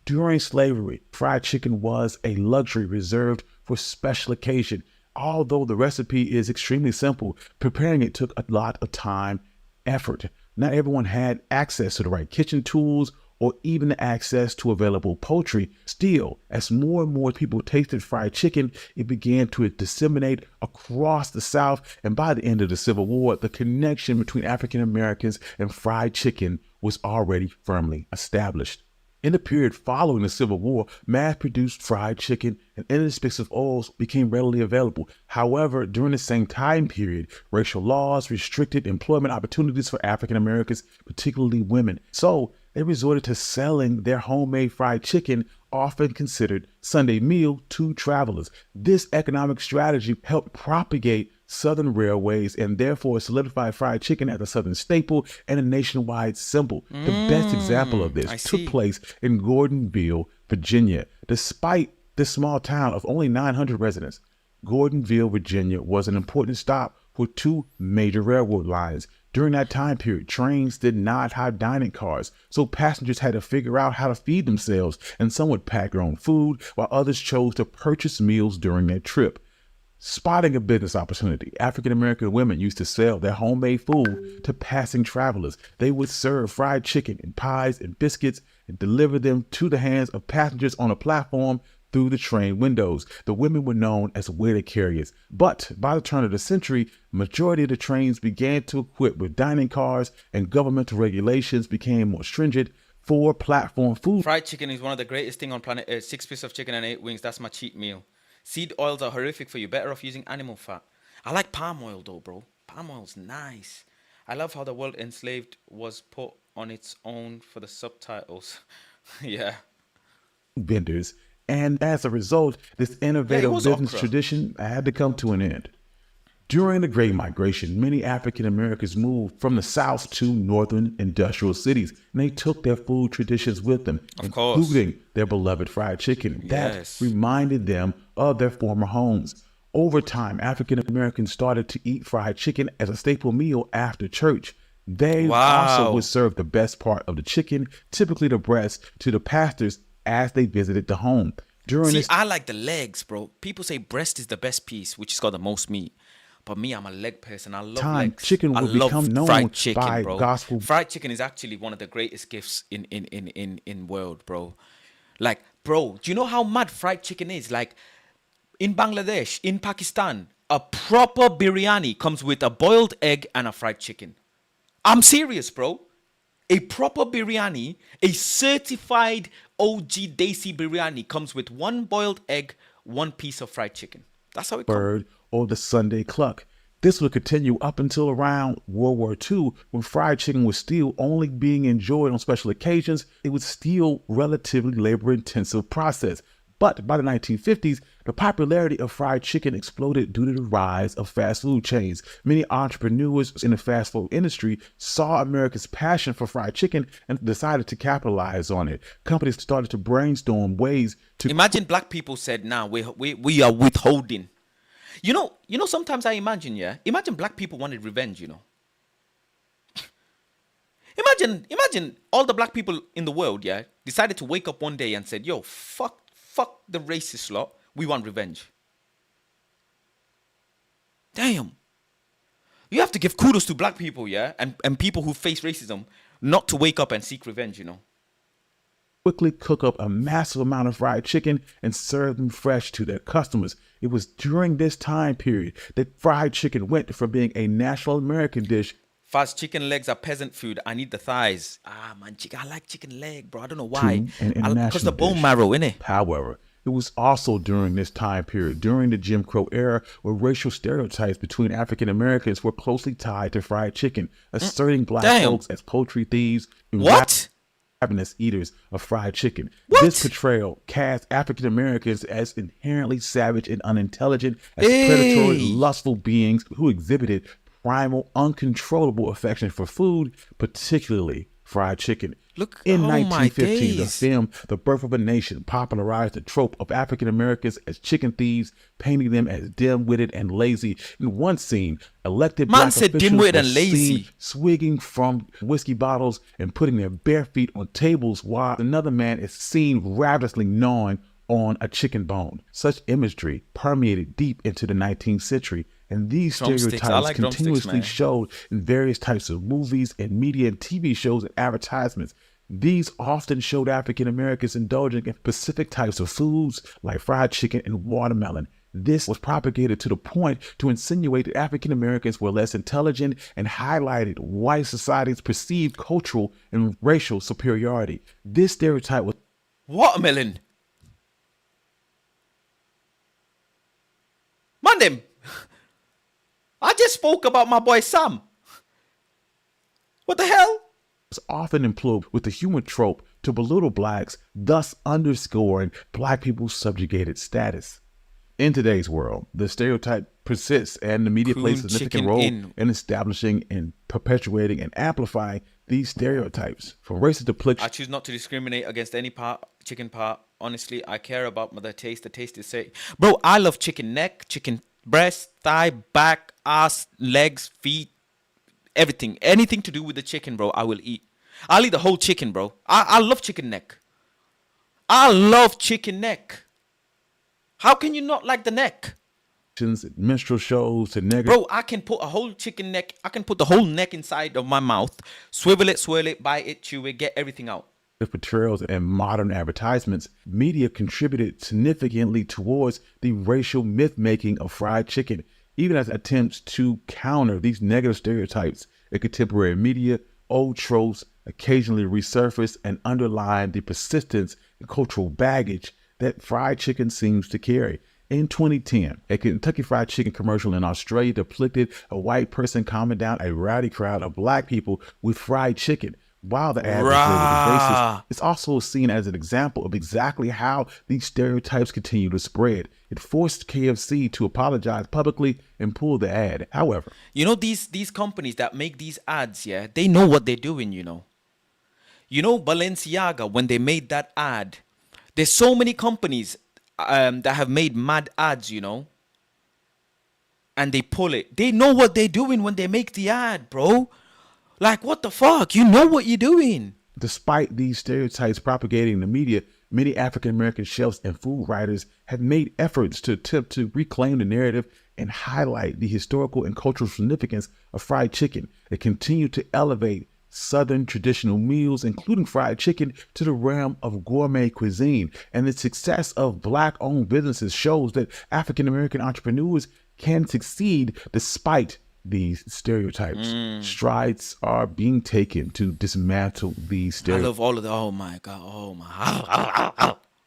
During slavery, fried chicken was a luxury reserved for special occasion. Although the recipe is extremely simple, preparing it took a lot of time, effort. Not everyone had access to the right kitchen tools or even the access to available poultry. Still, as more and more people tasted fried chicken, it began to disseminate across the South, and by the end of the Civil War, the connection between African Americans and fried chicken was already firmly established. In the period following the Civil War, mass-produced fried chicken and inexpensive oils became readily available. However, during the same time period, racial laws restricted employment opportunities for African Americans, particularly women. So they resorted to selling their homemade fried chicken, often considered Sunday meal, to travelers. This economic strategy helped propagate Southern railways and therefore solidified fried chicken as a Southern staple and a nationwide symbol. The best example of this took place in Gordonville, Virginia. Despite this small town of only 900 residents, Gordonville, Virginia was an important stop for two major railroad lines. During that time period, trains did not have dining cars, so passengers had to figure out how to feed themselves, and some would pack their own food, while others chose to purchase meals during their trip. Spotting a business opportunity, African American women used to sell their homemade food to passing travelers. They would serve fried chicken and pies and biscuits and deliver them to the hands of passengers on a platform through the train windows. The women were known as waiter carriers. But by the turn of the century, majority of the trains began to equip with dining cars and governmental regulations became more stringent for platform food. Fried chicken is one of the greatest thing on planet Earth. 6 pieces of chicken and 8 wings. That's my cheat meal. Seed oils are horrific for you. Better off using animal fat. I like palm oil though, bro. Palm oil's nice. I love how the word enslaved was put on its own for the subtitles. Yeah. Vendors. And as a result, this innovative business tradition had to come to an end. During the Great Migration, many African Americans moved from the South to northern industrial cities, and they took their food traditions with them, including their beloved fried chicken. That reminded them of their former homes. Over time, African Americans started to eat fried chicken as a staple meal after church. They also would serve the best part of the chicken, typically the breast, to the pastors as they visited the home. I like the legs, bro. People say breast is the best piece, which has got the most meat. But me, I'm a leg person. I love legs. Chicken will become known fried chicken, by bro. gospel. Fried chicken is actually one of the greatest gifts in world, bro. Like, bro, do you know how mad fried chicken is? Like, in Bangladesh, in Pakistan, a proper biryani comes with a boiled egg and a fried chicken. I'm serious, bro. A proper biryani, a certified OG Desi biryani comes with one boiled egg, one piece of fried chicken. That's how it bird or the Sunday cluck. This would continue up until around World War II, when fried chicken was still only being enjoyed on special occasions. It was still relatively labor-intensive process. But by the 1950s, the popularity of fried chicken exploded due to the rise of fast food chains. Many entrepreneurs in the fast food industry saw America's passion for fried chicken and decided to capitalize on it. Companies started to brainstorm ways to... Imagine black people said, nah, we are withholding. You know, sometimes I imagine, imagine black people wanted revenge, you know. Imagine all the black people in the world, decided to wake up one day and said, yo, fuck the racist lot. We want revenge. Damn. You have to give kudos to black people, and people who face racism not to wake up and seek revenge, you know. Quickly cook up a massive amount of fried chicken and serve them fresh to their customers. It was during this time period that fried chicken went from being a national American dish. Fast chicken legs are peasant food. I need the thighs. Man, I like chicken leg, bro. I don't know why. Because the bone marrow, innit? However, it was also during this time period, during the Jim Crow era, where racial stereotypes between African Americans were closely tied to fried chicken, asserting black folks as poultry thieves and ravenous eaters of fried chicken. This portrayal cast African Americans as inherently savage and unintelligent, as predatory, lustful beings who exhibited primal, uncontrollable affection for food, particularly fried chicken. Look, In oh my 1915, the days. film The Birth of a Nation popularized the trope of African Americans as chicken thieves, painting them as dim-witted and lazy. In one scene, elected Man black said officials dim-witted were and lazy. seen swigging from whiskey bottles and putting their bare feet on tables, while another man is seen ravenously gnawing on a chicken bone. Such imagery permeated deep into the 19th century, and these Drumsticks. I stereotypes like drumsticks, continuously man. showed in various types of movies and media and TV shows and advertisements. These often showed African Americans indulging in specific types of foods like fried chicken and watermelon. This was propagated to the point to insinuate that African Americans were less intelligent and highlighted white society's perceived cultural and racial superiority. This stereotype was Watermelon. Man, them. I just spoke about my boy Sam. What the hell? often employed with the humor trope to belittle blacks, thus underscoring black people's subjugated status. In today's world, the stereotype persists, and the media plays a Coon significant chicken role in. in establishing and perpetuating and amplifying these stereotypes. From racist depiction I choose not to discriminate against any part, chicken part. Honestly, I care about the taste. The taste is say, bro, I love chicken neck, chicken breast, thigh, back, ass, legs, feet, everything. Anything to do with the chicken, bro, I will eat. I'll eat the whole chicken, bro. I love chicken neck. I love chicken neck. How can you not like the neck? minstrel shows to negative Bro, I can put a whole chicken neck, I can put the whole neck inside of my mouth, swivel it, swirl it, bite it, chew it, get everything out. portrayals and modern advertisements, media contributed significantly towards the racial myth-making of fried chicken, even as attempts to counter these negative stereotypes in contemporary media. Old tropes occasionally resurface and underline the persistence and cultural baggage that fried chicken seems to carry. In 2010, a Kentucky Fried Chicken commercial in Australia depicted a white person calming down a rowdy crowd of black people with fried chicken. While the ad was labeled as racist, it's also seen as an example of exactly how these stereotypes continue to spread. It forced KFC to apologize publicly and pull the ad. However, You know, these companies that make these ads, yeah, they know what they're doing, you know. You know, Balenciaga, when they made that ad, there's so many companies that have made mad ads, you know, and they pull it. They know what they're doing when they make the ad, bro. Like, what the fuck? You know what you're doing. despite these stereotypes propagating in the media, many African American chefs and food writers have made efforts to attempt to reclaim the narrative and highlight the historical and cultural significance of fried chicken. They continue to elevate Southern traditional meals, including fried chicken, to the realm of gourmet cuisine. And the success of Black-owned businesses shows that African American entrepreneurs can succeed despite these stereotypes. Strides are being taken to dismantle these I stereotypes. love all of the. Oh my god. Oh my.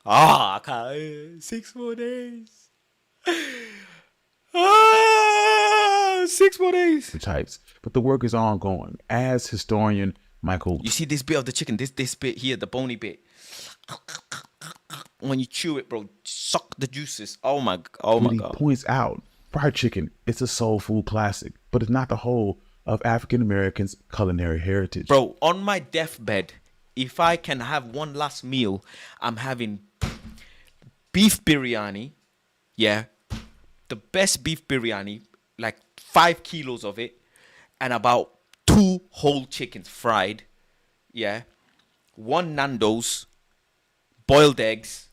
I can't. 6 more days. 6 more days. But the work is ongoing. As historian Michael You see this bit of the chicken, this bit here, the bony bit. When you chew it, bro, suck the juices. Oh my Tweedy god. points out, fried chicken is a soul food classic, but it's not the whole of African Americans' culinary heritage. Bro, on my deathbed, if I can have one last meal, I'm having beef biryani. Yeah. The best beef biryani, like 5 kilos of it, and about 2 whole chickens fried. Yeah. 1 Nando's, boiled eggs,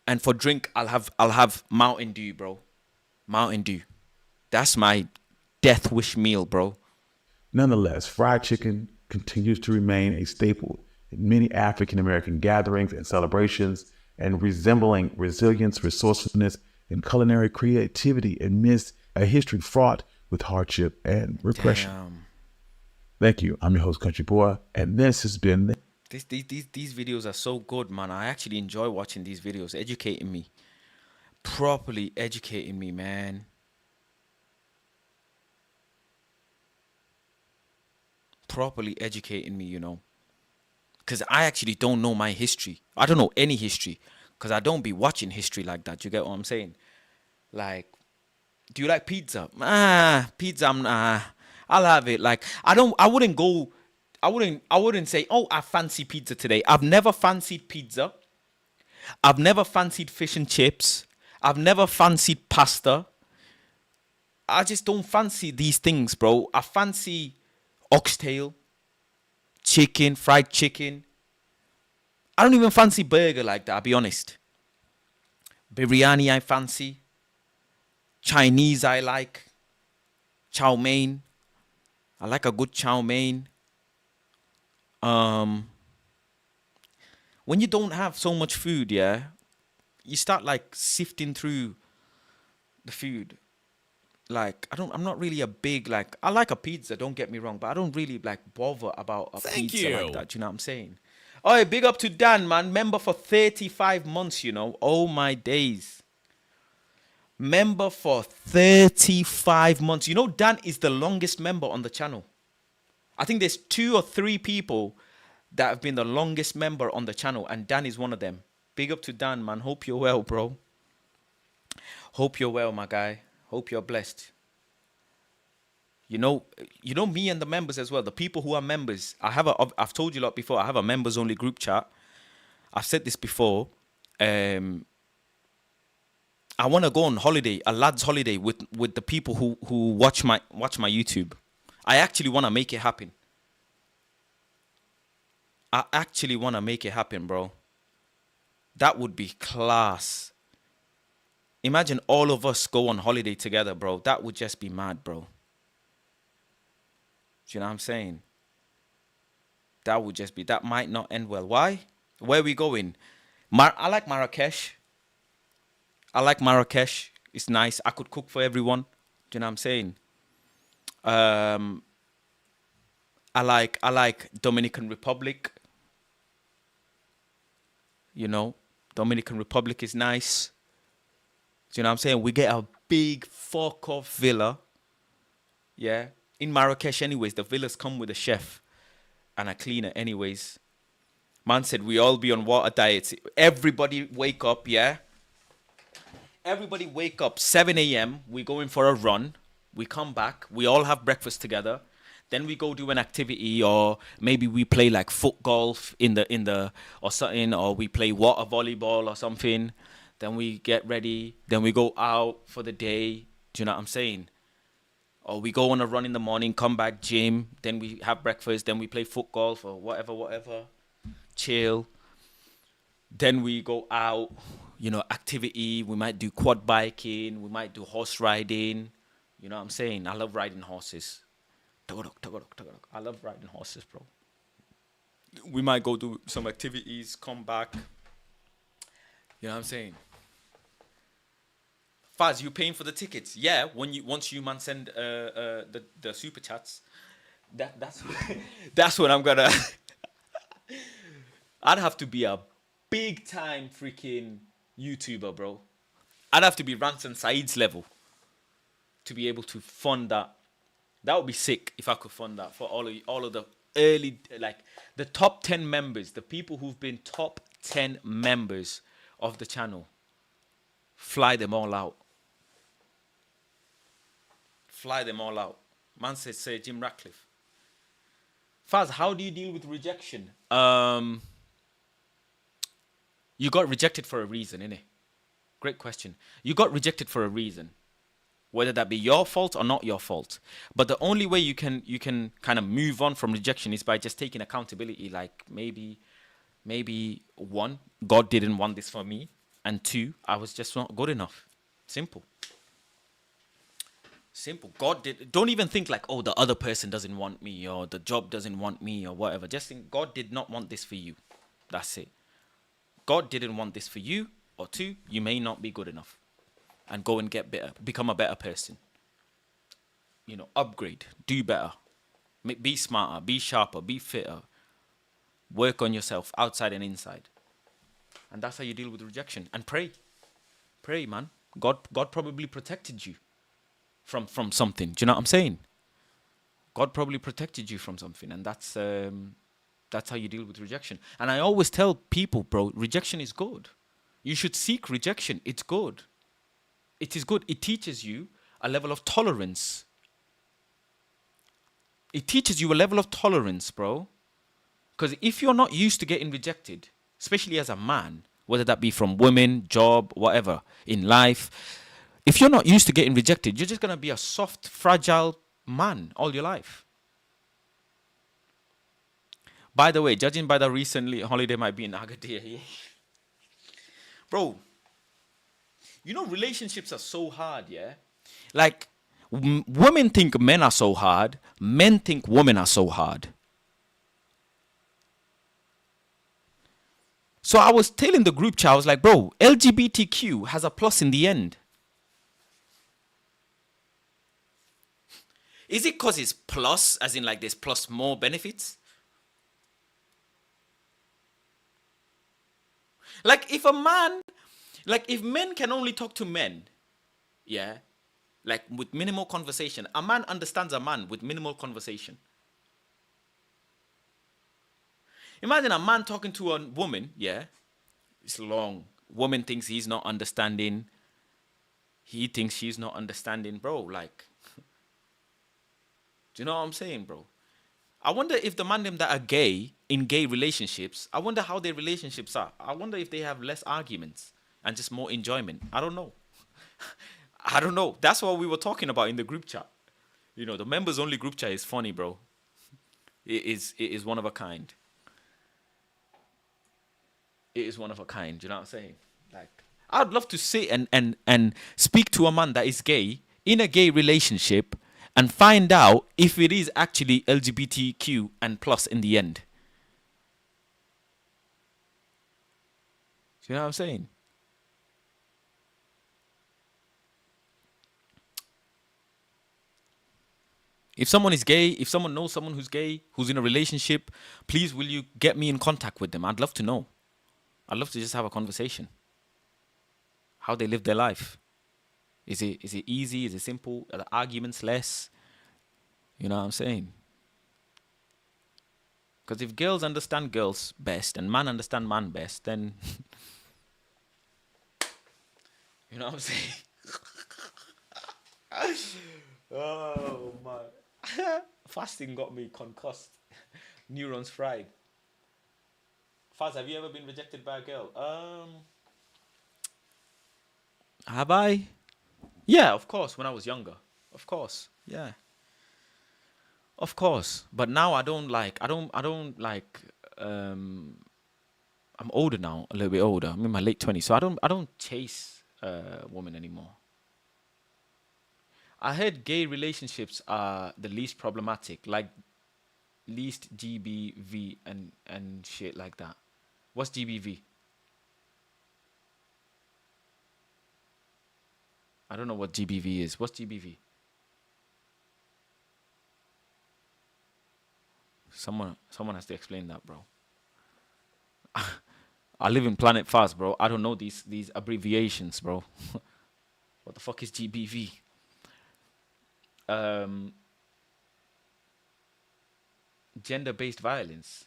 and for drink I'll have Mountain Dew, bro. Mountain Dew. That's my death wish meal, bro. Nonetheless, fried chicken continues to remain a staple in many African American gatherings and celebrations, and resembling resilience, resourcefulness, and culinary creativity amidst a history fraught with hardship and repression. Damn. Thank you. I'm your host, Country Boy, and this has been These videos are so good, man. I actually enjoy watching these videos, educating me. Properly educating me, man. Properly educating me, you know. Because I actually don't know my history. I don't know any history. Because I don't be watching history like that. You get what I'm saying? Like, do you like pizza? Pizza, I'll have it. Like, I wouldn't go I wouldn't say, oh, I fancy pizza today. I've never fancied pizza. I've never fancied fish and chips. I've never fancied pasta. I just don't fancy these things, bro. I fancy oxtail, chicken, fried chicken. I don't even fancy burger like that, I'll be honest. Biryani I fancy. Chinese I like. Chow mein. I like a good chow mein. When you don't have so much food, yeah, you start like sifting through the food. Like I'm not really a big like. I like a pizza. Don't get me wrong, but I don't really like bother about a pizza like that. You know what I'm saying? Oh, hey, big up to Dan, man. Member for 35 months. You know, oh my days. Member for 35 months. You know, Dan is the longest member on the channel. I think there's 2 or 3 people that have been the longest member on the channel, and Dan is one of them. Big up to Dan, man. Hope you're well, bro. Hope you're well, my guy. Hope you're blessed. You know me and the members as well. The people who are members. I've told you a lot before. I have a members only group chat. I've said this before. I want to go on holiday, a lads' holiday with the people who watch my YouTube. I actually want to make it happen. I actually want to make it happen, bro. That would be class. Imagine all of us go on holiday together, bro. That would just be mad, bro. Do you know what I'm saying? That would just be, that might not end well. Why? Where are we going? I like Marrakesh. It's nice. I could cook for everyone. Do you know what I'm saying? I like Dominican Republic. You know, Dominican Republic is nice. Do you know what I'm saying? We get a big fuck off villa. Yeah. In Marrakesh anyways, the villas come with a chef and a cleaner anyways. Man said we all be on water diets. Everybody wake up, yeah? Everybody wake up 7 a.m. We go in for a run. We come back. We all have breakfast together. Then we go do an activity, or maybe we play like foot golf in the or something, or we play water volleyball or something. Then we get ready. Then we go out for the day. Do you know what I'm saying? Or we go on a run in the morning, come back, gym. Then we have breakfast. Then we play foot golf or whatever. Chill. Then we go out, you know, activity. We might do quad biking. We might do horse riding. You know what I'm saying? I love riding horses. I love riding horses, bro. We might go do some activities, come back. You know what I'm saying? Faz, you paying for the tickets? Yeah, once you man send the super chats, that's when I'm gonna. I'd have to be a big time freaking YouTuber, bro. I'd have to be Ranson Saeed's level to be able to fund that. That would be sick if I could fund that for all of the early, like the top 10 members, the people who've been top 10 members of the channel. Fly them all out. Fly them all out. Man says, say Jim Ratcliffe. Faz, how do you deal with rejection? You got rejected for a reason, innit? Great question. You got rejected for a reason. Whether that be your fault or not your fault. But the only way you can kind of move on from rejection is by just taking accountability. Like maybe 1, God didn't want this for me. And 2, I was just not good enough. Simple. Don't even think like, oh, the other person doesn't want me, or the job doesn't want me, or whatever. Just think God did not want this for you. That's it. God didn't want this for you, or 2, you may not be good enough. And go and get better, become a better person. You know, upgrade, do better. Be smarter, be sharper, be fitter. Work on yourself, outside and inside. And that's how you deal with rejection. And pray. Pray, man. God probably protected you from something. Do you know what I'm saying? God probably protected you from something. And that's how you deal with rejection. And I always tell people, bro, rejection is good. You should seek rejection. It's good. It is good. It teaches you a level of tolerance. It teaches you a level of tolerance, bro. Because if you're not used to getting rejected, especially as a man, whether that be from women, job, whatever, in life, if you're not used to getting rejected, you're just going to be a soft, fragile man all your life. By the way, judging by the recently holiday might be in Agadir, yeah. Bro, you know relationships are so hard, yeah? Like, women think men are so hard, men think women are so hard. So I was telling the group chat, I was like, bro, LGBTQ has a plus in the end. Is it because it's plus, as in like there's plus more benefits? Like if a man, like if men can only talk to men, yeah, like with minimal conversation, a man understands a man with minimal conversation. Imagine a man talking to a woman, yeah, it's long. Woman thinks he's not understanding. He thinks she's not understanding, bro. Like, do you know what I'm saying, bro? I wonder if the man them that are gay in gay relationships, I wonder how their relationships are. I wonder if they have less arguments and just more enjoyment. I don't know. I don't know. That's what we were talking about in the group chat. You know, the members only group chat is funny, bro. It is one of a kind. It is one of a kind. You know what I'm saying? Like, I'd love to sit and speak to a man that is gay in a gay relationship and find out if it is actually LGBTQ and plus in the end. You know what I'm saying? If someone is gay, if someone knows someone who's gay, who's in a relationship, please will you get me in contact with them? I'd love to know. I'd love to just have a conversation. How they live their life. Is it easy? Is it simple? Are the arguments less? You know what I'm saying? Because if girls understand girls best and man understand man best, then you know what I'm saying? Oh man. Fasting got me concussed. Neurons fried. Faz, have you ever been rejected by a girl? Have I? Yeah, of course, when I was younger. Of course. Yeah. Of course. But now I don't like I'm older now, a little bit older. I'm in my late 20s, so I don't chase women anymore. I heard gay relationships are the least problematic, like least GBV and shit like that. What's GBV? I don't know what GBV is. What's GBV? Someone has to explain that, bro. I live in Planet Fast, bro. I don't know these abbreviations, bro. What the fuck is GBV? Gender-based violence.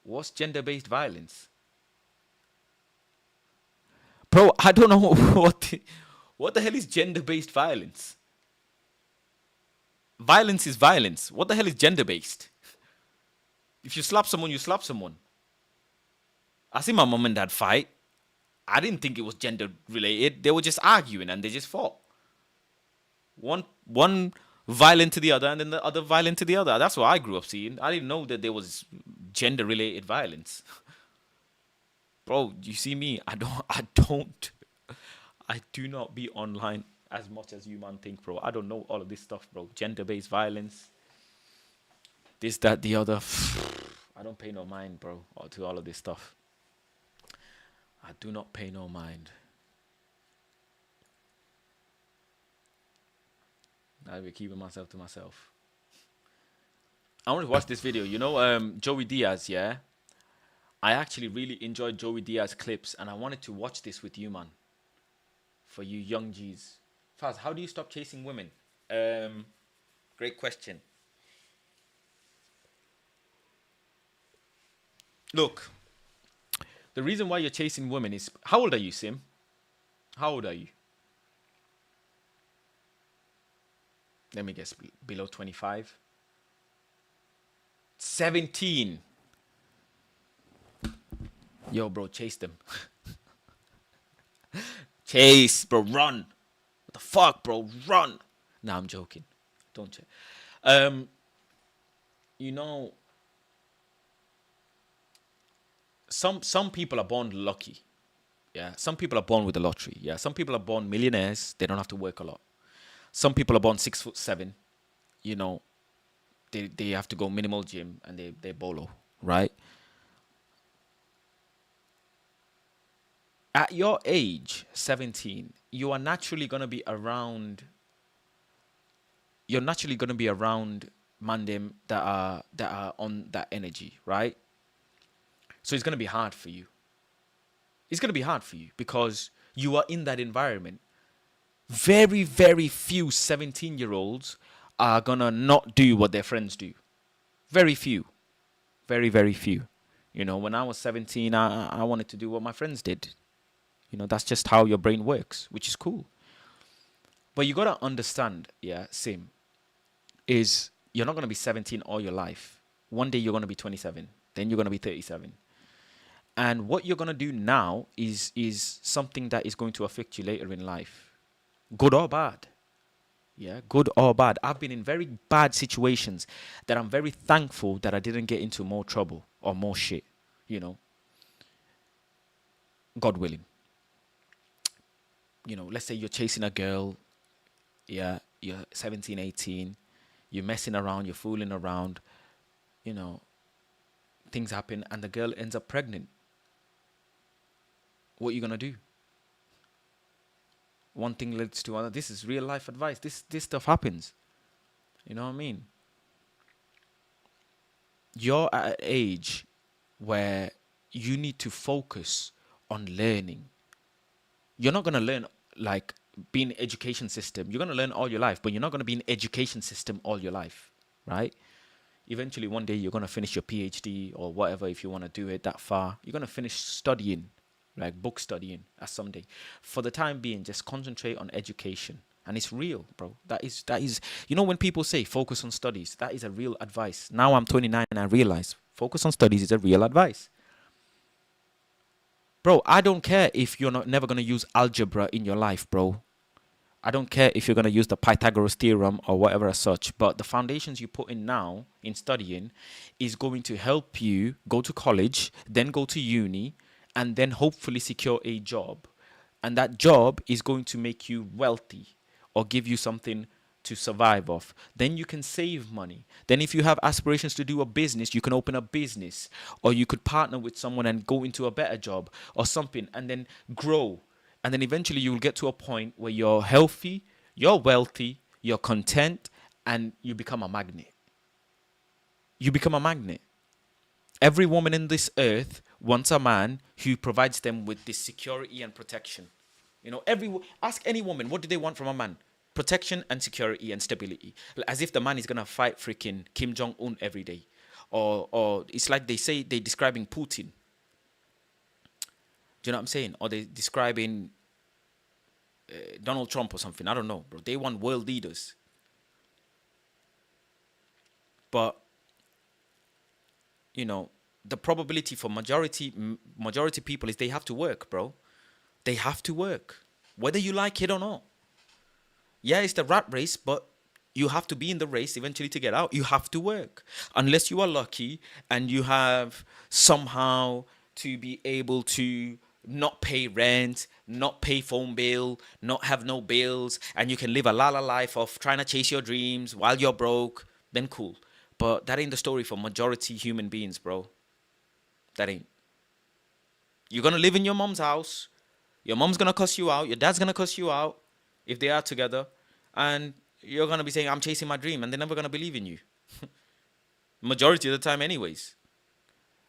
What's gender-based violence? Bro, I don't know what the hell is gender-based violence? Violence is violence. What the hell is gender-based? If you slap someone, you slap someone. I see my mom and dad fight. I didn't think it was gender-related. They were just arguing and they just fought. One violent to the other and then the other violent to the other. That's what I grew up seeing. I didn't know that there was gender-related violence. Bro, you see me? I do not be online as much as you man think, bro. I don't know all of this stuff, bro. Gender-based violence. This, that, the other. I don't pay no mind, bro, to all of this stuff. I do not pay no mind. I'll be keeping myself to myself. I want to watch this video. You know, Joey Diaz, yeah? I actually really enjoyed Joey Diaz clips, and I wanted to watch this with you, man. For you young G's. Faz, how do you stop chasing women? Great question. Look, the reason why you're chasing women is... How old are you, Sim? How old are you? Let me guess, below 25? 17. Yo, bro, chase them. Chase, bro, run. What the fuck, bro, run. Nah, I'm joking. Don't chase. You know, some people are born lucky. Yeah, some people are born with the lottery. Yeah, some people are born millionaires. They don't have to work a lot. Some people are born 6'7". You know, they have to go minimal gym and they bolo, right? At your age, 17, you are naturally gonna be around. You're naturally gonna be around mandem that are on that energy, right? So it's gonna be hard for you. It's gonna be hard for you because you are in that environment. Very, very few 17-year-olds are gonna not do what their friends do. Very few. Very, very few. You know, when I was 17, I wanted to do what my friends did. You know, that's just how your brain works, which is cool. But you gotta understand, yeah, Sim, is you're not gonna be 17 all your life. One day you're gonna be 27, then you're gonna be 37. And what you're gonna do now is something that is going to affect you later in life. Good or bad. Yeah, good or bad. I've been in very bad situations that I'm very thankful that I didn't get into more trouble or more shit, you know. God willing. You know, let's say you're chasing a girl, yeah, you're 17, 18, you're messing around, you're fooling around, you know, things happen and the girl ends up pregnant. What are you gonna do? One thing leads to another. This is real life advice. This stuff happens. You know what I mean? You're at an age where you need to focus on learning. You're not gonna learn like being education system. You're gonna learn all your life, but you're not gonna be in education system all your life, right? Eventually, one day you're gonna finish your PhD or whatever if you want to do it that far. You're gonna finish studying, like book studying, at someday. For the time being, just concentrate on education, and it's real, bro. That is. You know, when people say focus on studies, that is a real advice. Now I'm 29 and I realize focus on studies is a real advice. Bro, I don't care if you're never going to use algebra in your life, bro. I don't care if you're going to use the Pythagoras theorem or whatever as such, but the foundations you put in now in studying is going to help you go to college, then go to uni, and then hopefully secure a job. And that job is going to make you wealthy or give you something to survive off. Then you can save money. Then if you have aspirations to do a business, you can open a business, or you could partner with someone and go into a better job or something and then grow. And then eventually you will get to a point where you're healthy, you're wealthy, you're content, and you become a magnet. You become a magnet. Every woman in this earth wants a man who provides them with this security and protection. You know, ask any woman, what do they want from a man? Protection and security and stability. As if the man is gonna fight freaking Kim Jong-un every day. Or it's like they're describing Putin. Do you know what I'm saying? Or they're describing Donald Trump or something. I don't know, bro. They want world leaders. But, you know, the probability for majority people is they have to work, bro. They have to work. Whether you like it or not. Yeah, it's the rat race, but you have to be in the race eventually to get out. You have to work. Unless you are lucky and you have somehow to be able to not pay rent, not pay phone bill, not have no bills, and you can live a la-la life of trying to chase your dreams while you're broke, then cool. But that ain't the story for majority human beings, bro. That ain't. You're going to live in your mom's house. Your mom's going to cuss you out. Your dad's going to cuss you out if they are together. And you're going to be saying, I'm chasing my dream. And they're never going to believe in you. Majority of the time anyways.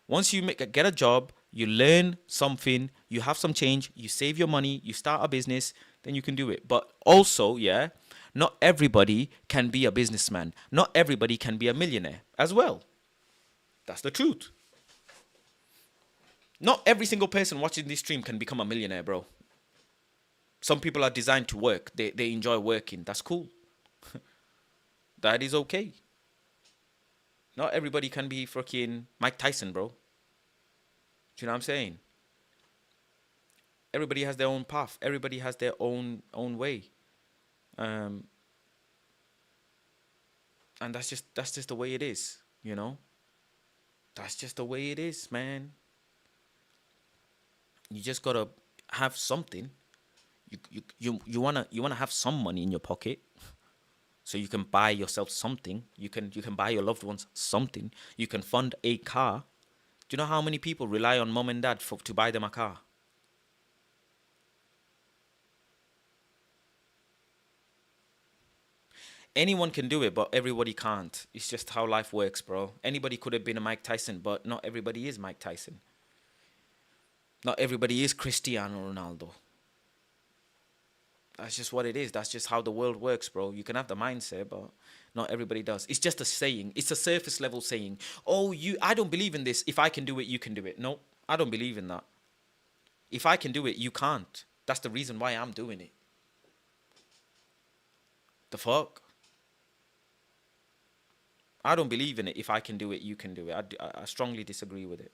Once you get a job, you learn something, you have some change, you save your money, you start a business, then you can do it. But also, yeah, not everybody can be a businessman. Not everybody can be a millionaire as well. That's the truth. Not every single person watching this stream can become a millionaire, bro. Some people are designed to work. They enjoy working. That's cool. That is okay. Not everybody can be fucking Mike Tyson, bro. Do you know what I'm saying? Everybody has their own path. Everybody has their own way. And that's just the way it is, you know? That's just the way it is, man. You just gotta have something. You wanna have some money in your pocket, so you can buy yourself something. You can buy your loved ones something. You can fund a car. Do you know how many people rely on mom and dad to buy them a car? Anyone can do it, but everybody can't. It's just how life works, bro. Anybody could have been a Mike Tyson, but not everybody is Mike Tyson. Not everybody is Cristiano Ronaldo. That's just what it is. That's just how the world works, bro. You can have the mindset, but not everybody does. It's just a saying. It's a surface level saying. Oh, I don't believe in this. If I can do it, you can do it. No, I don't believe in that. If I can do it, you can't. That's the reason why I'm doing it. The fuck? I don't believe in it. If I can do it, you can do it. I strongly disagree with it.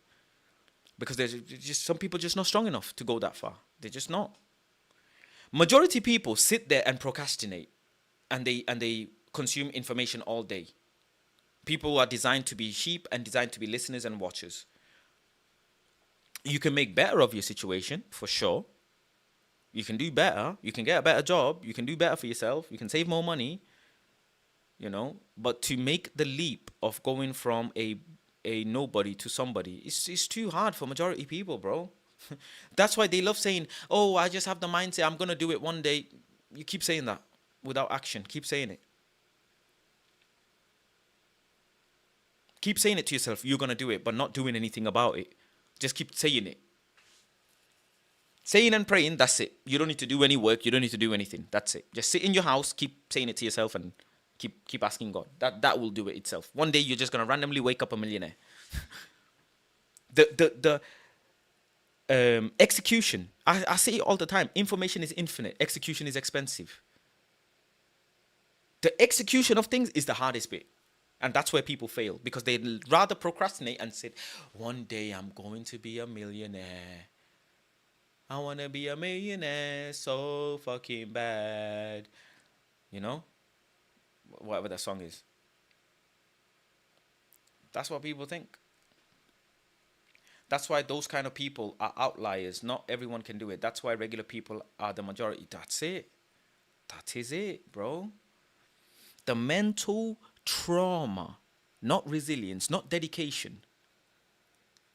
Because there's just some people just not strong enough to go that far. They're just not. Majority of people sit there and procrastinate, and they consume information all day. People are designed to be sheep and designed to be listeners and watchers. You can make better of your situation, for sure. You can do better. You can get a better job. You can do better for yourself. You can save more money. You know, but to make the leap of going from a nobody to somebody, it's too hard for majority people, bro. That's why they love saying, oh, I just have the mindset, I'm going to do it one day. You keep saying that without action. Keep saying it. Keep saying it to yourself, you're going to do it, but not doing anything about it. Just keep saying it. Saying and praying, that's it. You don't need to do any work. You don't need to do anything. That's it. Just sit in your house, keep saying it to yourself, and keep asking God. That will do it itself. One day you're just gonna randomly wake up a millionaire. the execution. I say it all the time. Information is infinite. Execution is expensive. The execution of things is the hardest bit. And that's where people fail. Because they'd rather procrastinate and say, one day I'm going to be a millionaire. I want to be a millionaire so fucking bad. You know? Whatever that song is. That's what people think. That's why those kind of people are outliers. Not everyone can do it. That's why regular people are the majority. That's it. That is it, bro. The mental trauma, not resilience, not dedication.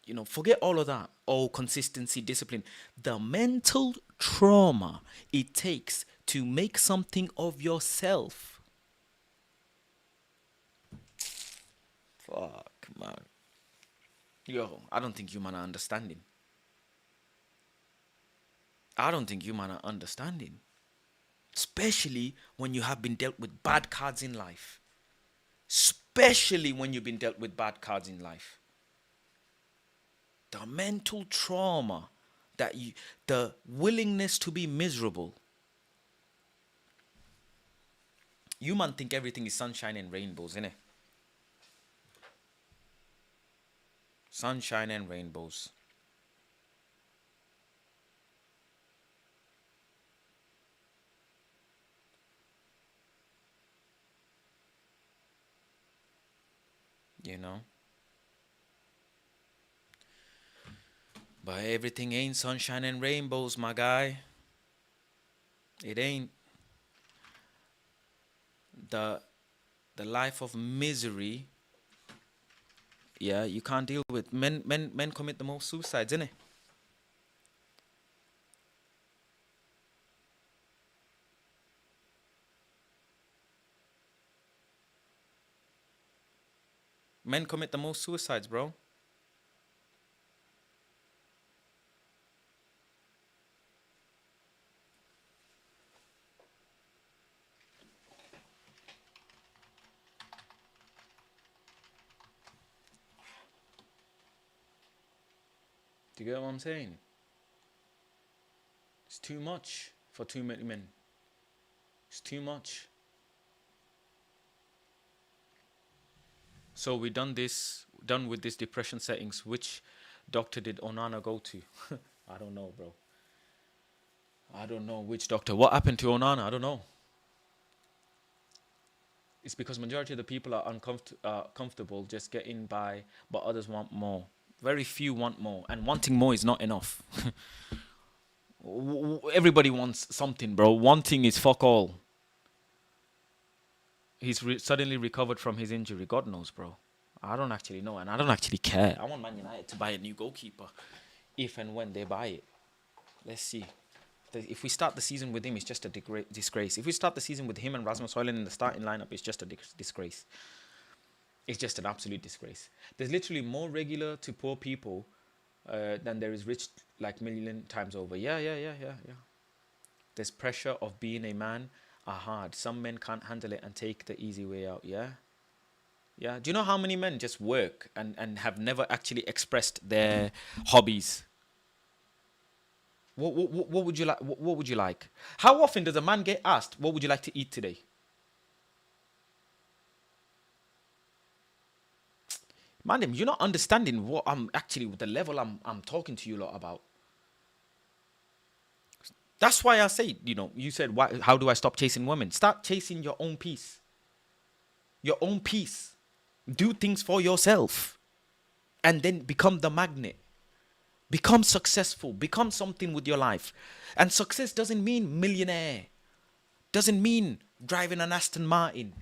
You know, forget all of that. Oh, consistency, discipline. The mental trauma it takes to make something of yourself. Fuck, man. Yo, I don't think you man are understanding. I don't think you man are understanding. Especially when you have been dealt with bad cards in life. Especially when you've been dealt with bad cards in life. The mental trauma, the willingness to be miserable. You man think everything is sunshine and rainbows, innit? Sunshine and rainbows. You know? But everything ain't sunshine and rainbows, my guy. It ain't. The life of misery. Yeah, you can't deal with. Men commit the most suicides, innit? Men commit the most suicides, bro. Do you get what I'm saying? It's too much for too many men. It's too much. So we done with this depression settings. Which doctor did Onana go to? I don't know, bro. I don't know which doctor. What happened to Onana? I don't know. It's because majority of the people are comfortable just getting by, but others want more. Very few want more, and wanting more is not enough. Everybody wants something, bro. Wanting is fuck all. He's suddenly recovered from his injury. God knows, bro. I don't actually know, and I don't actually care. I want Man United to buy a new goalkeeper, if and when they buy it. Let's see. If we start the season with him, it's just a disgrace. If we start the season with him and Rasmus Højlund in the starting lineup, it's just a disgrace. It's just an absolute disgrace. There's literally more regular to poor people than there is rich, like million times over. Yeah. There's pressure of being a man are hard. Some men can't handle it and take the easy way out. Yeah. Do you know how many men just work and have never actually expressed their hobbies? What would you like? What would you like? How often does a man get asked, "What would you like to eat today?" Man, you're not understanding what I'm actually the level I'm talking to you lot about. That's why I say, you said, why? How do I stop chasing women? Start chasing your own peace. Your own peace. Do things for yourself, and then become the magnet. Become successful. Become something with your life. And success doesn't mean millionaire. Doesn't mean driving an Aston Martin.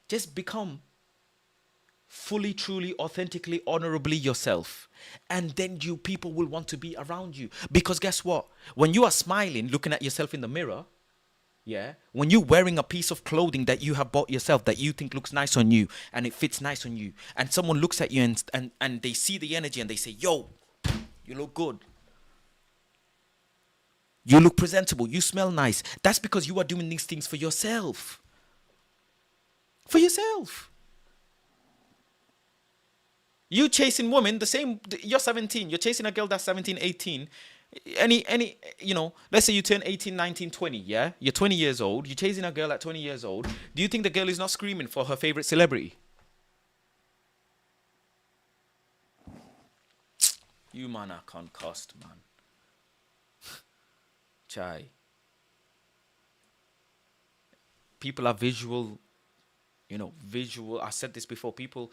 Just become fully, truly, authentically, honorably yourself. And then people will want to be around you. Because guess what? When you are smiling, looking at yourself in the mirror, when you're wearing a piece of clothing that you have bought yourself, that you think looks nice on you, and it fits nice on you, and someone looks at you and they see the energy and they say, yo, you look good. You look presentable. You smell nice. That's because you are doing these things for yourself. For yourself. You chasing women, the same, you're 17. You're chasing a girl that's 17, 18. Let's say you turn 18, 19, 20, yeah? You're 20 years old. You're chasing a girl at 20 years old. Do you think the girl is not screaming for her favorite celebrity? You man are concussed, man. Chai. People are visual, visual. I said this before. People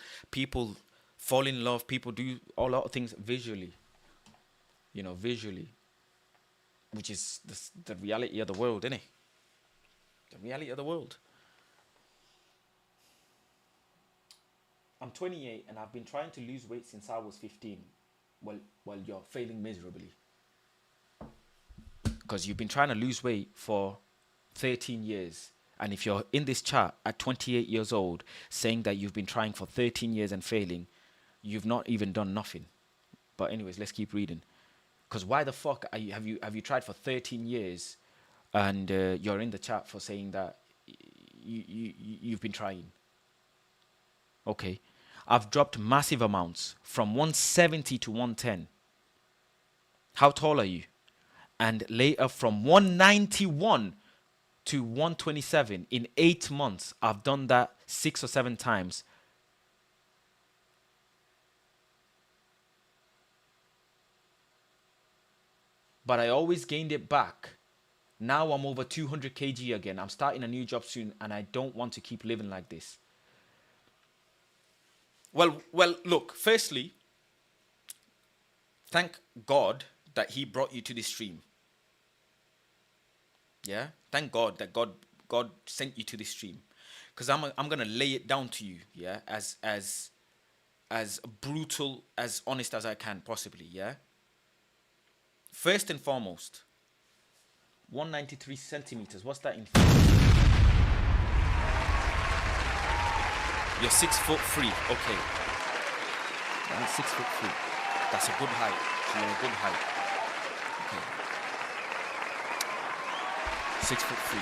fall in love. People do a lot of things visually. Visually. Which is the reality of the world, isn't it? The reality of the world. I'm 28 and I've been trying to lose weight since I was 15. Well, you're failing miserably. Because you've been trying to lose weight for 13 years. And if you're in this chat at 28 years old saying that you've been trying for 13 years and failing, you've not even done nothing. But anyways, let's keep reading. Because why the fuck have you tried for 13 years and you're in the chat for saying that you've been trying? Okay. I've dropped massive amounts from 170 to 110. How tall are you? And later from 191 to 127 in 8 months. I've done that 6 or 7 times. But I always gained it back. Now I'm over 200 kg again. I'm starting a new job soon and I don't want to keep living like this. Well, look, firstly, thank God that he brought you to this stream. Yeah? Thank God that God sent you to this stream. Because I'm going to lay it down to you, yeah? As brutal, as honest as I can possibly, yeah? First and foremost, 193 centimeters. What's that in feet? You're 6'3". Okay. You're 6'3". That's a good height. You're a good height. Okay. 6'3".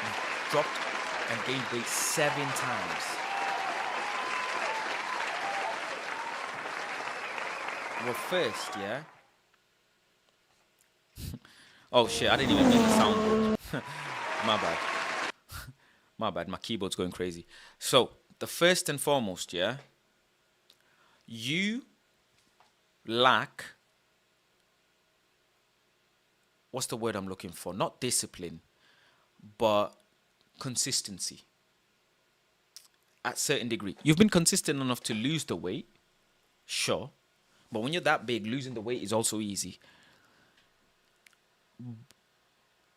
You've dropped and gained weight 7 times. Well, first, yeah. Oh shit! I didn't even make the sound. My bad. My bad. My keyboard's going crazy. So, the first and foremost, yeah, you lack, what's the word I'm looking for? Not discipline, but consistency. At certain degree, you've been consistent enough to lose the weight, sure, but when you're that big, losing the weight is also easy.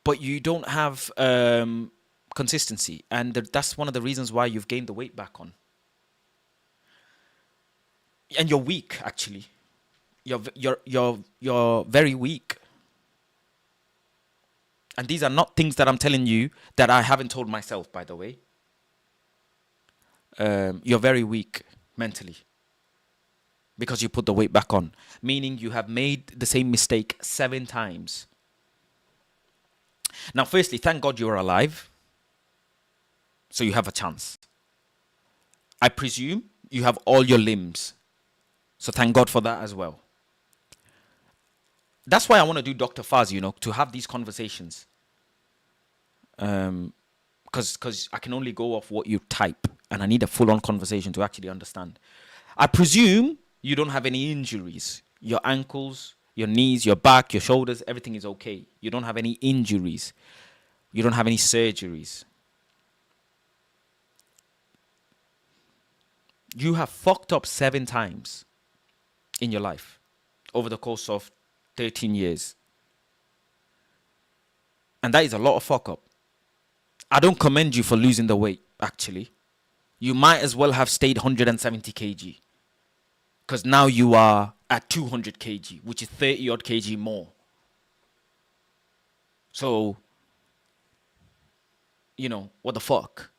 But you don't have consistency, and that's one of the reasons why you've gained the weight back on. And you're weak, actually. You're very weak. And these are not things that I'm telling you that I haven't told myself, by the way. You're very weak mentally because you put the weight back on, meaning you have made the same mistake 7 times. Now, firstly, thank God you're alive, so you have a chance. I presume you have all your limbs, so thank God for that as well. That's why I want to do Dr. Faz, to have these conversations. Because I can only go off what you type, and I need a full-on conversation to actually understand. I presume you don't have any injuries. Your ankles, your knees, your back, your shoulders, everything is okay. You don't have any injuries. You don't have any surgeries. You have fucked up 7 times in your life over the course of 13 years. And that is a lot of fuck up. I don't commend you for losing the weight, actually. You might as well have stayed 170 kg. Because now you are at 200 kg, which is 30 odd kg more. So, what the fuck?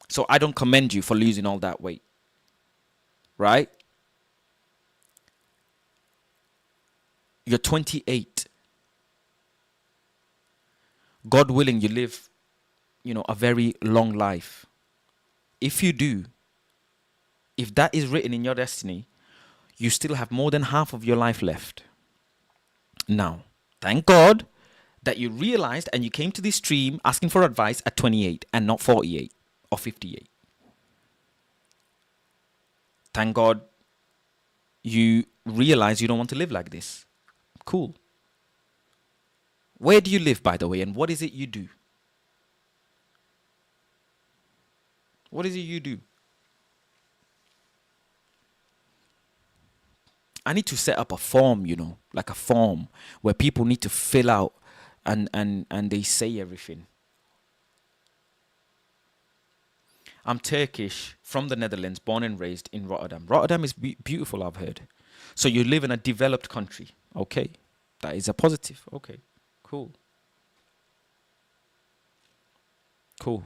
So I don't commend you for losing all that weight. Right? You're 28. God willing, you live, a very long life. If you do, if that is written in your destiny, you still have more than half of your life left. Now, thank God that you realized and you came to this stream asking for advice at 28 and not 48 or 58. Thank God you realize you don't want to live like this. Cool. Where do you live, by the way, and what is it you do? What is it you do? I need to set up a form, like a form where people need to fill out and they say everything. I'm Turkish, from the Netherlands, born and raised in Rotterdam. Rotterdam is beautiful, I've heard. So you live in a developed country. Okay. That is a positive. Okay. Cool. Cool.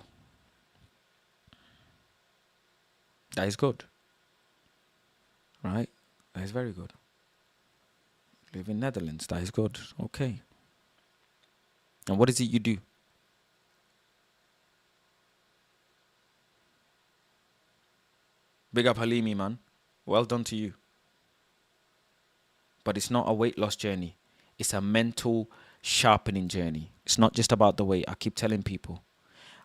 That is good. Right? That is very good. Live in Netherlands. That is good. Okay. And what is it you do? Big up Halimi, man. Well done to you. But it's not a weight loss journey. It's a mental sharpening journey. It's not just about the weight. I keep telling people.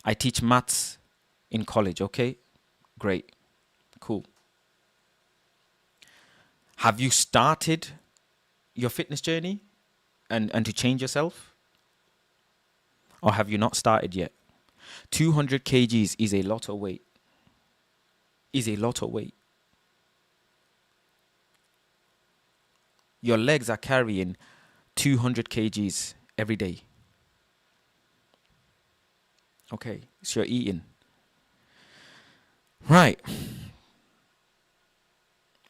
I teach maths in college, okay? Great. Cool. Have you started your fitness journey and to change yourself? Or have you not started yet? 200 kgs is a lot of weight. Is a lot of weight. Your legs are carrying 200 kgs every day. Okay, so you're eating. Right.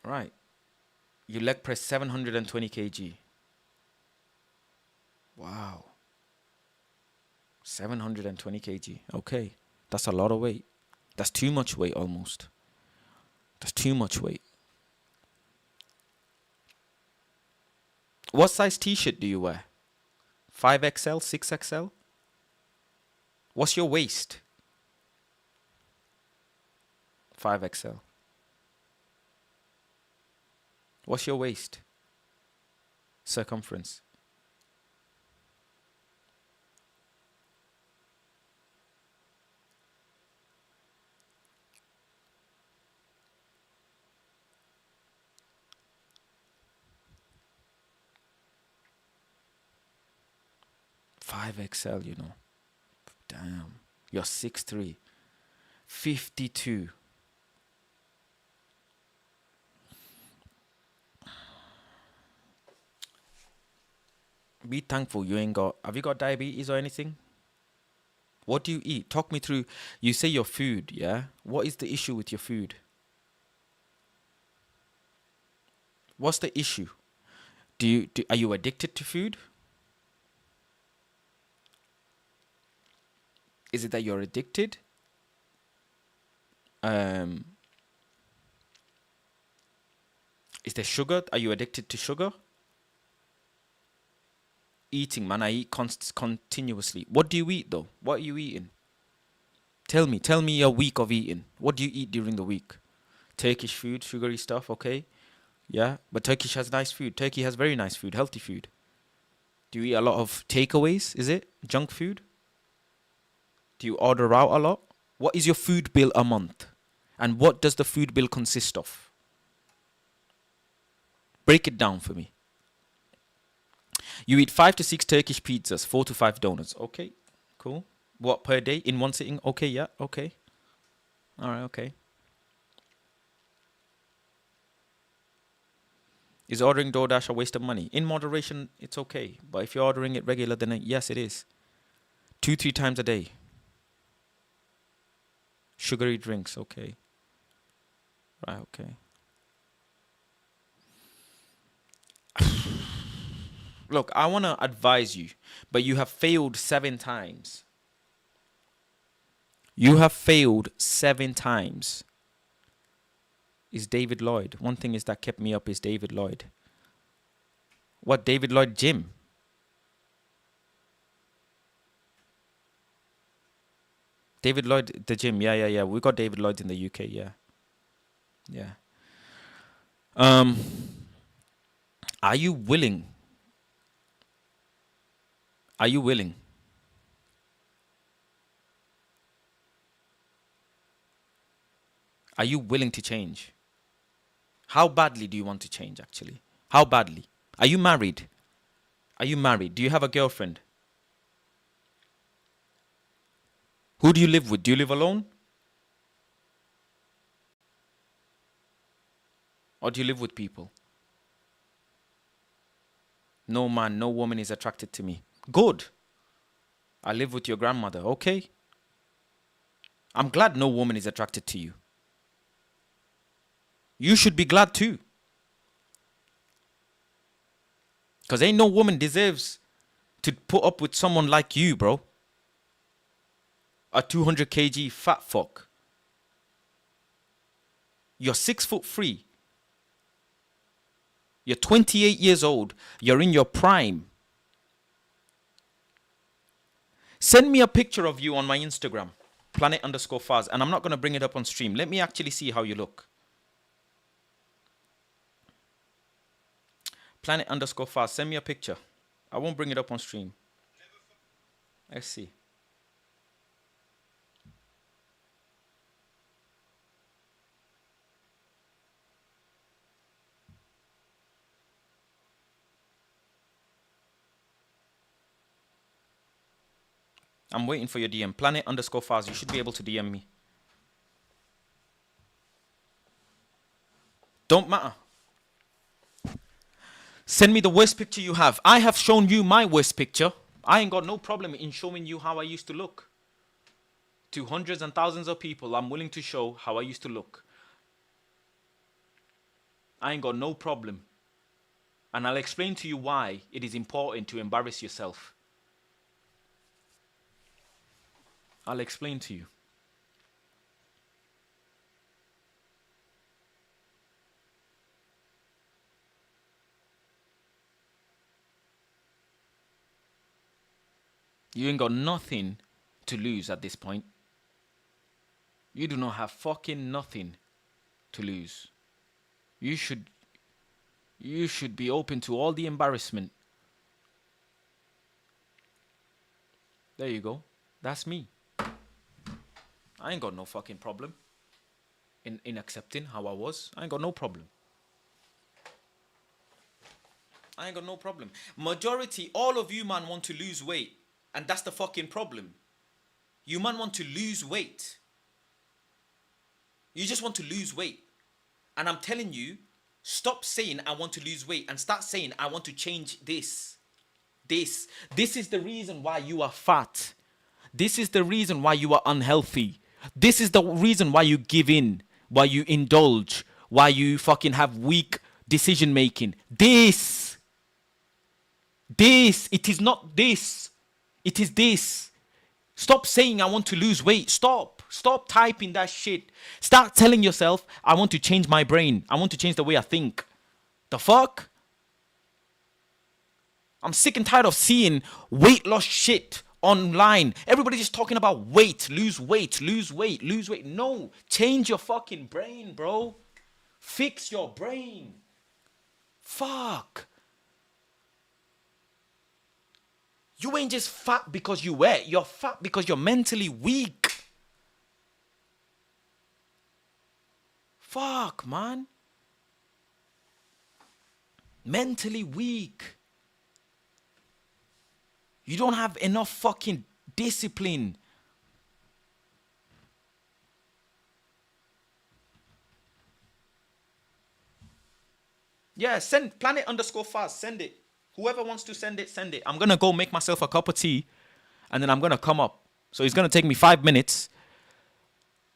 Right. You leg press 720 kg. Wow. 720 kg. Okay. That's a lot of weight. That's too much weight almost. That's too much weight. What size t-shirt do you wear? 5XL, 6XL? What's your waist? 5XL. What's your waist? Circumference. 5XL, you know. Damn. You're 6'3". 52. Be thankful you ain't got... Have you got diabetes or anything? What do you eat? Talk me through. You say your food, yeah? What is the issue with your food? What's the issue? Are you addicted to food? Is it that you're addicted? Is there sugar? Are you addicted to sugar? Eating, man. I eat continuously. What do you eat though? What are you eating? Tell me your week of eating. What do you eat during the week? Turkish food, sugary stuff, okay? Yeah, but Turkish has nice food. Turkey has very nice food, healthy food. Do you eat a lot of takeaways? Is it junk food? Do you order out a lot? What is your food bill a month? And what does the food bill consist of? Break it down for me. You eat 5 to 6 Turkish pizzas, 4 to 5 donuts. Okay, cool. What, per day in one sitting? Okay, yeah, okay. All right, okay. Is ordering DoorDash a waste of money? In moderation, it's okay. But if you're ordering it regular, then yes, it is. 2-3 times a day. Sugary drinks, okay. Right, okay. Look, I want to advise you, but you have failed 7 times. You have failed 7 times. Is David Lloyd. One thing is that kept me up is David Lloyd. What, David Lloyd gym? David Lloyd, the gym. Yeah. We got David Lloyd in the UK, yeah. Yeah. Are you willing? Are you willing? Are you willing to change? How badly do you want to change, actually? How badly? Are you married? Are you married? Do you have a girlfriend? Who do you live with? Do you live alone? Or do you live with people? No man, no woman is attracted to me. Good. I live with your grandmother. Okay. I'm glad no woman is attracted to you. You should be glad too. Because ain't no woman deserves to put up with someone like you, bro. A 200 kg fat fuck. You're 6'3". You're 28 years old. You're in your prime. Send me a picture of you on my Instagram. Planet_Faz. And I'm not going to bring it up on stream. Let me actually see how you look. Planet_Faz. Send me a picture. I won't bring it up on stream. Let's see. I'm waiting for your DM. Planet_Faz. You should be able to DM me. Don't matter. Send me the worst picture you have. I have shown you my worst picture. I ain't got no problem in showing you how I used to look. To hundreds and thousands of people, I'm willing to show how I used to look. I ain't got no problem. And I'll explain to you why it is important to embarrass yourself. I'll explain to you. You ain't got nothing to lose at this point. You do not have fucking nothing to lose. You should be open to all the embarrassment. There you go. That's me. I ain't got no fucking problem in accepting how I was. I ain't got no problem. I ain't got no problem. Majority, all of you man want to lose weight. And that's the fucking problem. You man want to lose weight. You just want to lose weight. And I'm telling you, stop saying I want to lose weight and start saying I want to change this. This is the reason why you are fat. This is the reason why you are unhealthy. This is the reason why you give in, why you indulge, why you fucking have weak decision making. This, it is not this. It is this. Stop saying I want to lose weight. Stop typing that shit. Start telling yourself I want to change my brain. I want to change the way I think. The fuck? I'm sick and tired of seeing weight loss shit online. Everybody's just talking about weight, lose weight, lose weight, lose weight. No, change your fucking brain, bro. Fix your brain. Fuck. You ain't just fat because you wear. You're fat because you're mentally weak. Fuck, man. Mentally weak. You don't have enough fucking discipline. Yeah, send planet_fast. Send it. Whoever wants to send it, send it. I'm going to go make myself a cup of tea. And then I'm going to come up. So it's going to take me 5 minutes.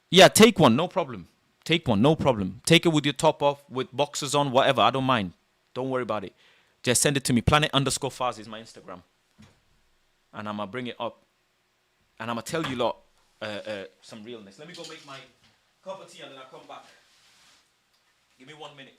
Yeah, take one. No problem. Take one. No problem. Take it with your top off, with boxers on, whatever. I don't mind. Don't worry about it. Just send it to me. Planet_fast is my Instagram. And I'm going to bring it up. And I'm going to tell you lot some realness. Let me go make my cup of tea and then I'll come back. Give me 1 minute.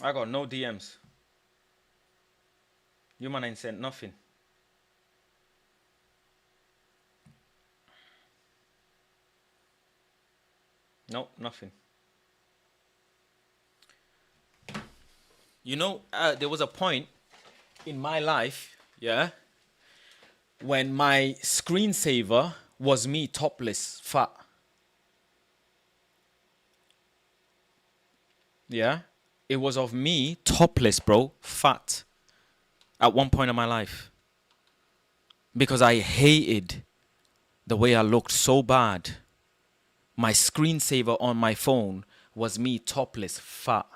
I got no DMs. You man ain't sent nothing. Nope, nothing. You know, there was a point in my life, yeah, when my screensaver was me topless, fat. Yeah, it was of me topless, bro, fat. At one point in my life, because I hated the way I looked so bad. My screensaver on my phone was me topless, fat.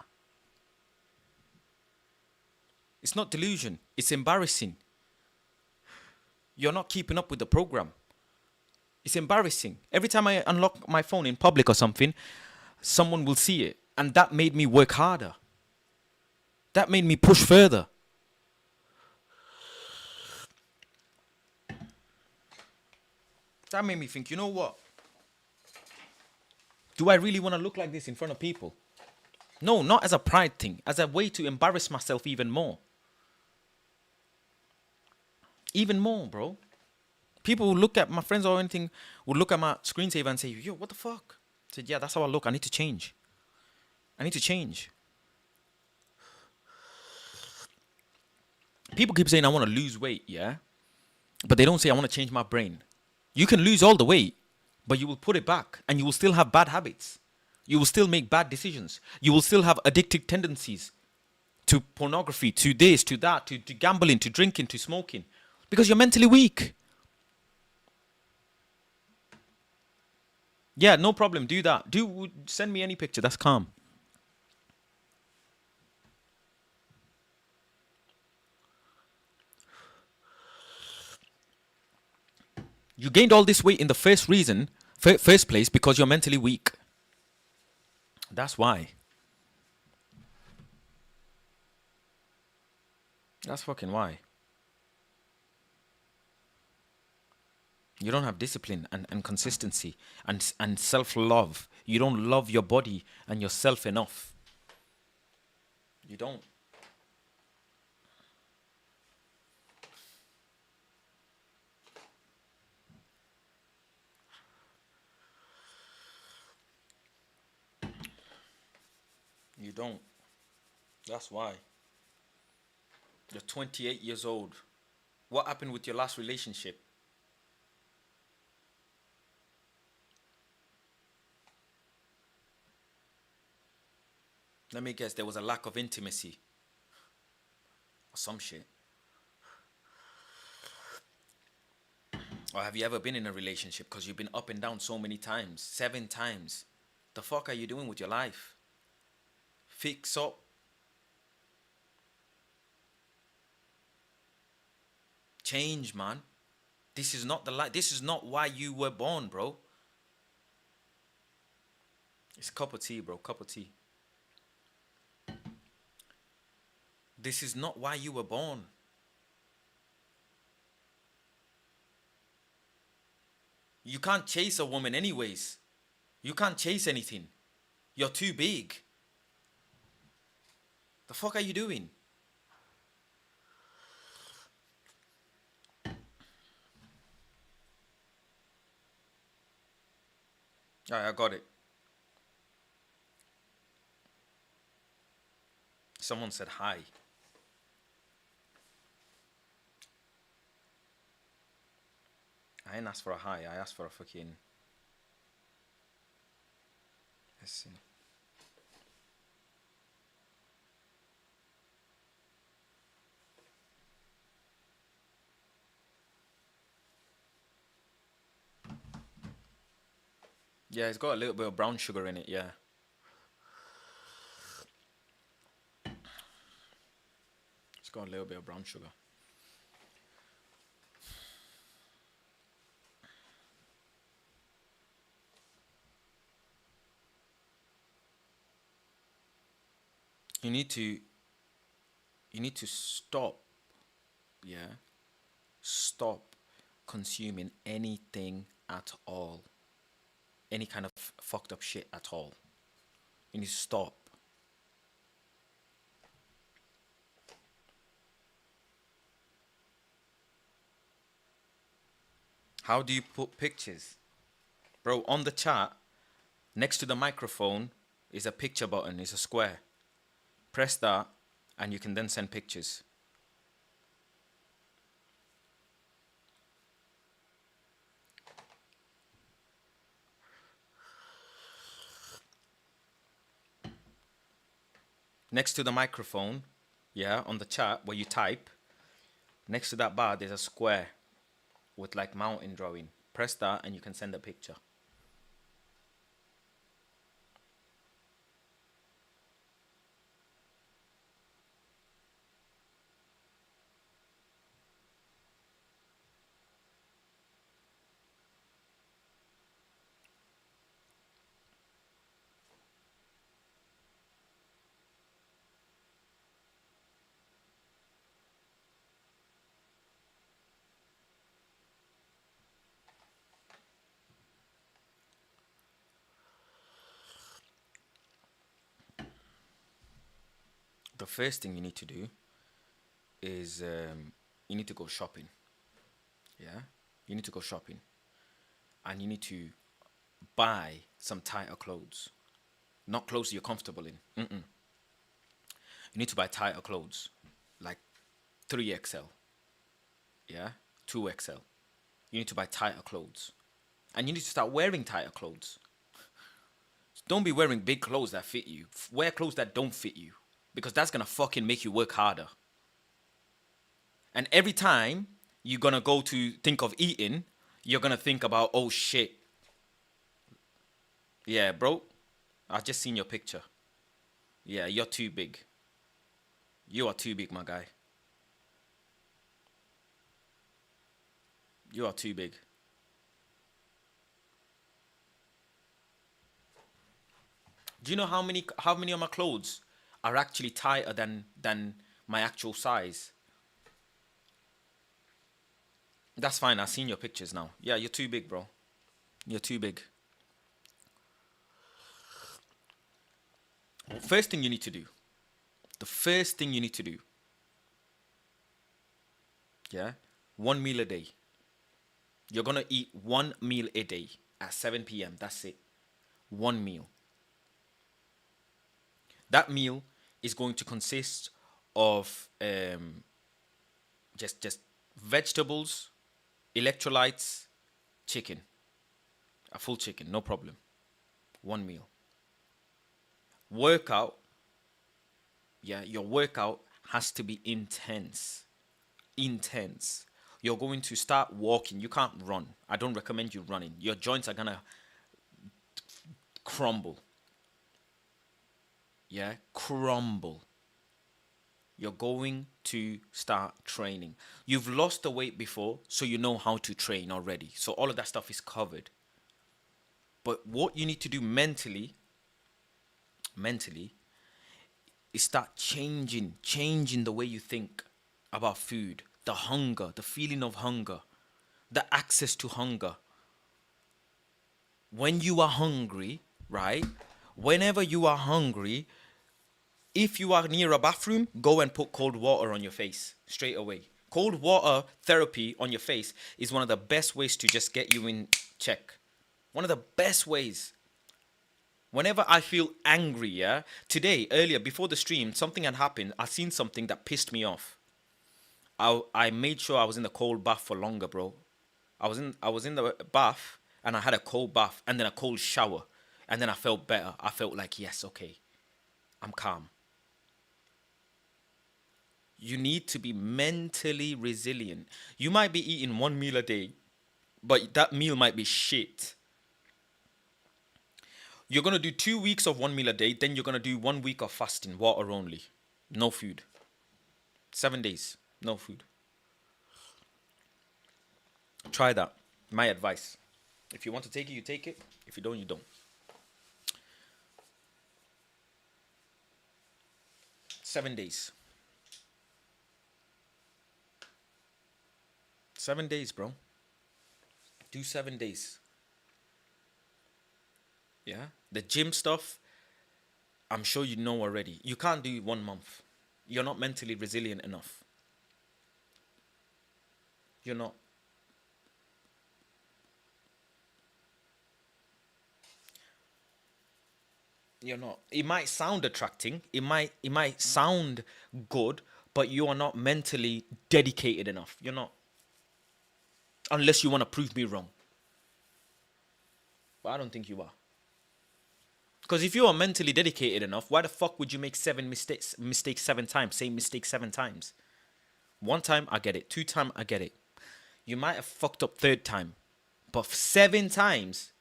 It's not delusion. It's embarrassing. You're not keeping up with the program. It's embarrassing. Every time I unlock my phone in public or something, someone will see it. And that made me work harder. That made me push further. That made me think, you know what? Do I really want to look like this in front of people? No, not as a pride thing, as a way to embarrass myself even more. Even more, bro. People will look at my friends or anything, will look at my screensaver and say, yo, what the fuck? I said, yeah, that's how I look. I need to change. I need to change. People keep saying I want to lose weight, yeah? But they don't say I want to change my brain. You can lose all the weight, but you will put it back and you will still have bad habits. You will still make bad decisions. You will still have addictive tendencies to pornography, to this, to that, to gambling, to drinking, to smoking. Because you're mentally weak. Yeah, no problem. Do that. Send me any picture. That's calm. You gained all this weight in the first place because you're mentally weak. That's why. That's fucking why. You don't have discipline and consistency and self-love. You don't love your body and yourself enough. You don't. You don't. That's why. You're 28 years old. What happened with your last relationship? Let me guess, there was a lack of intimacy. Or some shit. Or have you ever been in a relationship because you've been up and down so many times? 7 times. The fuck are you doing with your life? Fix up. Change, man. This is not the life. This is not why you were born, bro. It's cup of tea, bro. Cup of tea. This is not why you were born. You can't chase a woman anyways. You can't chase anything. You're too big. The fuck are you doing? Alright, I got it. Someone said hi. I didn't ask for a hi, I asked for a fucking... Let's see. Yeah, it's got a little bit of brown sugar in it, yeah. It's got a little bit of brown sugar. You need to stop, yeah? Stop consuming anything at all. Any kind of fucked up shit at all. You need to stop. How do you put pictures? Bro, on the chat, next to the microphone is a picture button, is a square. Press that and you can then send pictures. Next to the microphone, yeah, on the chat where you type, next to that bar there's a square with like mountain drawing. Press that and you can send a picture. The first thing you need to do is you need to go shopping. Yeah, you need to go shopping, and you need to buy some tighter clothes, not clothes you're comfortable in. You need to buy tighter clothes, like 3XL. Yeah, 2XL. You need to buy tighter clothes, and you need to start wearing tighter clothes. Don't be wearing big clothes that fit you. Wear clothes that don't fit you, because that's gonna fucking make you work harder. And every time you're gonna go to think of eating, you're gonna think about, oh shit. Yeah, bro, I just seen your picture. Yeah, you're too big. You are too big, my guy. You are too big. Do you know how many of my clothes are actually tighter than my actual size? That's fine. I've seen your pictures now. Yeah, you're too big, bro. You're too big. First thing you need to do. The first thing you need to do. Yeah? 1 meal a day. You're going to eat 1 meal a day at 7 p.m. That's it. 1 meal. That meal is going to consist of just vegetables, electrolytes, chicken. A full chicken, no problem. 1 meal. Workout. Yeah, your workout has to be intense. Intense. You're going to start walking. You can't run. I don't recommend you running. Your joints are gonna crumble. Yeah, crumble. You're going to start training. You've lost the weight before, so you know how to train already. So all of that stuff is covered. But what you need to do mentally is start changing the way you think about food, the hunger, the feeling of hunger, the access to hunger. When you are hungry, right? Whenever you are hungry, if you are near a bathroom, go and put cold water on your face straight away. Cold water therapy on your face is one of the best ways to just get you in check. One of the best ways. Whenever I feel angry, yeah, today, earlier, before the stream, something had happened. I seen something that pissed me off. I made sure I was in the cold bath for longer, bro. I was in the bath, and I had a cold bath, and then a cold shower. And then I felt better. I felt like, yes, okay, I'm calm. You need to be mentally resilient. You might be eating 1 meal a day, but that meal might be shit. You're going to do 2 weeks of 1 meal a day, then you're going to do 1 week of fasting, water only. No food. 7 days, no food. Try that. My advice. If you want to take it, you take it. If you don't, you don't. Seven days. 7 days, bro. Do 7 days. Yeah? The gym stuff, I'm sure you know already. You can't do 1 month. You're not mentally resilient enough. You're not. You're not. It might sound attracting. It might sound good, but you are not mentally dedicated enough. You're not. Unless you want to prove me wrong. But I don't think you are. Because if you are mentally dedicated enough, why the fuck would you make 7 mistakes 7 times? Same mistake 7 times. 1 time, I get it. 2 time, I get it. You might have fucked up 3rd time. But 7 times,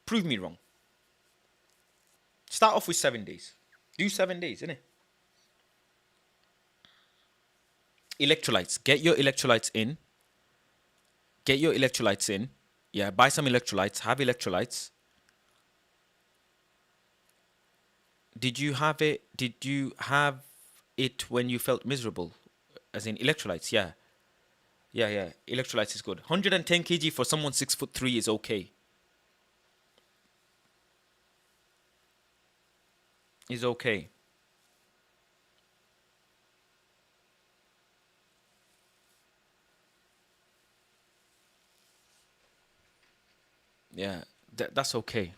prove me wrong. Start off with 7 days. Do 7 days, innit? Electrolytes. Get your electrolytes in. Yeah, buy some electrolytes. Have electrolytes. Did you have it when you felt miserable? As in electrolytes, yeah. Yeah. Electrolytes is good. 110 kg for someone 6'3" is okay. Is okay. Yeah, that's okay.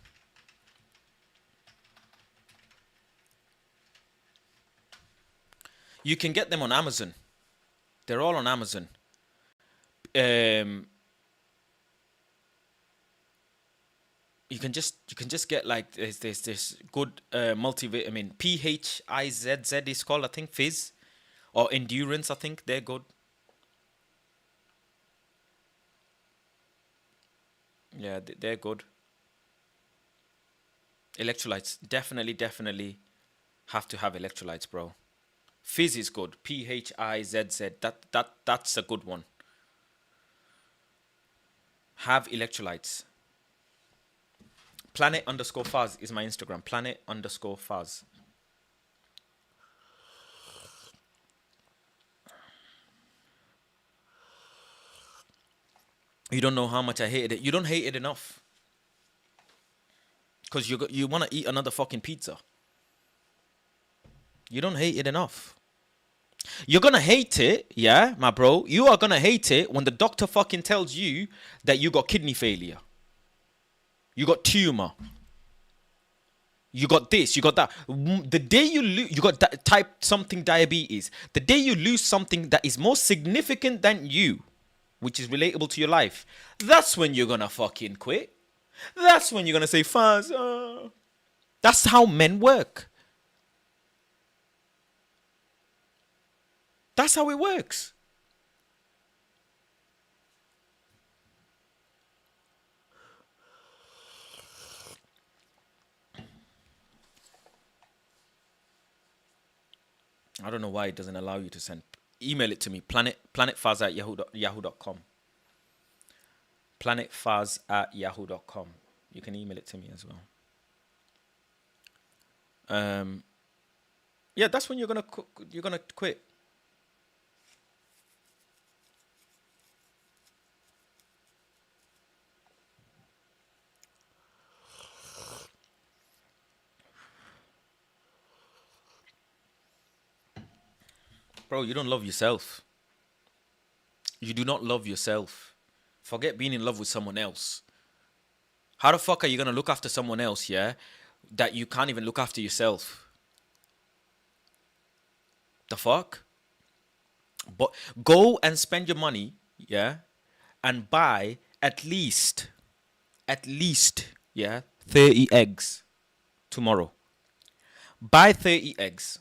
You can get them on Amazon. They're all on Amazon. You can just get like there's this good multivitamin, PHIZZ is called, I think, Fizz or Endurance. I think they're good. Yeah, they're good. Electrolytes, definitely have to have electrolytes, bro. Fizz is good. PHIZZ. That's a good one. Have electrolytes. Planet_Fuzz is my Instagram. Planet_Fuzz. You don't know how much I hated it. You don't hate it enough. Because you want to eat another fucking pizza. You don't hate it enough. You're going to hate it, yeah, my bro. You are going to hate it when the doctor fucking tells you that you got kidney failure. You got tumor. You got this, you got that. The day you got that type something diabetes. The day you lose something that is more significant than you, which is relatable to your life, that's when you're gonna fucking quit. That's when you're gonna say, Faz. That's how men work. That's how it works. I don't know why it doesn't allow you to send. Email it to me. planetfaz@yahoo.com. planetfaz@yahoo.com. You can email it to me as well. Yeah, that's when you're gonna quit. Bro, you don't love yourself. You do not love yourself. Forget being in love with someone else. How the fuck are you gonna look after someone else, yeah, that you can't even look after yourself? The fuck? But go and spend your money, yeah, and buy at least, yeah, 30 eggs tomorrow. Buy 30 eggs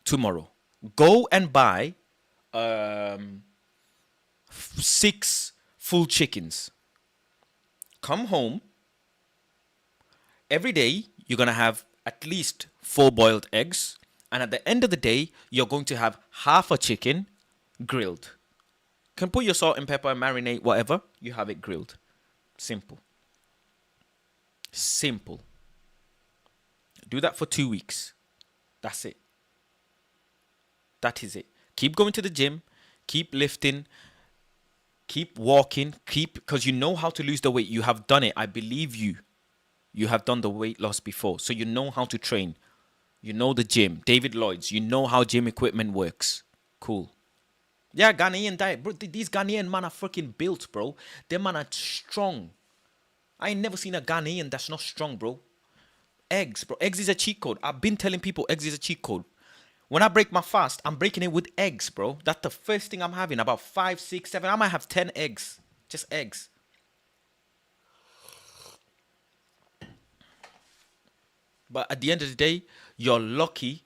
tomorrow. Go and buy 6 full chickens. Come home. Every day, you're going to have at least 4 boiled eggs. And at the end of the day, you're going to have half a chicken grilled. Can put your salt and pepper, marinate, whatever. You have it grilled. Simple. Simple. Do that for 2 weeks. That's it. That is it. Keep going to the gym. Keep lifting. Keep walking. Because you know how to lose the weight. You have done it. I believe you. You have done the weight loss before. So you know how to train. You know the gym. David Lloyd's. You know how gym equipment works. Cool. Yeah, Ghanaian diet. Bro, these Ghanaian man are freaking built, bro. Them man are strong. I ain't never seen a Ghanaian that's not strong, bro. Eggs, bro. Eggs is a cheat code. I've been telling people eggs is a cheat code. When I break my fast, I'm breaking it with eggs, bro. That's the first thing I'm having. About 5, 6, 7. I might have 10 eggs. Just eggs. But at the end of the day, you're lucky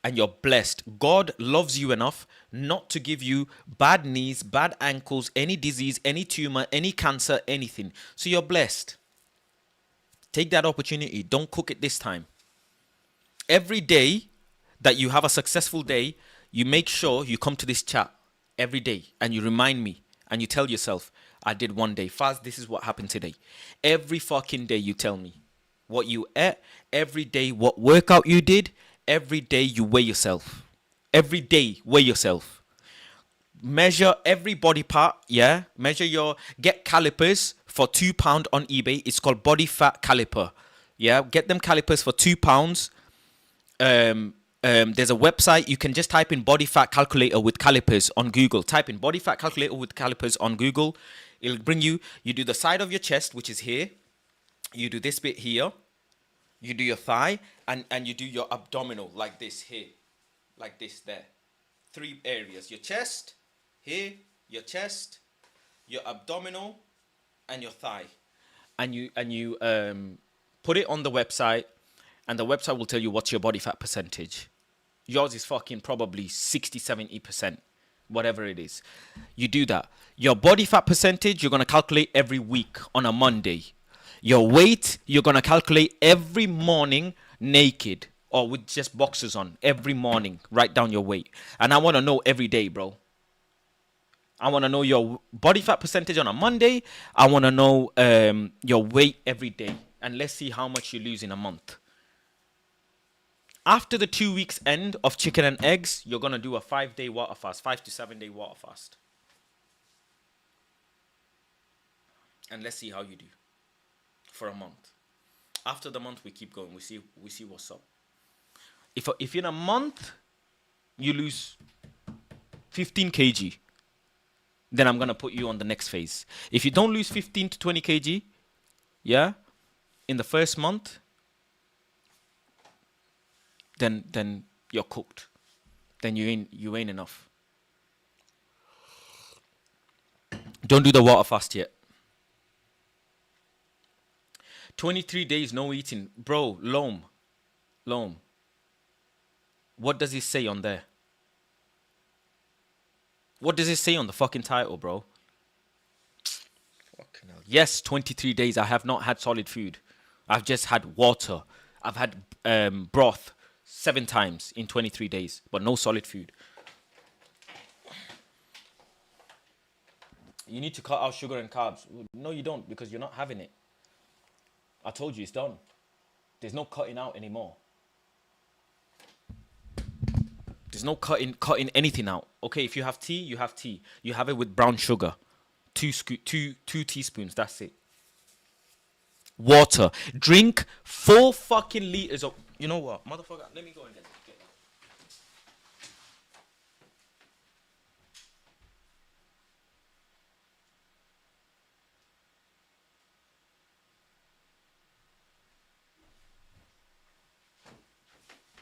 and you're blessed. God loves you enough not to give you bad knees, bad ankles, any disease, any tumor, any cancer, anything. So you're blessed. Take that opportunity. Don't cook it this time. Every day that you have a successful day, you make sure you come to this chat every day and you remind me and you tell yourself, I did one day. Faz, this is what happened today. Every fucking day you tell me what you ate. Every day what workout you did. Every day you weigh yourself. Every day weigh yourself. Measure every body part, yeah? Get calipers for £2 on eBay. It's called body fat caliper. Yeah, get them calipers for £2. There's a website. You can just type in body fat calculator with calipers on Google. Type in body fat calculator with calipers on Google. It'll bring you do the side of your chest, which is here. You do this bit here. You do your thigh and you do your abdominal like this here. Like this there. 3 areas. Your chest, here, your chest, your abdominal, and your thigh. And you put it on the website, and the website will tell you what's your body fat percentage. Yours is fucking probably 60, 70%, whatever it is. You do that. Your body fat percentage, you're going to calculate every week on a Monday. Your weight, you're going to calculate every morning naked or with just boxers on. Every morning, write down your weight. And I want to know every day, bro. I want to know your body fat percentage on a Monday. I want to know your weight every day. And let's see how much you lose in a month. After the 2 weeks end of chicken and eggs, you're going to do a 5-day water fast, 5 to 7 day water fast. And let's see how you do for a month. After the month, we keep going. We see what's up. If in a month you lose 15 kg, then I'm going to put you on the next phase. If you don't lose 15 to 20 kg, yeah, in the first month, then you're cooked. Then you ain't enough. Don't do the water fast yet. 23 days no eating. Bro, Loam. What does it say on there? What does it say on the fucking title, bro? Fucking hell. Yes, 23 days I have not had solid food. I've just had water. I've had broth 7 times in 23 days, but no solid food. You need to cut out sugar and carbs. No, you don't, because you're not having it. I told you it's done. There's no cutting out anymore. There's no cutting anything out. Okay, if you have tea, you have tea. You have it with brown sugar. 2 teaspoons, that's it. Water. Drink 4 fucking liters of... You know what? Motherfucker, let me go and get that.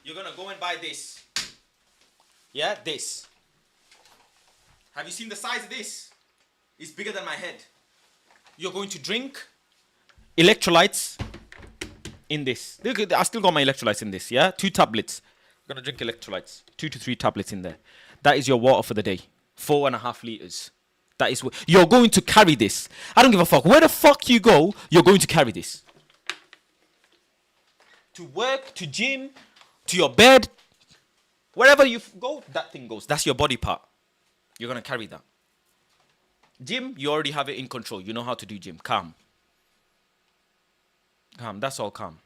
You're gonna go and buy this. Yeah, this. Have you seen the size of this? It's bigger than my head. You're going to drink electrolytes in this. Look, I still got my electrolytes in this, yeah? 2 tablets. You're gonna drink electrolytes. 2 to 3 tablets in there. That is your water for the day. 4.5 liters. That is what you're going to carry this. I don't give a fuck. Where the fuck you go, you're going to carry this. To work, to gym, to your bed, wherever you go, that thing goes. That's your body part. You're going to carry that. Gym, you already have it in control. You know how to do gym. Calm. That's all calm.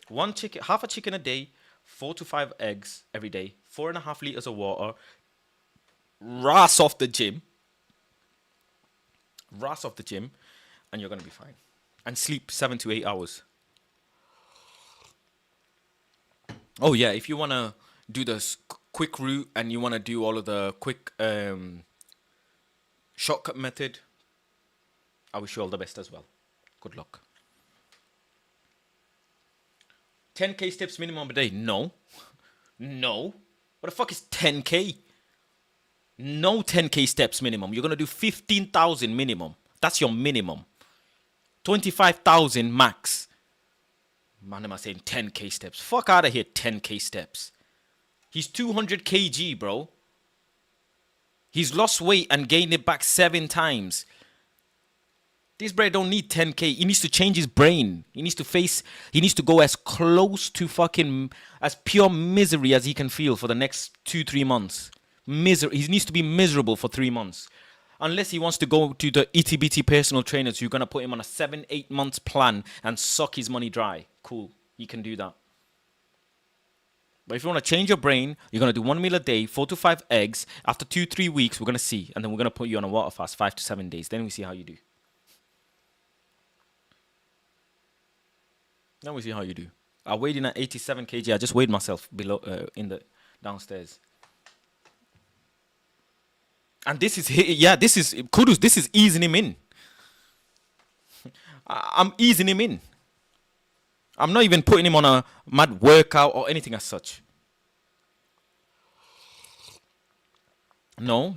1 chicken, half a chicken a day, 4 to 5 eggs every day, 4.5 liters of water, ras off the gym, and you're going to be fine. And sleep 7 to 8 hours. Oh yeah, if you want to do the quick route and you want to do all of the quick shortcut method, I wish you all the best as well. Good luck. 10k steps minimum a day? No. No. What the fuck is 10k? No 10k steps minimum. You're going to do 15,000 minimum. That's your minimum. 25,000 max. Man, am I saying 10k steps? Fuck out of here, 10k steps. He's 200 kg, bro. He's lost weight and gained it back 7 times. This bro don't need 10k. He needs to change his brain. He needs to go as close to fucking, as pure misery as he can feel for the next 2-3 months. He needs to be miserable for 3 months. Unless he wants to go to the itty bitty personal trainers who are going to put him on a 7-8 months plan and suck his money dry. Cool. He can do that. But if you want to change your brain, you're going to do 1 meal a day, 4 to 5 eggs. After 2-3 weeks, we're going to see. And then we're going to put you on a water fast, 5 to 7 days. Then we see how you do. Now we see how you do. I weighed in at 87 kg. I just weighed myself below in the downstairs. And this is kudos. This is easing him in. I'm easing him in. I'm not even putting him on a mad workout or anything as such. No.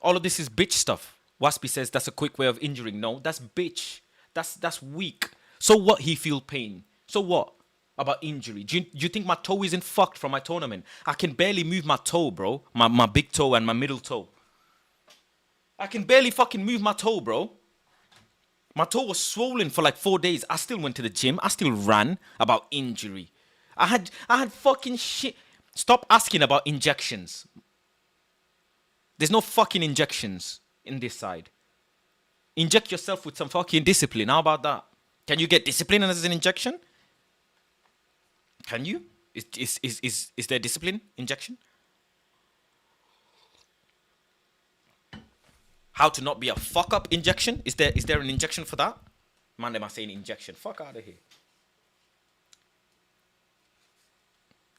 All of this is bitch stuff. Waspy says that's a quick way of injuring. No, that's bitch. That's weak. So what? He feel pain. So what about injury? Do you think my toe isn't fucked from my tournament? I can barely move my toe, bro. My big toe and my middle toe. I can barely fucking move my toe, bro. My toe was swollen for like 4 days. I still went to the gym. I still ran. About injury. I had fucking shit. Stop asking about injections. There's no fucking injections in this side. Inject yourself with some fucking discipline. How about that? Can you get discipline as an injection? Can you? Is there discipline injection? How to not be a fuck up injection? Is there an injection for that? Man, am I saying injection? Fuck out of here.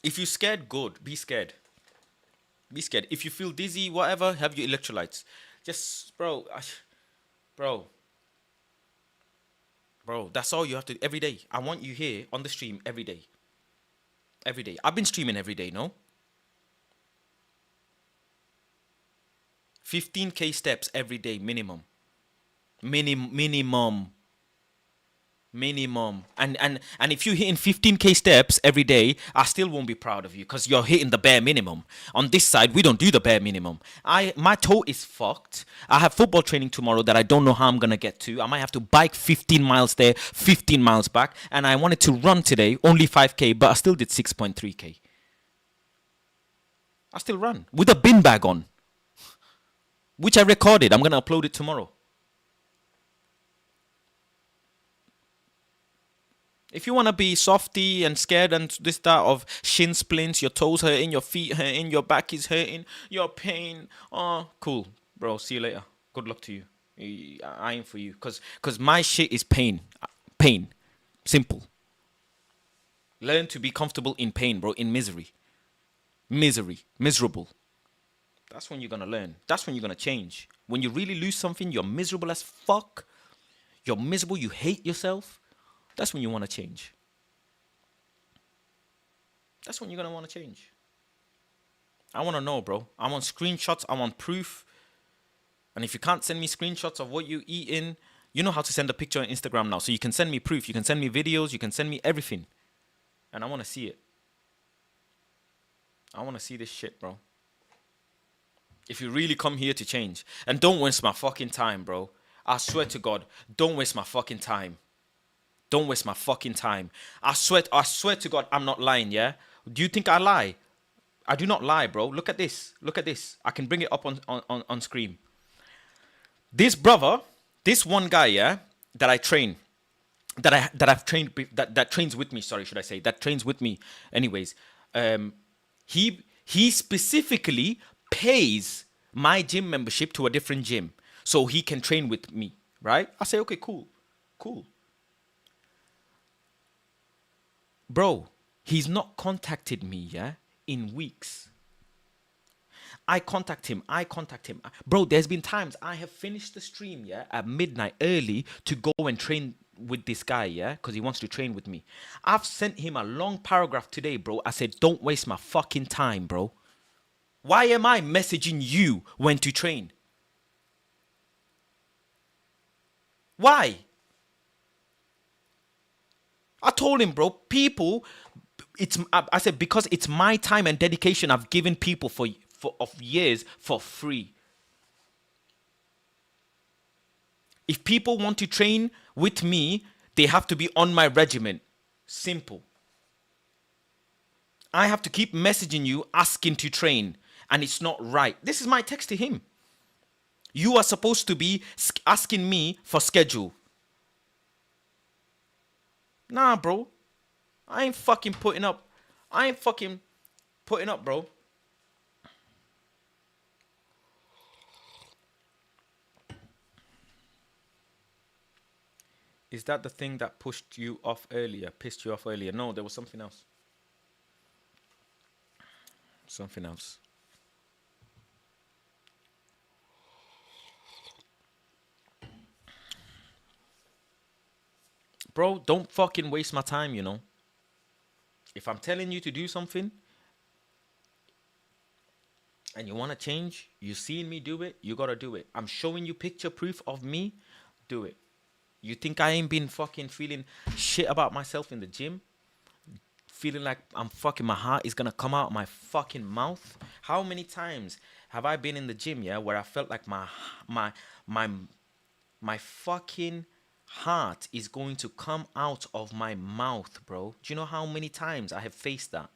If you're scared, good. Be scared. Be scared. If you feel dizzy, whatever, have your electrolytes. Just, bro, that's all you have to, every day. I want you here on the stream every day. Every day. I've been streaming every day, no? 15k steps every day, minimum. Minimum. And if you're hitting 15k steps every day, I still won't be proud of you because you're hitting the bare minimum. On this side, we don't do the bare minimum. My toe is fucked. I have football training tomorrow that I don't know how I'm gonna get to. I might have to bike 15 miles there, 15 miles back. And I wanted to run today, only 5k, but I still did 6.3k. I still run with a bin bag on, which I recorded. I'm gonna upload it tomorrow. If you want to be softy and scared and this, that of shin splints, your toes hurting, your feet hurting, your back is hurting, your pain. Oh, cool. Bro, see you later. Good luck to you. I ain't for you. Because my shit is pain. Pain. Simple. Learn to be comfortable in pain, bro. In misery. Miserable. That's when you're going to learn. That's when you're going to change. When you really lose something, you're miserable as fuck. You're miserable. You hate yourself. That's when you want to change. That's when you're going to want to change. I want to know, bro. I want screenshots. I want proof. And if you can't send me screenshots of what you're eating, you know how to send a picture on Instagram now. So you can send me proof. You can send me videos. You can send me everything. And I want to see it. I want to see this shit, bro. If you really come here to change. And don't waste my fucking time, bro. I swear to God, don't waste my fucking time. Don't waste my fucking time. I swear to God, I'm not lying, yeah? Do you think I lie? I do not lie, bro. Look at this. Look at this. I can bring it up on screen. This brother, this one guy, yeah, that I train, that trains with me, that trains with me anyways. He specifically pays my gym membership to a different gym so he can train with me, right? I say, okay, cool. Bro, he's not contacted me, yeah, in weeks. I contact him. Bro, there's been times I have finished the stream, yeah, at midnight early to go and train with this guy, yeah, because he wants to train with me. I've sent him a long paragraph today, bro. I said, don't waste my fucking time, bro. Why am I messaging you when to train? Why? I told him, bro, I said, because it's my time and dedication I've given people for of years for free. If people want to train with me, they have to be on my regimen. Simple. I have to keep messaging you, asking to train, and it's not right. This is my text to him. You are supposed to be asking me for schedule. Nah, bro. I ain't fucking putting up, bro. Is that the thing that pissed you off earlier? No, there was something else. Bro, don't fucking waste my time, you know. If I'm telling you to do something and you want to change, you seeing me do it, you got to do it. I'm showing you picture proof of me, do it. You think I ain't been fucking feeling shit about myself in the gym? Feeling like my heart is going to come out of my fucking mouth? How many times have I been in the gym, yeah, where I felt like my fucking heart is going to come out of my mouth, bro? Do you know how many times I have faced that?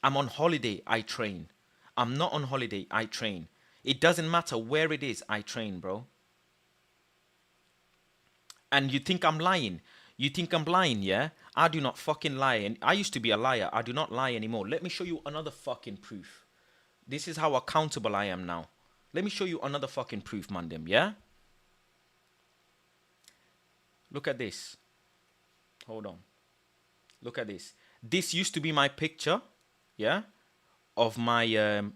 I'm on holiday, I train. I'm not on holiday, I train. It doesn't matter where it is, I train, bro. And you think I'm lying? Yeah? I do not fucking lie. And I used to be a liar. I do not lie anymore. Let me show you another fucking proof. This is how accountable I am now. Let me show you another fucking proof, Mandem, yeah? Look at this. Hold on. Look at this. This used to be my picture, yeah? Of my,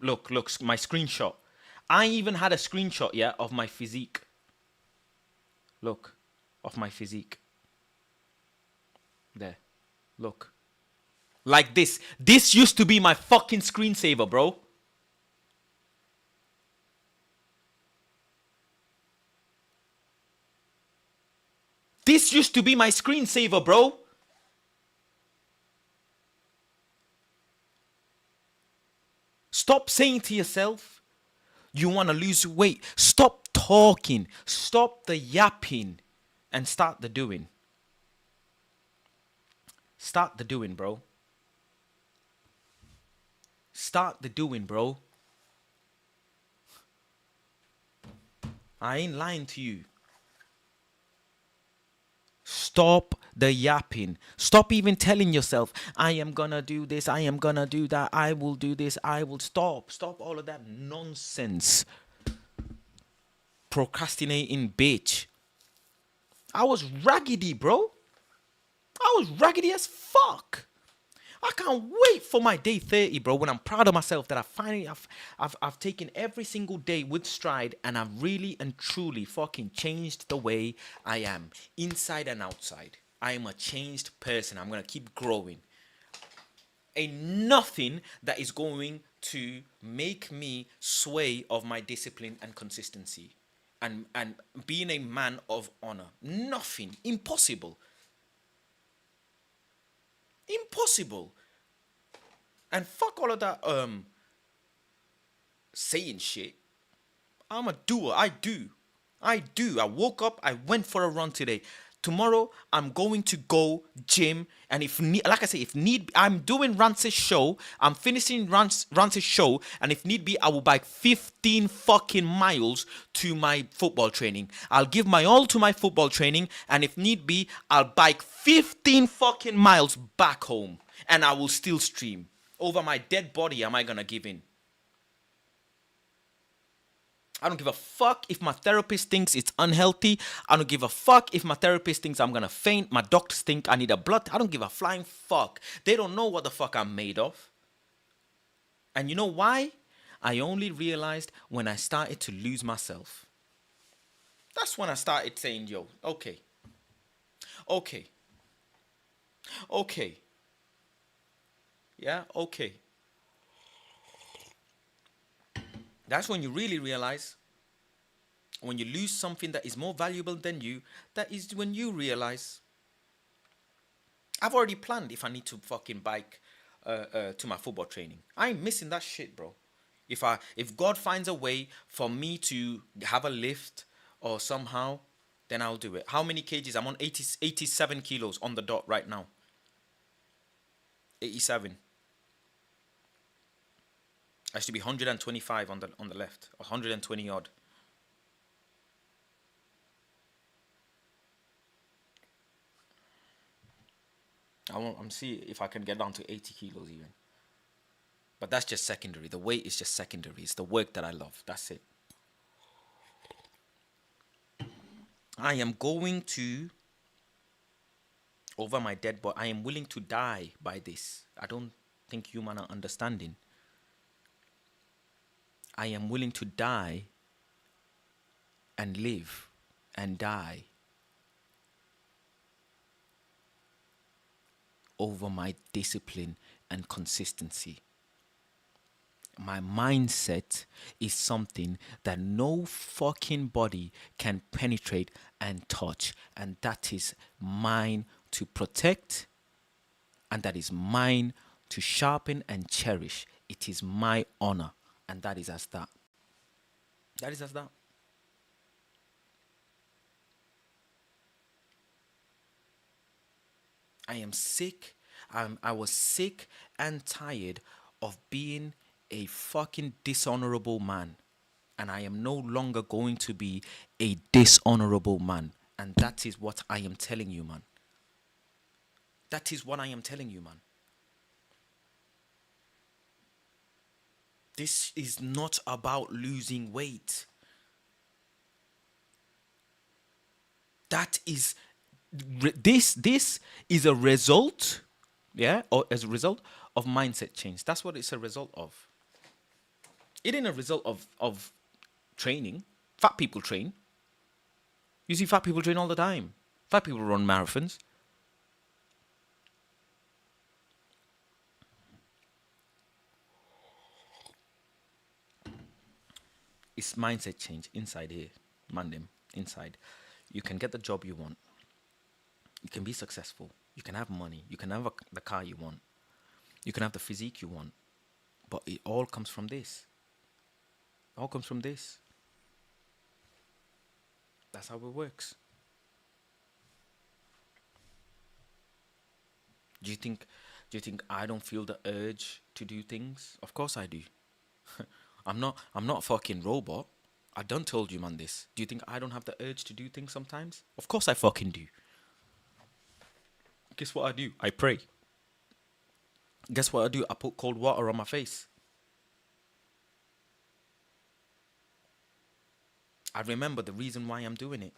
look, my screenshot. I even had a screenshot, yeah, of my physique. Look, of my physique. There. Look. Like this. This used to be my fucking screensaver, bro. This used to be my screensaver, bro. Stop saying to yourself, you want to lose weight. Stop talking. Stop the yapping and start the doing. Start the doing, bro. Start the doing, bro. I ain't lying to you. Stop the yapping. Stop even telling yourself, I am gonna do this, I am gonna do that, I will do this, I will stop. Stop all of that nonsense. Procrastinating bitch. I was raggedy, bro. I was raggedy as fuck. I can't wait for my day 30, bro, when I'm proud of myself that I've taken every single day with stride and I've really and truly fucking changed the way I am, inside and outside. I am a changed person. I'm going to keep growing. Ain't nothing that is going to make me sway of my discipline and consistency and being a man of honor. Nothing. Impossible. Impossible. And fuck all of that saying shit. I'm a doer. I do. I woke up, I went for a run today. Tomorrow I'm going to go gym, and if need, I'm doing Rance's show. I'm finishing Rance's show, and if need be, I will bike 15 fucking miles to my football training. I'll give my all to my football training, and if need be, I'll bike 15 fucking miles back home, and I will still stream. Over my dead body, am I gonna give in? I don't give a fuck if my therapist thinks it's unhealthy. I don't give a fuck if my therapist thinks I'm gonna faint. My doctors think I need a blood. I don't give a flying fuck. They don't know what the fuck I'm made of. And you know why? I only realized when I started to lose myself. That's when I started saying, yo, okay, okay, okay, yeah, okay. That's when you really realize, when you lose something that is more valuable than you, that is when you realize, I've already planned if I need to fucking bike to my football training. I ain't missing that shit, bro. If God finds a way for me to have a lift or somehow, then I'll do it. How many kgs? I'm on 87 kilos on the dot right now. 87. I should be 125 on the left. 120 odd. I'm see if I can get down to 80 kilos even. But that's just secondary. The weight is just secondary. It's the work that I love. That's it. I am going to, over my dead body, I am willing to die by this. I don't think human are understanding. I am willing to die and live and die over my discipline and consistency. My mindset is something that no fucking body can penetrate and touch. And that is mine to protect. And that is mine to sharpen and cherish. It is my honor. And that is as that. That is as that. I am sick. I was sick and tired of being a fucking dishonorable man. And I am no longer going to be a dishonorable man. And that is what I am telling you, man. That is what I am telling you, man. This is not about losing weight. That is, this is a result, yeah, or as a result of mindset change. That's what it's a result of. It ain't a result of training. Fat people train. You see fat people train all the time. Fat people run marathons. It's mindset change inside here. Mandem, inside. You can get the job you want. You can be successful. You can have money. You can have the car you want. You can have the physique you want. But it all comes from this. It all comes from this. That's how it works. Do you think I don't feel the urge to do things? Of course I do. I'm not a fucking robot. I done told you, man, this. Do you think I don't have the urge to do things sometimes? Of course I fucking do. Guess what I do? I pray. Guess what I do? I put cold water on my face. I remember the reason why I'm doing it.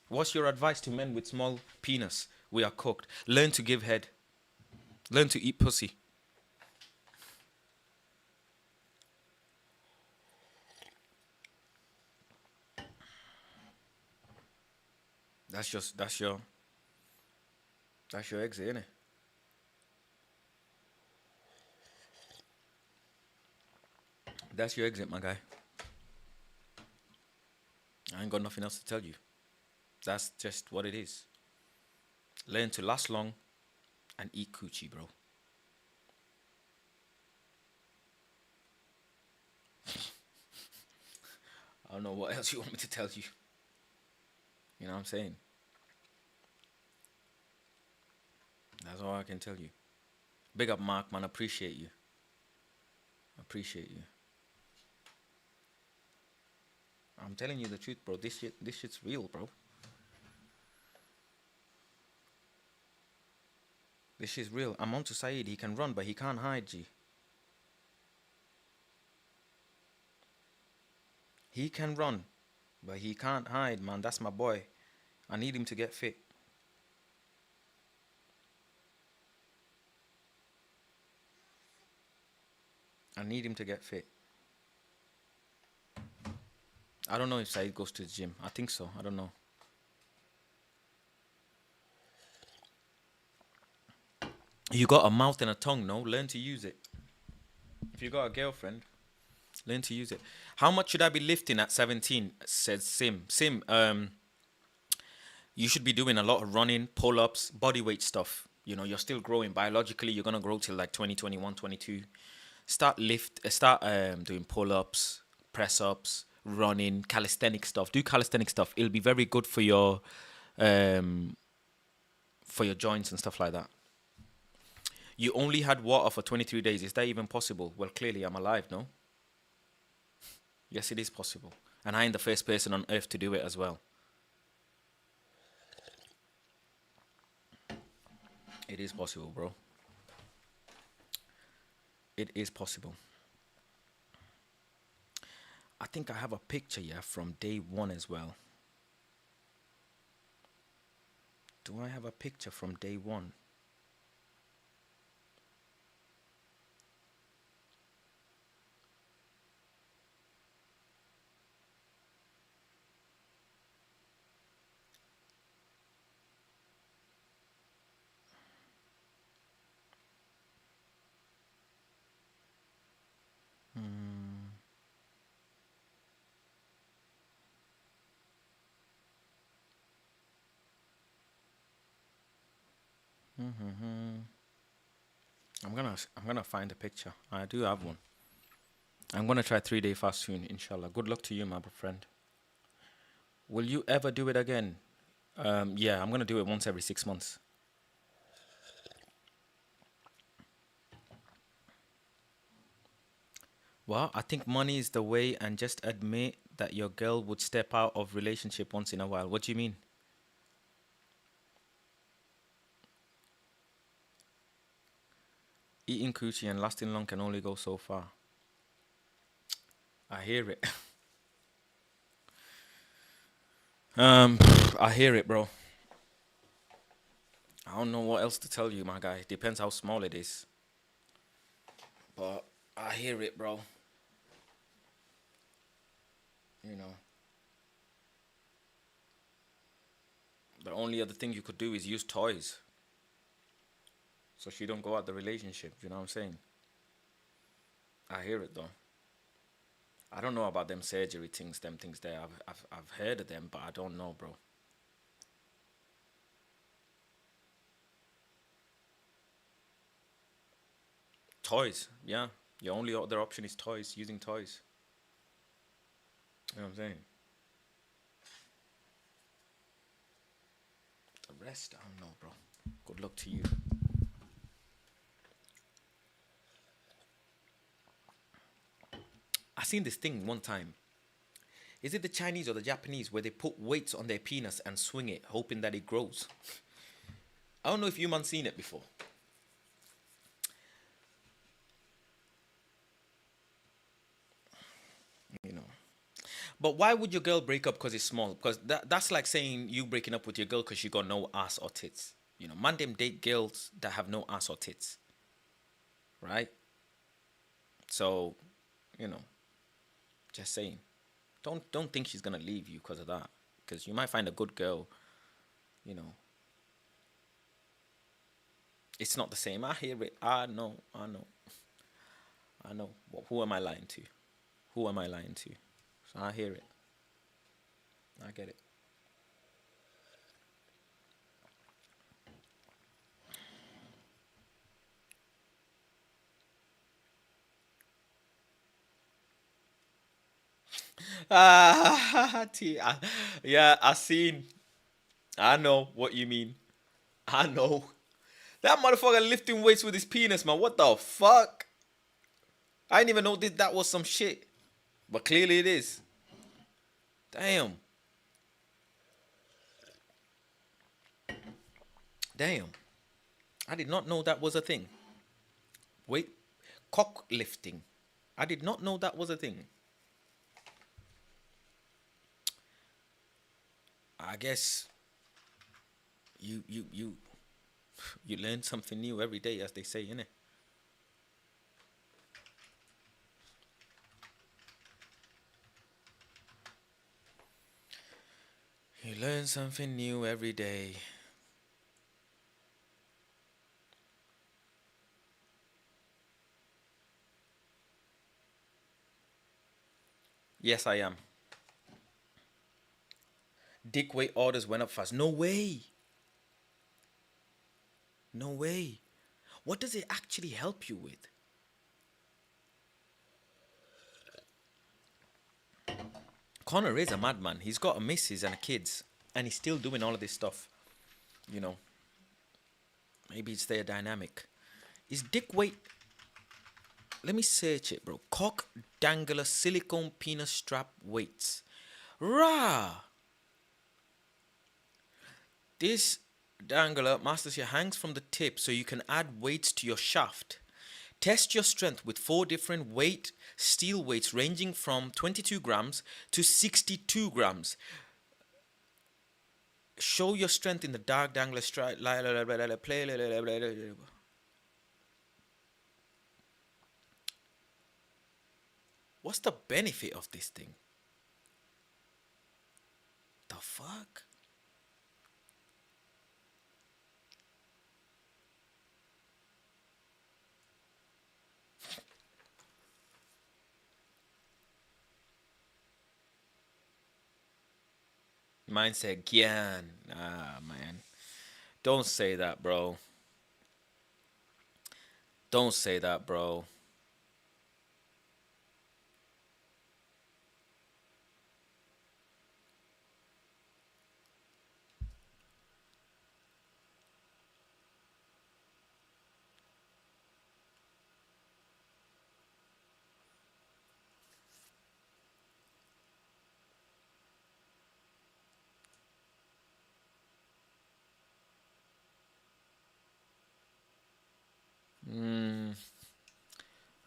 What's your advice to men with small penis? We are cooked. Learn to give head. Learn to eat pussy. That's your exit, innit? That's your exit, my guy. I ain't got nothing else to tell you. That's just what it is. Learn to last long and eat coochie, bro. I don't know what else you want me to tell you. You know what I'm saying? That's all I can tell you. Big up, Mark, man. Appreciate you. Appreciate you. I'm telling you the truth, bro. This shit's real, bro. This shit's real. I'm on to Saeed. He can run, but he can't hide, G. He can run, but he can't hide, man. That's my boy. I need him to get fit. I need him to get fit. I don't know if Saeed goes to the gym. I think so. I don't know. You got a mouth and a tongue, no? Learn to use it. If you got a girlfriend, learn to use it. How much should I be lifting at 17? Says Sim. Sim, you should be doing a lot of running, pull-ups, body weight stuff. You know, you're still growing. Biologically, you're going to grow till like 20, 21, 22. Start doing pull-ups, press-ups, running, calisthenic stuff. Do calisthenic stuff. It'll be very good for your joints and stuff like that. You only had water for 23 days. Is that even possible? Well, clearly I'm alive, no? Yes, it is possible. And I am the first person on earth to do it as well. It is possible, bro. It is possible. I think I have a picture, yeah, from day one as well. Do I have a picture from day one? I'm gonna find a picture. I do have one. I'm gonna try 3-day fast soon, inshallah. Good luck to you, my friend. Will you ever do it again? Yeah, I'm gonna do it once every 6 months. Well, I think money is the way, and just admit that your girl would step out of relationship once in a while. What do you mean? Eating coochie and lasting long can only go so far. I hear it. I hear it, bro. I don't know what else to tell you, my guy. Depends how small it is. But I hear it, bro. You know. The only other thing you could do is use toys. So she don't go out the relationship, you know what I'm saying? I hear it though. I don't know about them surgery things, them things there. I've heard of them, but I don't know, bro. Toys, yeah. Your only other option is toys, using toys. You know what I'm saying? The rest, I don't know, bro. Good luck to you. I seen this thing one time. Is it the Chinese or the Japanese where they put weights on their penis and swing it, hoping that it grows? I don't know if you man seen it before. You know. But why would your girl break up because it's small? Because that's like saying you breaking up with your girl because she got no ass or tits. You know, man them date girls that have no ass or tits. Right? So, you know, just saying. Don't think she's gonna leave you because of that. Because you might find a good girl, you know. It's not the same. I hear it. I know. Well, who am I lying to? Who am I lying to? So I hear it. I get it. Yeah, I seen. I know what you mean. I know. That motherfucker lifting weights with his penis, man. What the fuck? I didn't even know that was some shit. But clearly it is. Damn. Damn. I did not know that was a thing. Wait. Cock lifting. I did not know that was a thing. I guess you learn something new every day, as they say, innit? Learn something new every day. Yes, I am. Dick weight orders went up fast. No way. No way. What does it actually help you with? Connor is a madman. He's got a missus and a kids, and he's still doing all of this stuff. You know, maybe it's their dynamic. Is dick weight? Let me search it, bro. Cock dangler silicone penis strap weights. Rah! This dangler masters your hangs from the tip so you can add weights to your shaft. Test your strength with 4 different steel weights ranging from 22 grams to 62 grams. Show your strength in the dark dangler strap. What's the benefit of this thing? The fuck? Mine said Gyan. Ah, man. Don't say that, bro. Don't say that, bro.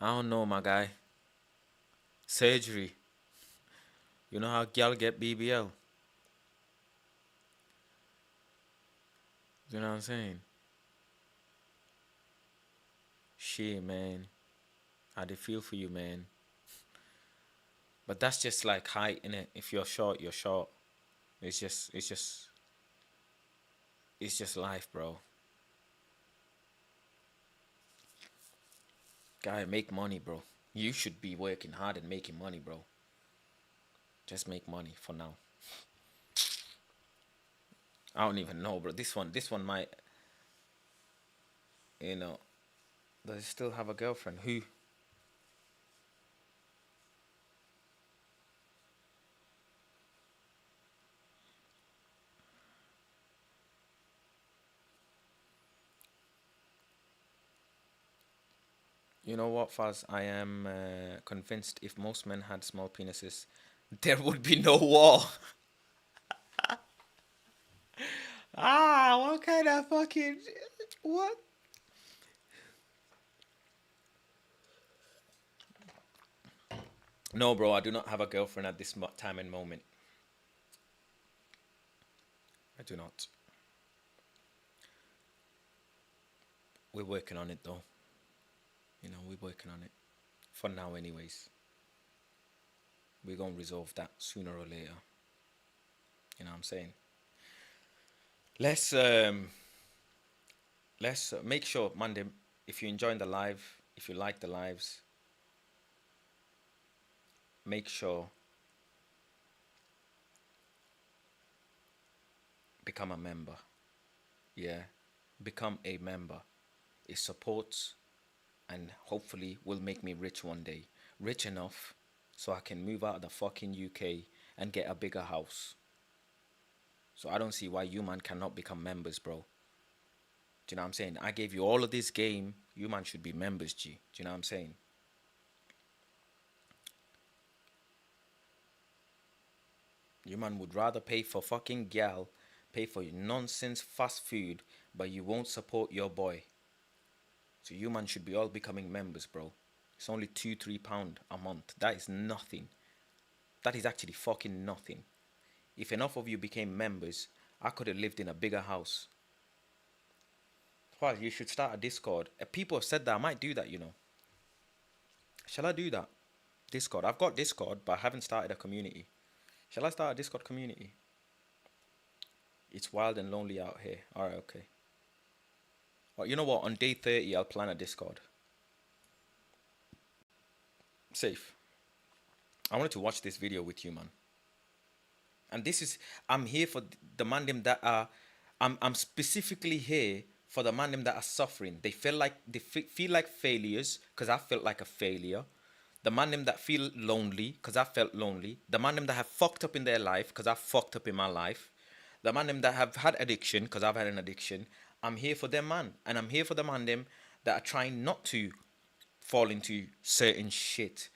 I don't know, my guy. Surgery. You know how gal get BBL? You know what I'm saying? Shit, man. I did feel for you, man. But that's just like height, innit? If you're short, you're short. It's just life, bro. Guy, make money, bro. You should be working hard and making money, bro. Just make money for now. I don't even know, bro. This one might, you know, does he still have a girlfriend? Who? You know what, Faz? I am convinced if most men had small penises, there would be no war. What kind of fucking... What? No, bro, I do not have a girlfriend at this time and moment. I do not. We're working on it, though. You know, we're working on it. For now, anyways. We're going to resolve that sooner or later. You know what I'm saying? Let's make sure, Monday, if you're enjoying the live, if you like the lives, make sure become a member. Yeah, become a member. It supports and hopefully will make me rich one day. Rich enough so I can move out of the fucking UK and get a bigger house. So I don't see why you man cannot become members, bro. Do you know what I'm saying? I gave you all of this game. You man should be members, G. Do you know what I'm saying? You man would rather pay for fucking gal, pay for your nonsense fast food, but you won't support your boy. So you man should be all becoming members, bro. It's only £2-3 a month. That is nothing. That is actually fucking nothing. If enough of you became members, I could have lived in a bigger house. Well, you should start a Discord. People have said that I might do that, you know. Shall I do that? Discord. I've got Discord, but I haven't started a community. Shall I start a Discord community? It's wild and lonely out here. All right, okay. Well, you know what? On day 30, I'll plan a Discord. Safe. I wanted to watch this video with you, man. And this is, I'm here for the man them that are, I'm specifically here for the man them that are suffering. They feel like feel like failures because I felt like a failure. The man them that feel lonely because I felt lonely. The man them that have fucked up in their life because I fucked up in my life. The man them that have had addiction because I've had an addiction. I'm here for them, man, and I'm here for the man them that are trying not to fall into certain shit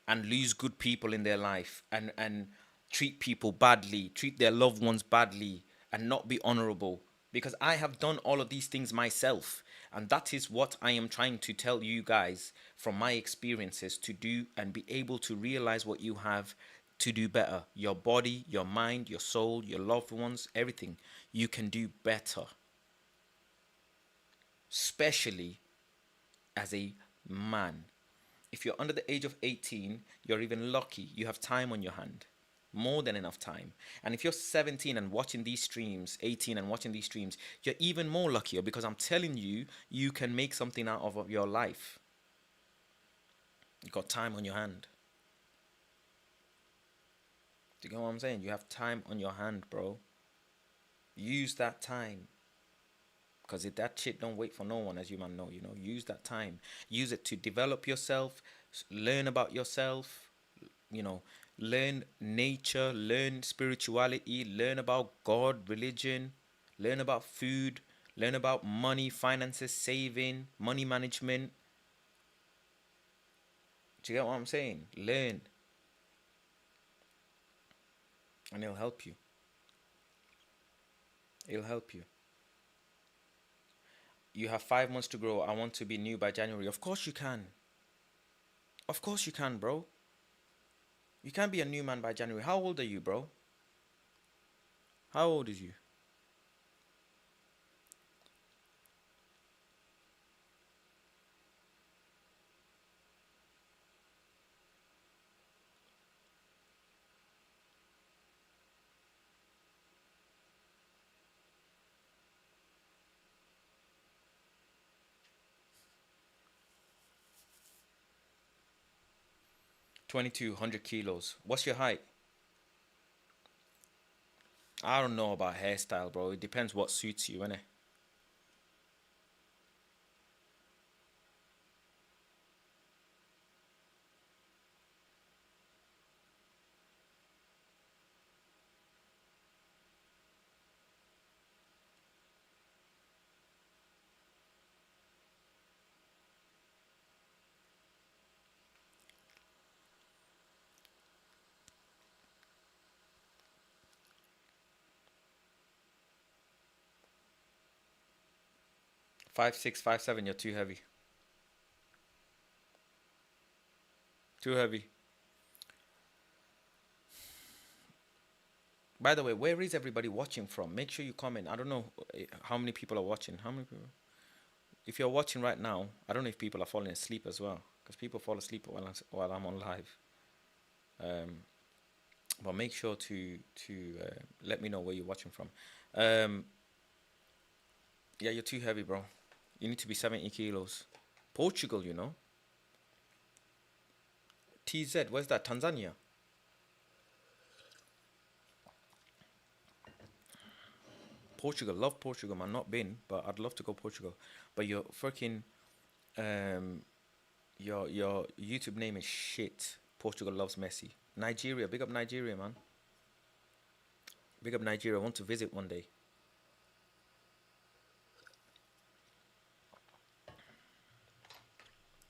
and lose good people in their life and treat people badly, treat their loved ones badly, and not be honorable. Because I have done all of these things myself, and that is what I am trying to tell you guys from my experiences to do and be able to realize what you have to do better. Your body, your mind, your soul, your loved ones, everything. You can do better. Especially as a man. If you're under the age of 18, you're even lucky. You have time on your hand. More than enough time. And if you're 17 and watching these streams, 18 and watching these streams, you're even more luckier because I'm telling you, you can make something out of your life. You got time on your hand. Do you get what I'm saying? You have time on your hand, bro. Use that time. Because if that shit don't wait for no one, as you man know, you know, use that time. Use it to develop yourself, learn about yourself, you know, learn nature, learn spirituality, learn about God, religion, learn about food, learn about money, finances, saving, money management. Do you get what I'm saying? Learn. And it'll help you. It'll help you. You have 5 months to grow. I want to be new by January. Of course you can. Of course you can, bro. You can't be a new man by January. How old are you, bro? How old is you? $2,200 kilos. What's your height? I don't know about hairstyle, bro. It depends what suits you, innit? Five six, 5'7", you're too heavy. Too heavy. By the way, where is everybody watching from? Make sure you comment. I don't know how many people are watching. How many people? If you're watching right now, I don't know if people are falling asleep as well, because people fall asleep while I'm on live. But make sure to let me know where you're watching from. Yeah, you're too heavy, bro. You need to be 70 kilos. Portugal, you know. TZ, where's that? Tanzania. Portugal, love Portugal, man. Not been, but I'd love to go Portugal. But your freaking your YouTube name is shit. Portugal loves Messi. Nigeria, big up Nigeria, man. Big up Nigeria. I want to visit one day.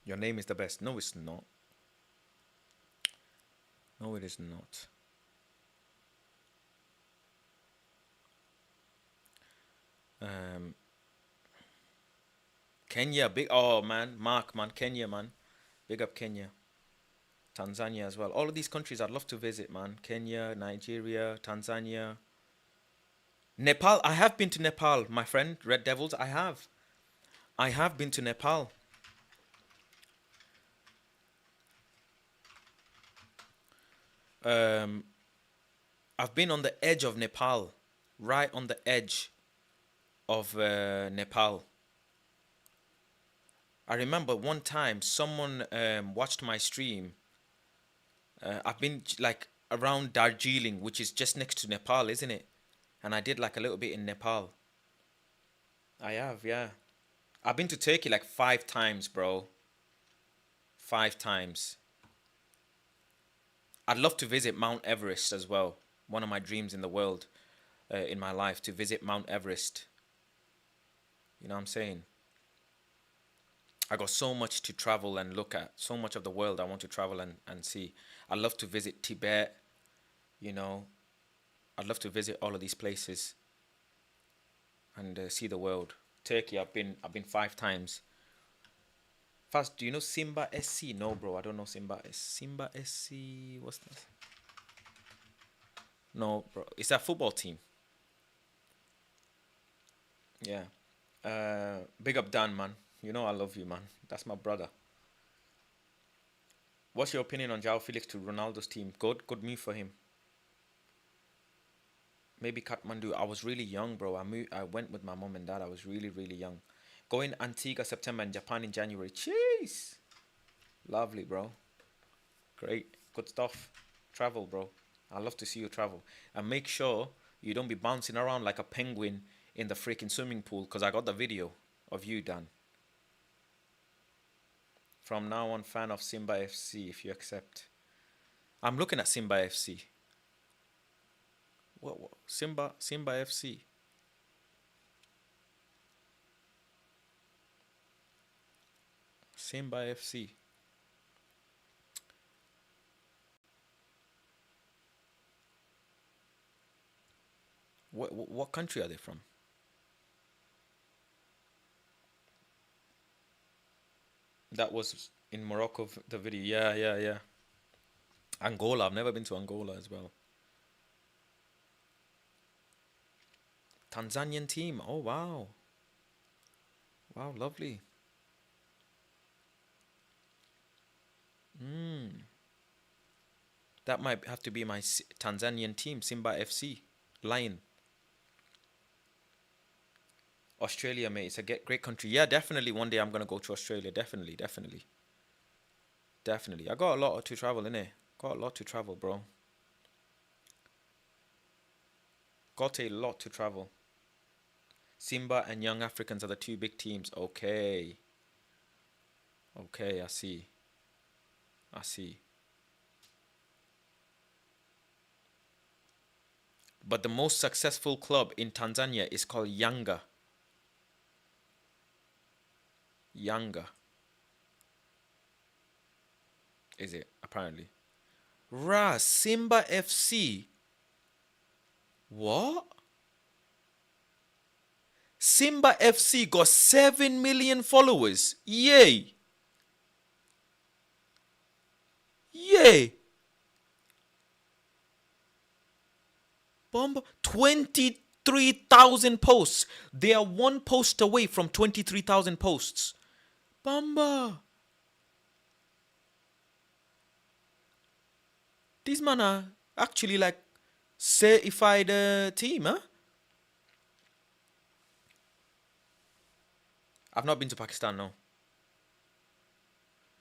Your name is the best. No, it's not. No, it is not. Kenya, big. Oh man, Mark, man, Kenya, man. Big up Kenya. Tanzania as well. All of these countries I'd love to visit, man. Kenya, Nigeria, Tanzania. Nepal. I have been to Nepal, my friend. Red Devils, I have. I have been to Nepal. I've been on the edge of Nepal right on the edge of Nepal. I remember one time someone watched my stream. I've been like around Darjeeling, which is just next to Nepal, isn't it? And I did like a little bit in Nepal. I have, yeah. I've been to Turkey like 5 times, bro. 5 times. I'd love to visit Mount Everest as well. One of my dreams in the world, in my life, to visit Mount Everest. You know what I'm saying? I got so much to travel and look at. So much of the world I want to travel and see. I'd love to visit Tibet, you know. I'd love to visit all of these places and see the world. Turkey, I've been 5 times. First, do you know Simba SC? No, bro, I don't know Simba. Simba SC, what's that? No, bro, it's a football team. Yeah. Big up Dan, man. You know I love you, man. That's my brother. What's your opinion on João Felix to Ronaldo's team? Good move for him. Maybe Kathmandu. I was really young, bro. I went with my mom and dad. I was really, really young. Going Antigua September and Japan in January. Jeez. Lovely, bro. Great. Good stuff. Travel, bro. I love to see you travel. And make sure you don't be bouncing around like a penguin in the freaking swimming pool, because I got the video of you, Dan. From now on, fan of Simba FC, if you accept. I'm looking at Simba FC. What? Simba FC. Simba FC. What country are they from? That was in Morocco, the video. Yeah. Angola. I've never been to Angola as well. Tanzanian team. Oh, wow. Wow, lovely. That might have to be my Tanzanian team, Simba FC. Lion. Australia, mate. It's a great country. Yeah, definitely. One day I'm going to go to Australia. Definitely. I got a lot to travel, innit? Got a lot to travel, bro. Got a lot to travel. Simba and Young Africans are the two big teams. Okay, I see. But the most successful club in Tanzania is called Yanga. Is it? Apparently. Simba FC. What? Simba FC got 7 million followers. Yay. Bomba. 23,000 posts. They are one post away from 23,000 posts. Bomba. These men are actually like certified team, huh? I've not been to Pakistan, no.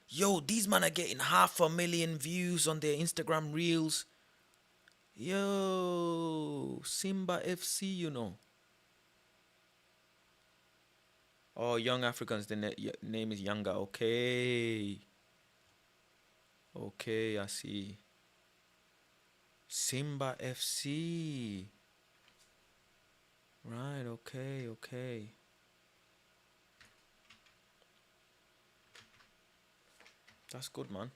Yo, these men are getting 500,000 views on their Instagram reels. Yo, Simba FC, you know. Oh, Young Africans, the name is Yanga. Okay, I see. Simba FC. Right, okay. That's good, man.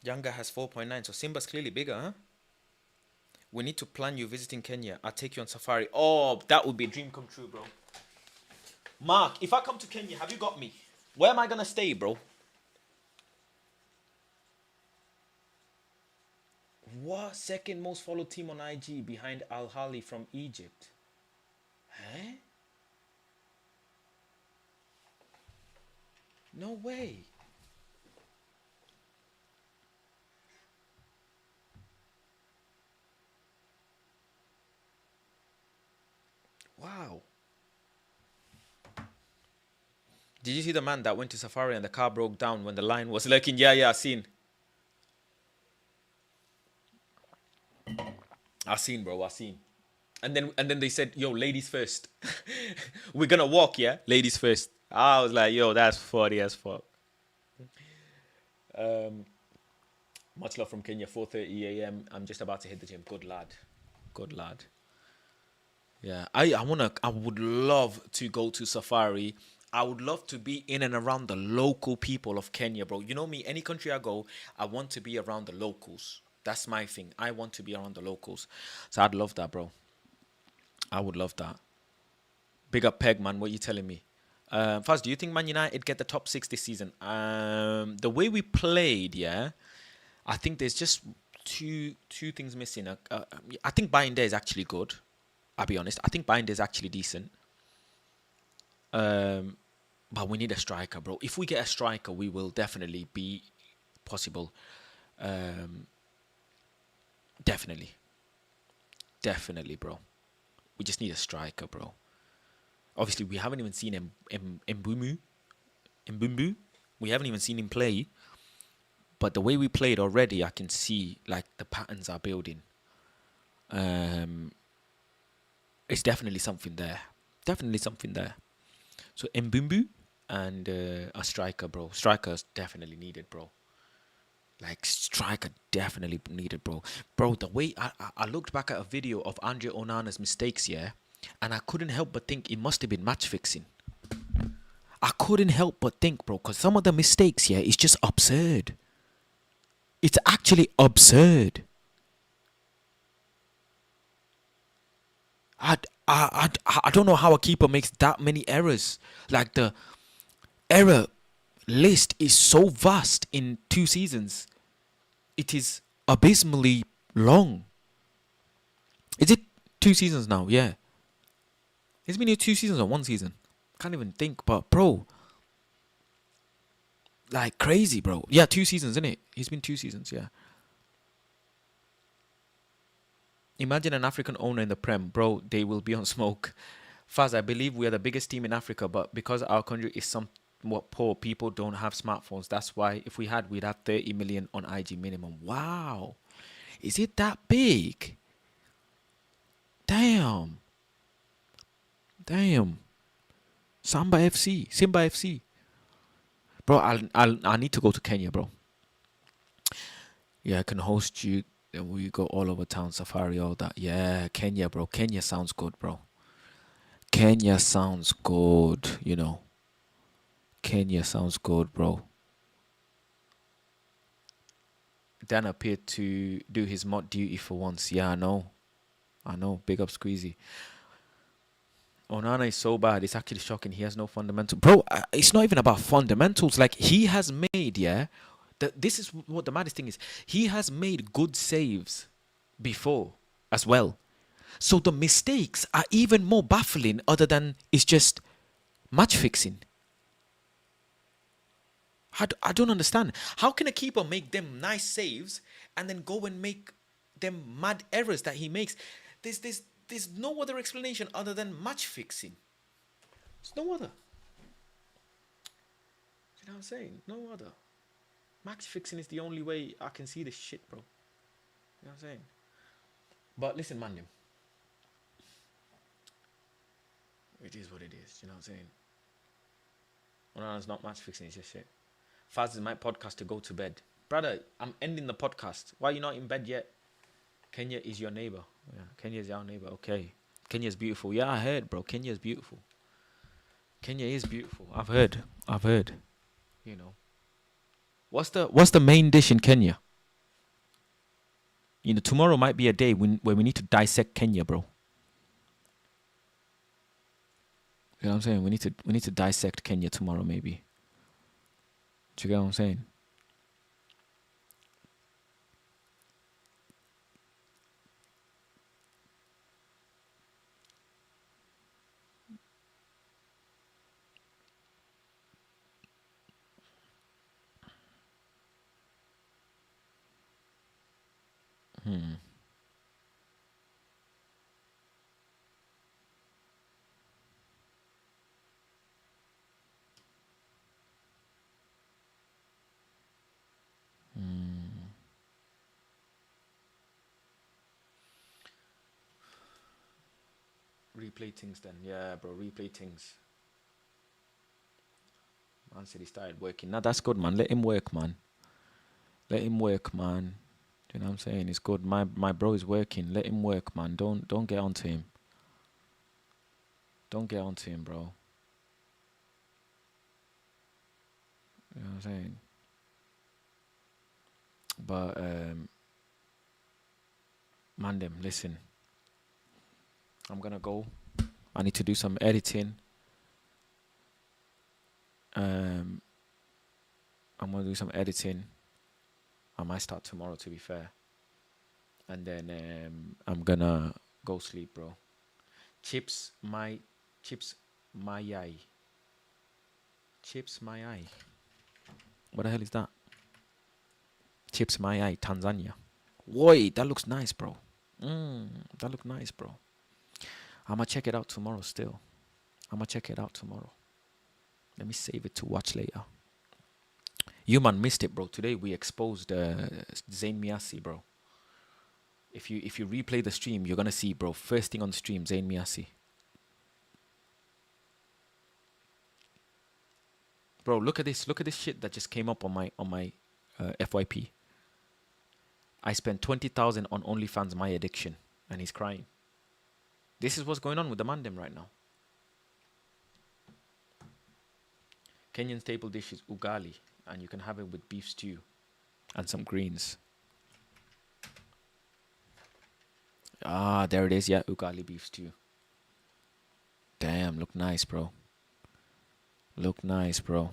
Yanga has 4.9, so Simba's clearly bigger, huh? We need to plan you visiting Kenya. I'll take you on safari. Oh, that would be a dream come true, bro. Mark, if I come to Kenya, have you got me? Where am I gonna stay, bro? What? Second most followed team on IG behind Al Ahly from Egypt. Huh? No way. Wow. Did you see the man that went to safari and the car broke down when the line was lurking? Yeah, I seen. Bro, I seen. And then they said, yo, ladies first. We're gonna walk, yeah? Ladies first. I was like, yo, that's funny as fuck. Much love from Kenya, 4:30 a.m. I'm just about to hit the gym. Good lad. Good lad. Yeah. I would love to go to safari. I would love to be in and around the local people of Kenya, bro. You know me, any country I go, I want to be around the locals. That's my thing. I want to be around the locals. So I'd love that, bro. I would love that. Big up Peg, man. What you telling me? First, do you think Man United get the top 6 this season? The way we played, yeah, I think there's just two things missing. I think Bayern is actually good. I'll be honest. I think Bayern is actually decent. But we need a striker, bro. If we get a striker, we will definitely be possible. Definitely, bro. We just need a striker, bro. Obviously, we haven't even seen Mbumbu. We haven't even seen him play. But the way we played already, I can see like the patterns are building. It's definitely something there. So Mbumbu and a striker, bro. Striker's definitely needed, bro. Like, striker definitely needed, bro. Bro, the way I looked back at a video of Andre Onana's mistakes, yeah, and I couldn't help but think it must have been match fixing. I couldn't help but think, bro, because some of the mistakes, yeah, is just absurd. It's actually absurd. I don't know how a keeper makes that many errors. Like, the error list is so vast in 2 seasons. It is abysmally long. Is it 2 seasons now? Yeah. It's been here 2 seasons or 1 season. Can't even think, but bro, like crazy, bro. Yeah, 2 seasons, isn't it? It's been 2 seasons, yeah. Imagine an African owner in the Prem, bro. They will be on smoke. Faz, I believe we are the biggest team in Africa, but because our country is somewhat poor, people don't have smartphones. That's why if we had, we'd have 30 million on IG minimum. Wow. Is it that big? Damn. Simba FC. Bro, I need to go to Kenya, bro. Yeah, I can host you. Then we go all over town, safari, all that. Yeah, Kenya, bro. Kenya sounds good, bro. Kenya sounds good, you know. Kenya sounds good, bro. Dan appeared to do his mod duty for once. Yeah, I know. Big up Squeezy. Onana is so bad. It's actually shocking. He has no fundamental. Bro, it's not even about fundamentals. Like, he has made, yeah. This is what the maddest thing is. He has made good saves before as well. So the mistakes are even more baffling other than it's just match fixing. I don't understand. How can a keeper make them nice saves and then go and make them mad errors that he makes? There's no other explanation other than match fixing. There's no other. You know what I'm saying? No other. Match fixing is the only way I can see this shit, bro. You know what I'm saying? But listen, man, it is what it is. You know what I'm saying? Well, it's not match fixing. It's just shit. Faz is my podcast to go to bed. Brother, I'm ending the podcast. Why are you not in bed yet? Kenya is your neighbor. Yeah, Kenya is our neighbor. Okay. Kenya is beautiful. Yeah, I heard, bro. Kenya is beautiful. Kenya is beautiful. I've heard. You know. What's the main dish in Kenya? You know, tomorrow might be a day where we need to dissect Kenya, bro. You know what I'm saying? We need to dissect Kenya tomorrow, maybe. Do you get what I'm saying? Replay things then. Yeah, bro. Replay things. Man said he started working. Now that's good, man. Let him work, man. Let him work, man. Do you know what I'm saying? It's good. My bro is working. Let him work, man. Don't get onto him. Don't get onto him, bro. You know what I'm saying? But man, them listen. I'm gonna go. I need to do some editing. I'm gonna do some editing. I might start tomorrow, to be fair. And then I'm gonna go sleep, bro. Chips my eye. Chips my eye. What the hell is that? Chips my eye, Tanzania. Woi, that looks nice, bro. That look nice, bro. I'ma check it out tomorrow still. Let me save it to watch later. You man missed it, bro. Today we exposed Zein Mayassi, bro. If you replay the stream, you're gonna see, bro. First thing on the stream, Zein Mayassi. Bro, look at this. Look at this shit that just came up on my FYP. I spent 20,000 on OnlyFans My Addiction, and he's crying. This is what's going on with the mandem right now. Kenyan staple dish is ugali, and you can have it with beef stew and some greens. Ah, there it is. Yeah, ugali beef stew. Damn, look nice, bro. Look nice, bro.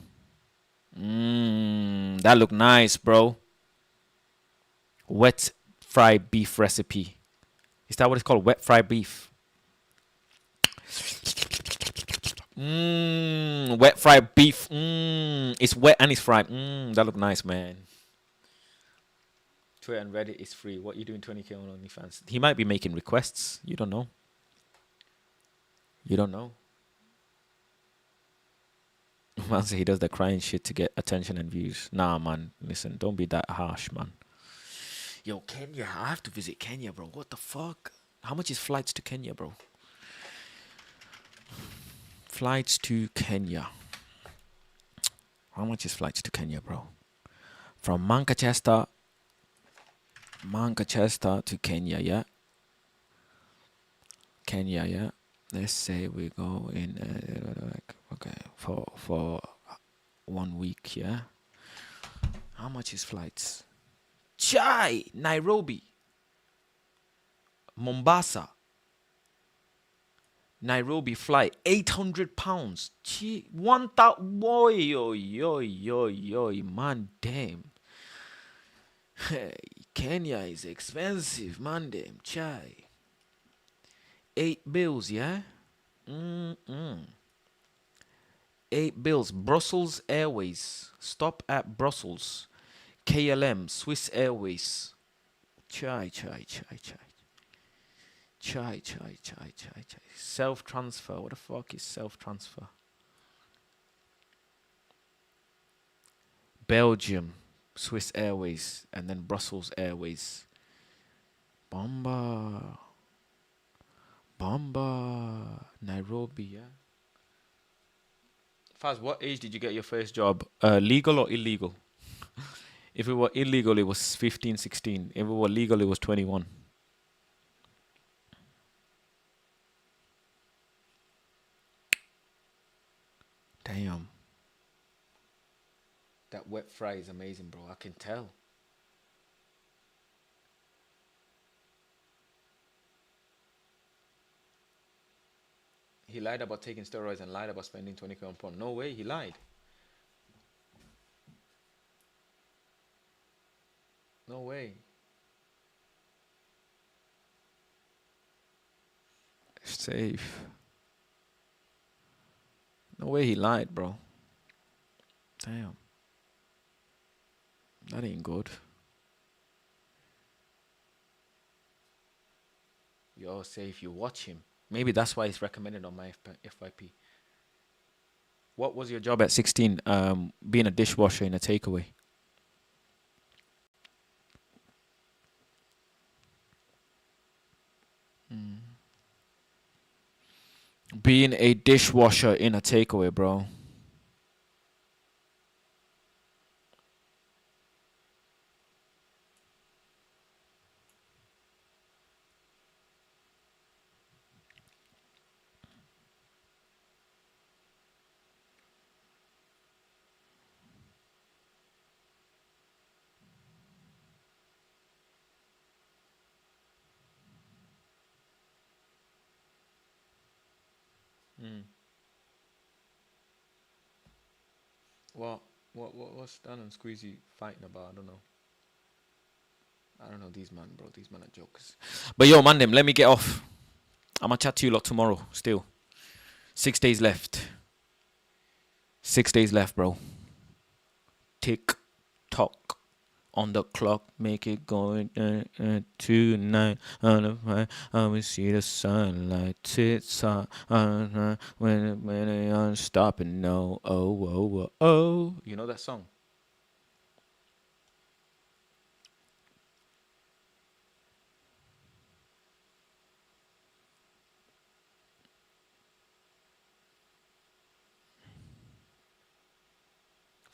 That look nice, bro. Wet fried beef recipe. Is that what it's called? Wet fried beef. Wet fried beef. It's wet and it's fried. That look nice, man. Twitter and Reddit is free. What you doing 20k on OnlyFans? He might be making requests. You don't know. You don't know. Man, he does the crying shit to get attention and views. Nah, man. Listen, don't be that harsh, man. Yo, Kenya. I have to visit Kenya, bro. What the fuck? How much is flights to Kenya, bro? Flights to Kenya. How much is flights to Kenya, bro? From Manchester to Kenya, yeah? Kenya, yeah? Let's say we go in, okay, for 1 week, yeah? How much is flights? Chai! Nairobi. Mombasa. Nairobi flight, £800. 1,000. Boy, man, damn. Hey, Kenya is expensive, man, damn. Chai. 8 bills, yeah? 8 bills. Brussels Airways. Stop at Brussels. KLM, Swiss Airways. Chai. Self-transfer. What the fuck is self-transfer? Belgium, Swiss Airways, and then Brussels Airways. Bomba. Nairobi, yeah? Faz, what age did you get your first job? Legal or illegal? If it were illegal, it was 15, 16. If it were legal, it was 21. Damn. That wet fry is amazing, bro. I can tell. He lied about taking steroids and lied about spending 20k on porn. No way, he lied. No way. Safe. No way he lied, bro. Damn. That ain't good. You're safe. You watch him. Maybe that's why it's recommended on my FYP. What was your job at 16? Being a dishwasher in a takeaway. Being a dishwasher in a takeaway, bro. What what's Dan and Squeezy fighting about? I don't know these man, bro. These men are jokers. But yo, man, them. Let me get off. I'ma chat to you lot tomorrow. Still, 6 days left. 6 days left, bro. Tick tock on the clock, make it going tonight. On the right, I will see the sunlight. Tits on when they aren't stopping. No, oh, oh, oh, oh. You know that song?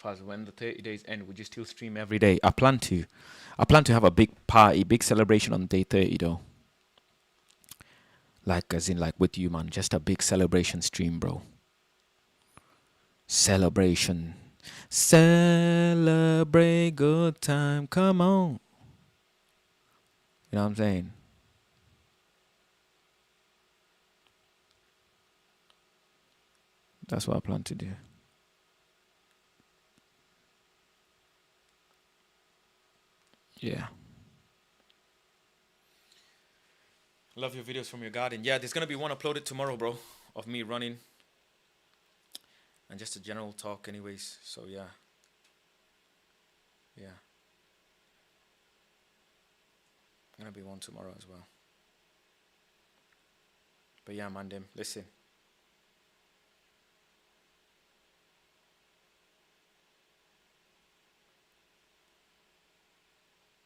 Faz, when the 30 days end, would you still stream every day? I plan to. I plan to have a big party, big celebration on day 30 though. Like as in like with you, man. Just a big celebration stream, bro. Celebration. Celebrate good time. Come on. You know what I'm saying? That's what I plan to do. Yeah. Love your videos from your garden. Yeah, there's gonna be one uploaded tomorrow, bro, of me running. And just a general talk anyways. So yeah. Yeah. Gonna be one tomorrow as well. But yeah, man, them, listen.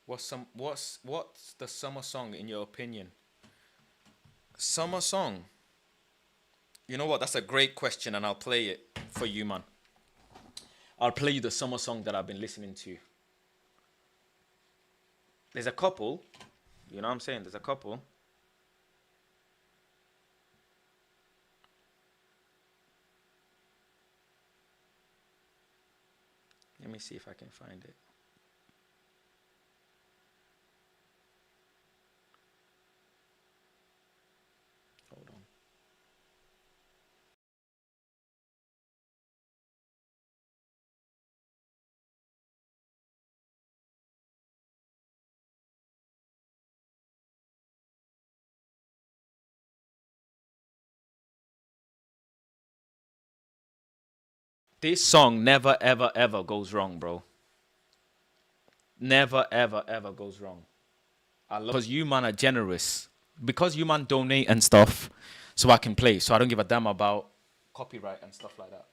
What's the summer song in your opinion? Summer song. You know what? That's a great question, and I'll play it for you, man. I'll play you the summer song that I've been listening to. There's a couple. You know what I'm saying? There's a couple. Let me see if I can find it. Hold on. This song never, ever, ever goes wrong, bro. Never, ever, ever goes wrong. I love because you man are generous. Because you man donate and stuff, so I can play. So I don't give a damn about copyright and stuff like that.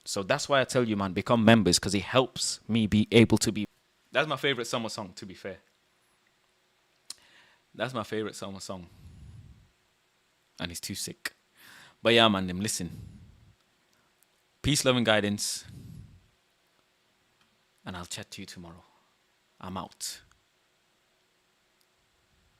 So that's why I tell you, man, become members because it helps me be able to be. That's my favorite summer song, to be fair. That's my favorite summer song. And it's too sick. But yeah, man, them listen. Peace, love, and guidance. And I'll chat to you tomorrow. I'm out.